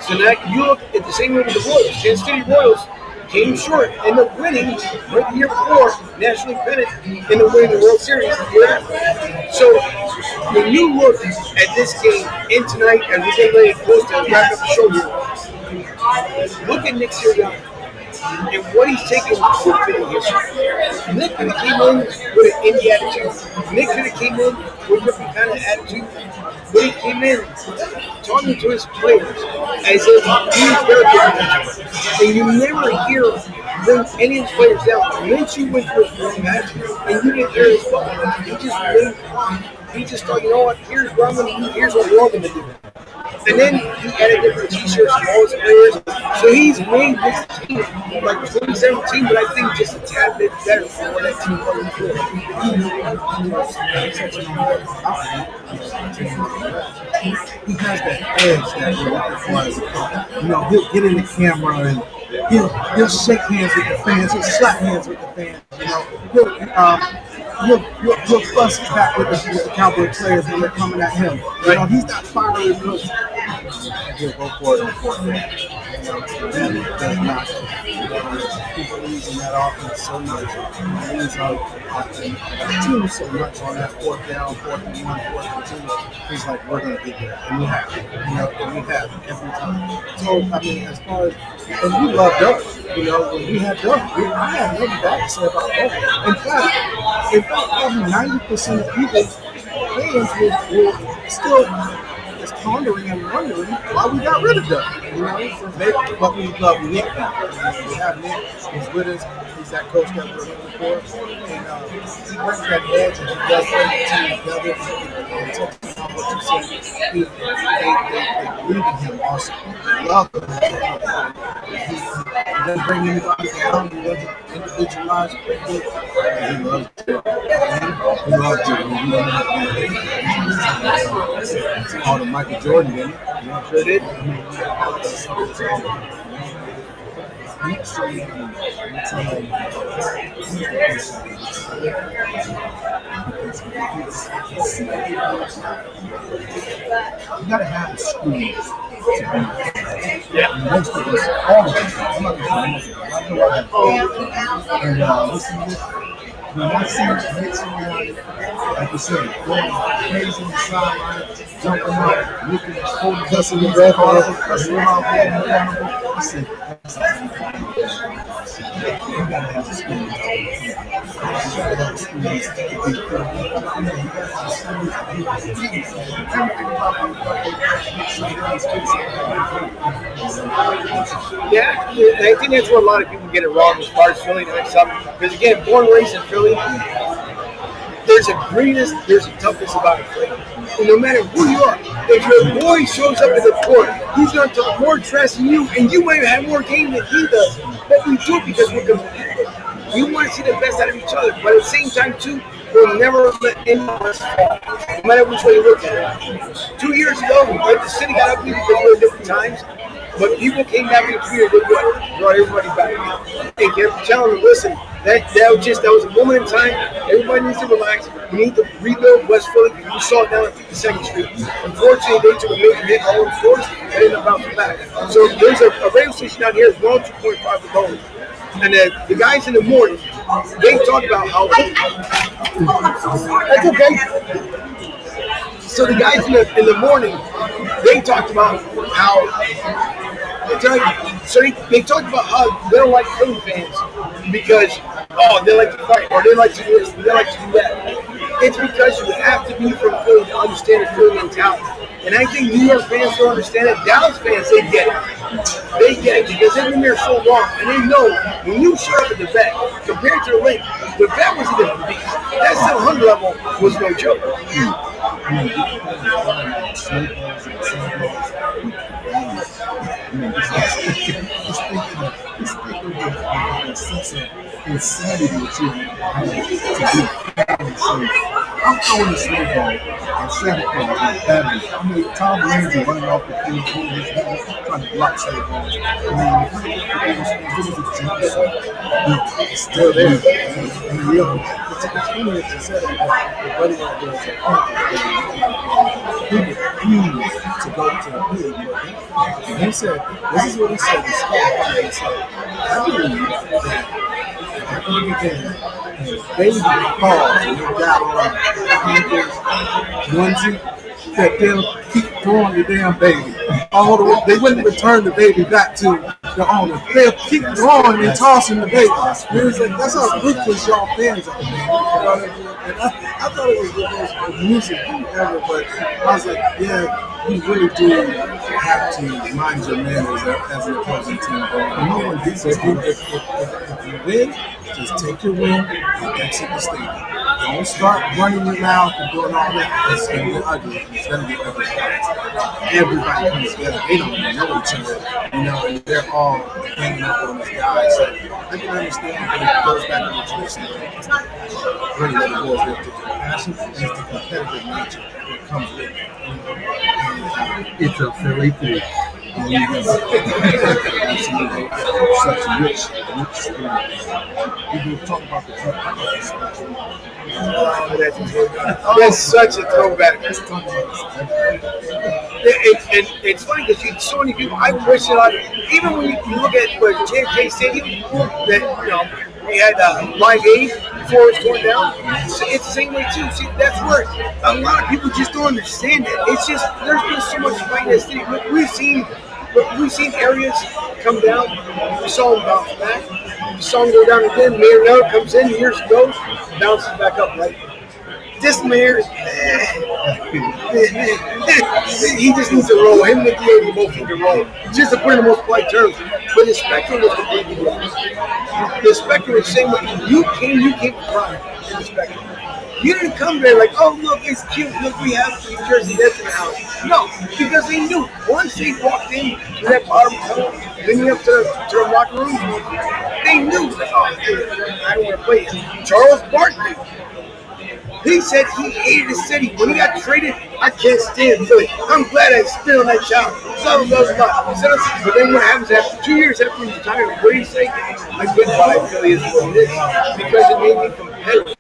So now you look at the same way with the Royals. Kansas City Royals came short, ended up winning right the year before, National League pennant, ended up winning the World Series the year after. So when you look at this game in tonight, as we're getting ready to close to wrap up the show here, look at Nick Sirianni and what he's taken with fitting history. Nick could have came in with an indie attitude. Nick could have came in with a different kind of attitude. But he came in talking to his players as if he was their good. And you never hear bring any of his players down. Once you went to his match and you didn't hear his ball, he just remained calm. He just thought, what, here's what I'm going to do, here's what we're all going to do. And then he added different t-shirts to all his players. So he's made this team like 2017, but I think just a tad bit better for what that team was before. He has that edge that was. He'll get in the camera and he'll shake hands with the fans, he'll slap hands with the fans. He'll fuss back with the Cowboy players when they're coming at him. He's not fiery coach. He'll go for it on fourth down. That does not. He believes in that offense so much. He believes on the team so much on that fourth down, 4th and 1, 4th and 2. He's like, we're going to get there. And we have. And we have every time. So, as far as, and we love Doug. When we had Doug, I had nothing bad to say about Doug. In fact, probably 90% of Eagles fans were still just pondering and wondering why we got rid of Doug. But we love Nick now. We have Nick. He's with us. He's that coach that we're looking for. And he brings that edge and he does bring the team together. And touching on what you said, they believe in him also. They love him. He doesn't bring anybody down. He doesn't individualize quickly. He loves it. He loves it. It's called a Michael Jordan, didn't it? Sure did. You gotta have a school to be. Yeah. Most of us, all of us, I'm not going to say most of us, I know I have. And listen to this. when I see Knicks around, like you said, going crazy on the sideline, jumping out, looking, holding, cussing the ref out, cussing them out, holding them accountable. I said, you gotta have experience. You gotta have experience to be fair. Yeah, I think that's where a lot of people get it wrong as far as Philly and something. Because again, born and raised in Philly, there's a greenness, there's a toughness about it, Philly. And no matter who you are, if your boy shows up at the court, he's going to talk more trash than you, and you might have more game than he does. But we do it because we're competitive. We want to see the best out of each other. But at the same time, too, we'll never let anyone else fall, no matter which way you look at it. 2 years ago, right, the city got ugly because we were different times. But people came back in the community and brought everybody back. They kept telling them, listen, that was a moment in time. Everybody needs to relax. We need to rebuild West Philly. We saw it down at 52nd Street. Unfortunately, they took a major hit all in stores and ended up bouncing back. So there's a radio station down here, 102.5 the gold. And the guys in the morning, they talk about how. That's okay. So the guys in the morning, they talked about how. So they talked about how they don't like Philly fans because they like to fight or they like to do this, they like to do that. It's because you have to be from Philly to understand the Philly mentality. And I think New York fans don't understand it. Dallas fans, they get it. They get it because they've been there so long. And they know when you show up at the vet, compared to the link, the vet was a different beast. That 700 level was no joke. Insanity that you have to be. I'm throwing a snowball and Santa Claus is battery. I mean, Tom Ramsey running off the field, holding his hands, trying to block snowballs. It was a jump shot. It's still there. And it's funny that you said that the buddy out there is a he refused to go to the field. And he said, this is what he said, he said, I believe that after the game, baby falls and you got on onesie, that they'll keep throwing the damn baby. All the way, they wouldn't return the baby back to the owner. They'll keep throwing and tossing the baby. That's how ruthless y'all fans are, man. You know what I mean? And I thought it was the most amusing thing ever, but I was like, yeah, you really do have to mind your manners as an opposing team. And no one beats it. If you win, just take your win and exit the stadium. Don't start running your mouth and doing all that. It's going to get ugly. It's going to get ugly fast. Everybody comes together. They don't even know each other, and they're all hanging up on this guy. So I can understand, but it goes back to what you were saying. Really, what it goes back to the passion and it's the competitive nature that comes with it. It's a Philly thing. Absolutely. Such rich stories. We can talk about the That's such a throwback. It's funny because so many people. I wish even when you look at JFK Stadium, that we had Live Aid before it was torn down. It's the same way too. See, that's where a lot of people just don't understand it. It's just there's been so much fight in the city. We've seen areas come down. We saw them bounce back. We saw them go down again. Mayor now comes in, years ago, bounces back up. Right? This mayor, he just needs to roll. Him and the DA both need to roll. Just to put it in the most polite terms. But the spectrum was completely different. The spectrum is the same way. You came to pride in the spectrum. You didn't come there like, oh, look, it's cute. Look, we have New Jersey Nets in the house. No, because they knew once they walked in to that bottom tunnel, then up to the locker room, they knew, like, oh, I don't want to play it. Charles Barkley. He said he hated the city. When he got traded, I can't stand Philly. I'm glad I spit on that child. Blah, blah, blah. But then what happens after 2 years after he retired, what do you say? I get why Philly is what it is. Because it made me competitive.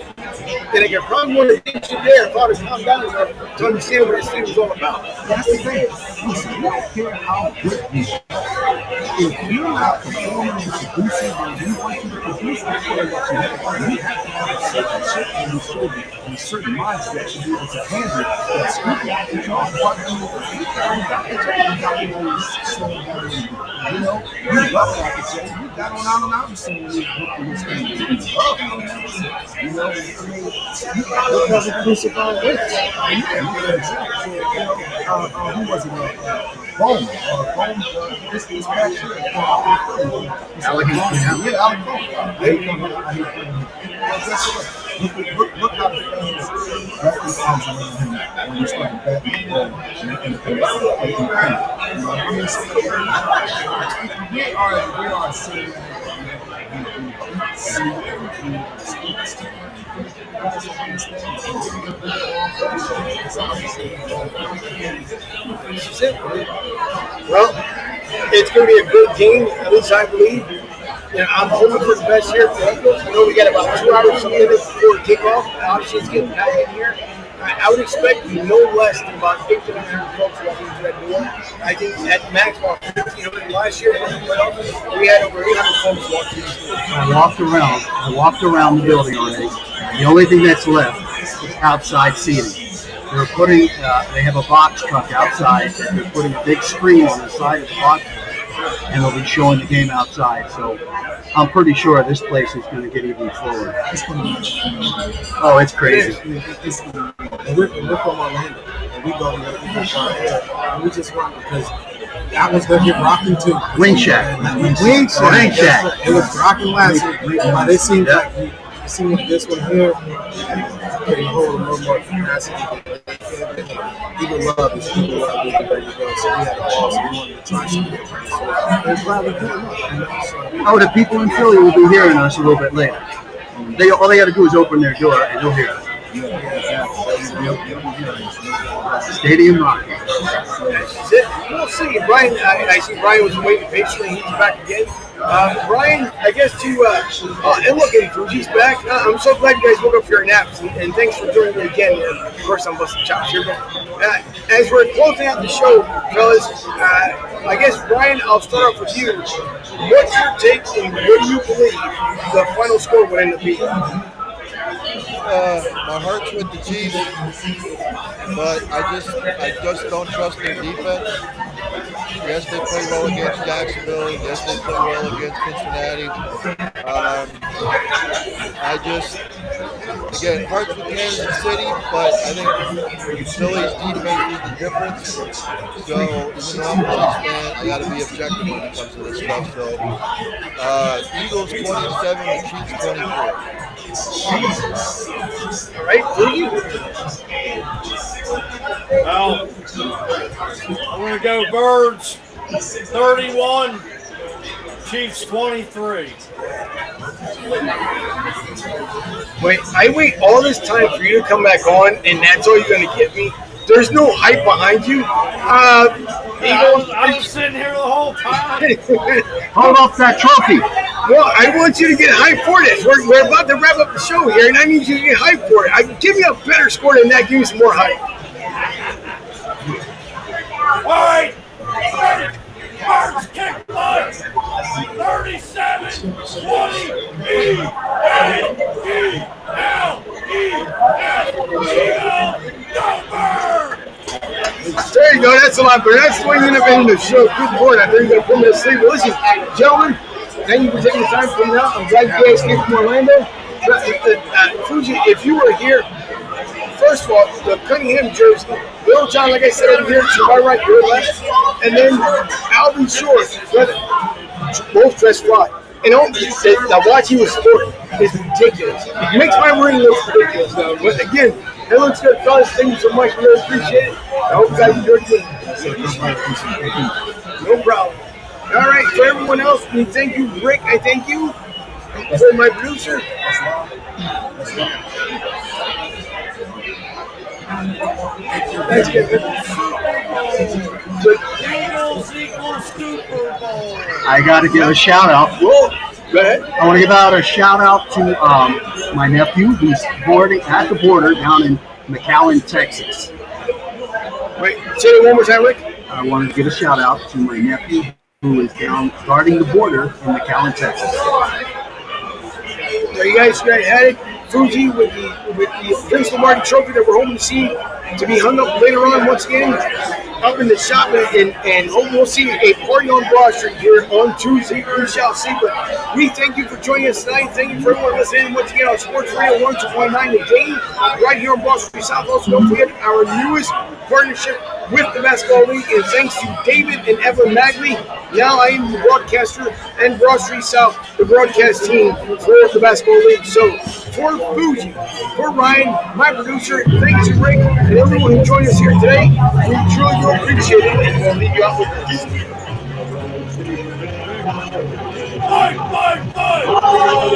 then I could probably want to hit you there if I would calm down enough to understand what this thing was all about. That's the thing. Listen, I don't care how good you are. If you're not performing and producing when you want to produce, I feel that you have to have a certain shit and a certain mindset to be able to handle that speaking. You know, but you love it, I can say. You got on out and out and saying you this thing. You love it. You know, I mean, Look how the crucified went. yeah, exactly. You know, who was it? Bone. This past year. Alec Yeah, Alec Bone. Look how the fans wrap their arms around him when he started batting the ball and I mean, so we are seeing Well, it's going to be a good game, at least I believe. You know, I'm hoping for the best here for the Eagles. I know we got about 2 hours some minutes before kickoff. Obviously, it's getting back in here. I would expect no less than about 800 to 900 folks walking through that door. I think at max about 1,500. Last year, we had over 800 folks walking through this door. I walked around the building already. The only thing that's left is outside seating. They're putting, they have a box truck outside that they're putting a big screen on the side of the box truck, and they'll be showing the game outside. So I'm pretty sure this place is going to get even fuller. Oh, it's crazy. And we're from Orlando, and we go to the Eagles and we just want because that was gonna get rocking too. Wing Shack. Wing Shack. It was rocking last week, but it seems like this one here can hold a little more capacity. Eagle love is ready to go. So we had a ball, so we wanted to try something different. So we're glad we put them up. Oh, the people in Philly will be hearing us a little bit later. All they got to do is open their door and they'll hear us. Stadium rock. We'll see. Brian, I see Brian was waiting patiently. He's back again. Brian, I guess and look, Fuji's back. I'm so glad you guys woke up for your naps, and thanks for joining me again. Of course, I'm busting chops here, but as we're closing out the show, fellas, I guess, Brian, I'll start off with you. What's your take, and what do you believe the final score would end up being? My heart's with the Chiefs, but I just don't trust their defense. Yes, they play well against Jacksonville. Yes, they play well against Cincinnati. Again, hearts with Kansas City, but I think Philly's defense is the difference. So even though I'm a Chiefs fan, I got to be objective when it comes to this stuff. So Eagles 27, the Chiefs 24. All right, Fuji. Well, I'm going to go Birds 31, Chiefs 23. Wait, I wait all this time for you to come back on, and that's all you're going to give me? There's no hype behind you? I was sitting here the whole time. Hold up that trophy. Well, I want you to get hyped for this. We're about to wrap up the show here, and I need you to get hyped for it. Give me a better score than that. Give me some more hype. All right. Birds kick butt. 37, 20, go Birds! There you go. That's a lot better. That's the way you're going to end the show. Good Lord. I think you're going to put me to sleep. But listen, gentlemen, thank you for taking the time to come out. I'm glad you guys came from Orlando. Fuji, if you were here, first of all, the Cunningham jersey, Bill John, like I said, over here to my right, your left, and then Alvin Short, both dressed fly. And the watch he was sporting is ridiculous. It makes my ring look ridiculous, though. But again, it looks good, fellas. Thank you so much. We really appreciate it. I hope you guys enjoyed it. No problem. All right, for everyone else, we thank you, Rick. I thank you. For my producer. Thanks, Kevin. Eagles equals Super Bowl. I got to give a shout out. Whoa, go ahead. I want to give out a shout out to my nephew who's boarding at the border down in McAllen, Texas. Wait, say it one more time, Rick. I wanted to give a shout out to my nephew who is down guarding the border in McAllen, Texas. There you guys had it. Fuji with the Vince Lombardi trophy that we're hoping to see to be hung up later on once again up in the shop, and hope we'll see a party on Broad Street here on Tuesday. We shall see. But we thank you for joining us tonight. Thank you for everyone listening once again on Sports Radio 102.9 The Game right here on Broad Street South. Also, don't forget our newest partnership with the Basketball League, and thanks to David and Evelyn Magley. Now I am the broadcaster and Broad Street South, the broadcast team for the Basketball League. So for Fuji, for Ryan, my producer, thanks to Rick and everyone who joined us here today. We truly do appreciate it, and we'll leave you out with this. Fight, fight, fight! 1,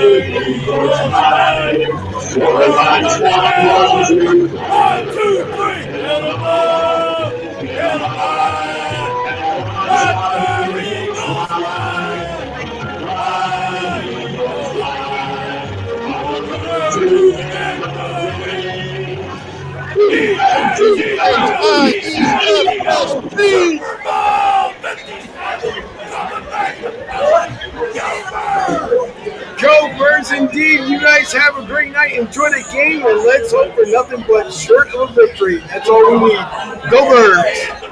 2, 3! Get him up! Get him up! Let the Eagles fly! Fly, Eagles, fly! To victory! Superbowl 57! Coming back to Philly! Go Birds! Go Birds indeed. You guys have a great night. Enjoy the game, and let's hope for nothing but short of a victory. That's all we need. Go Birds!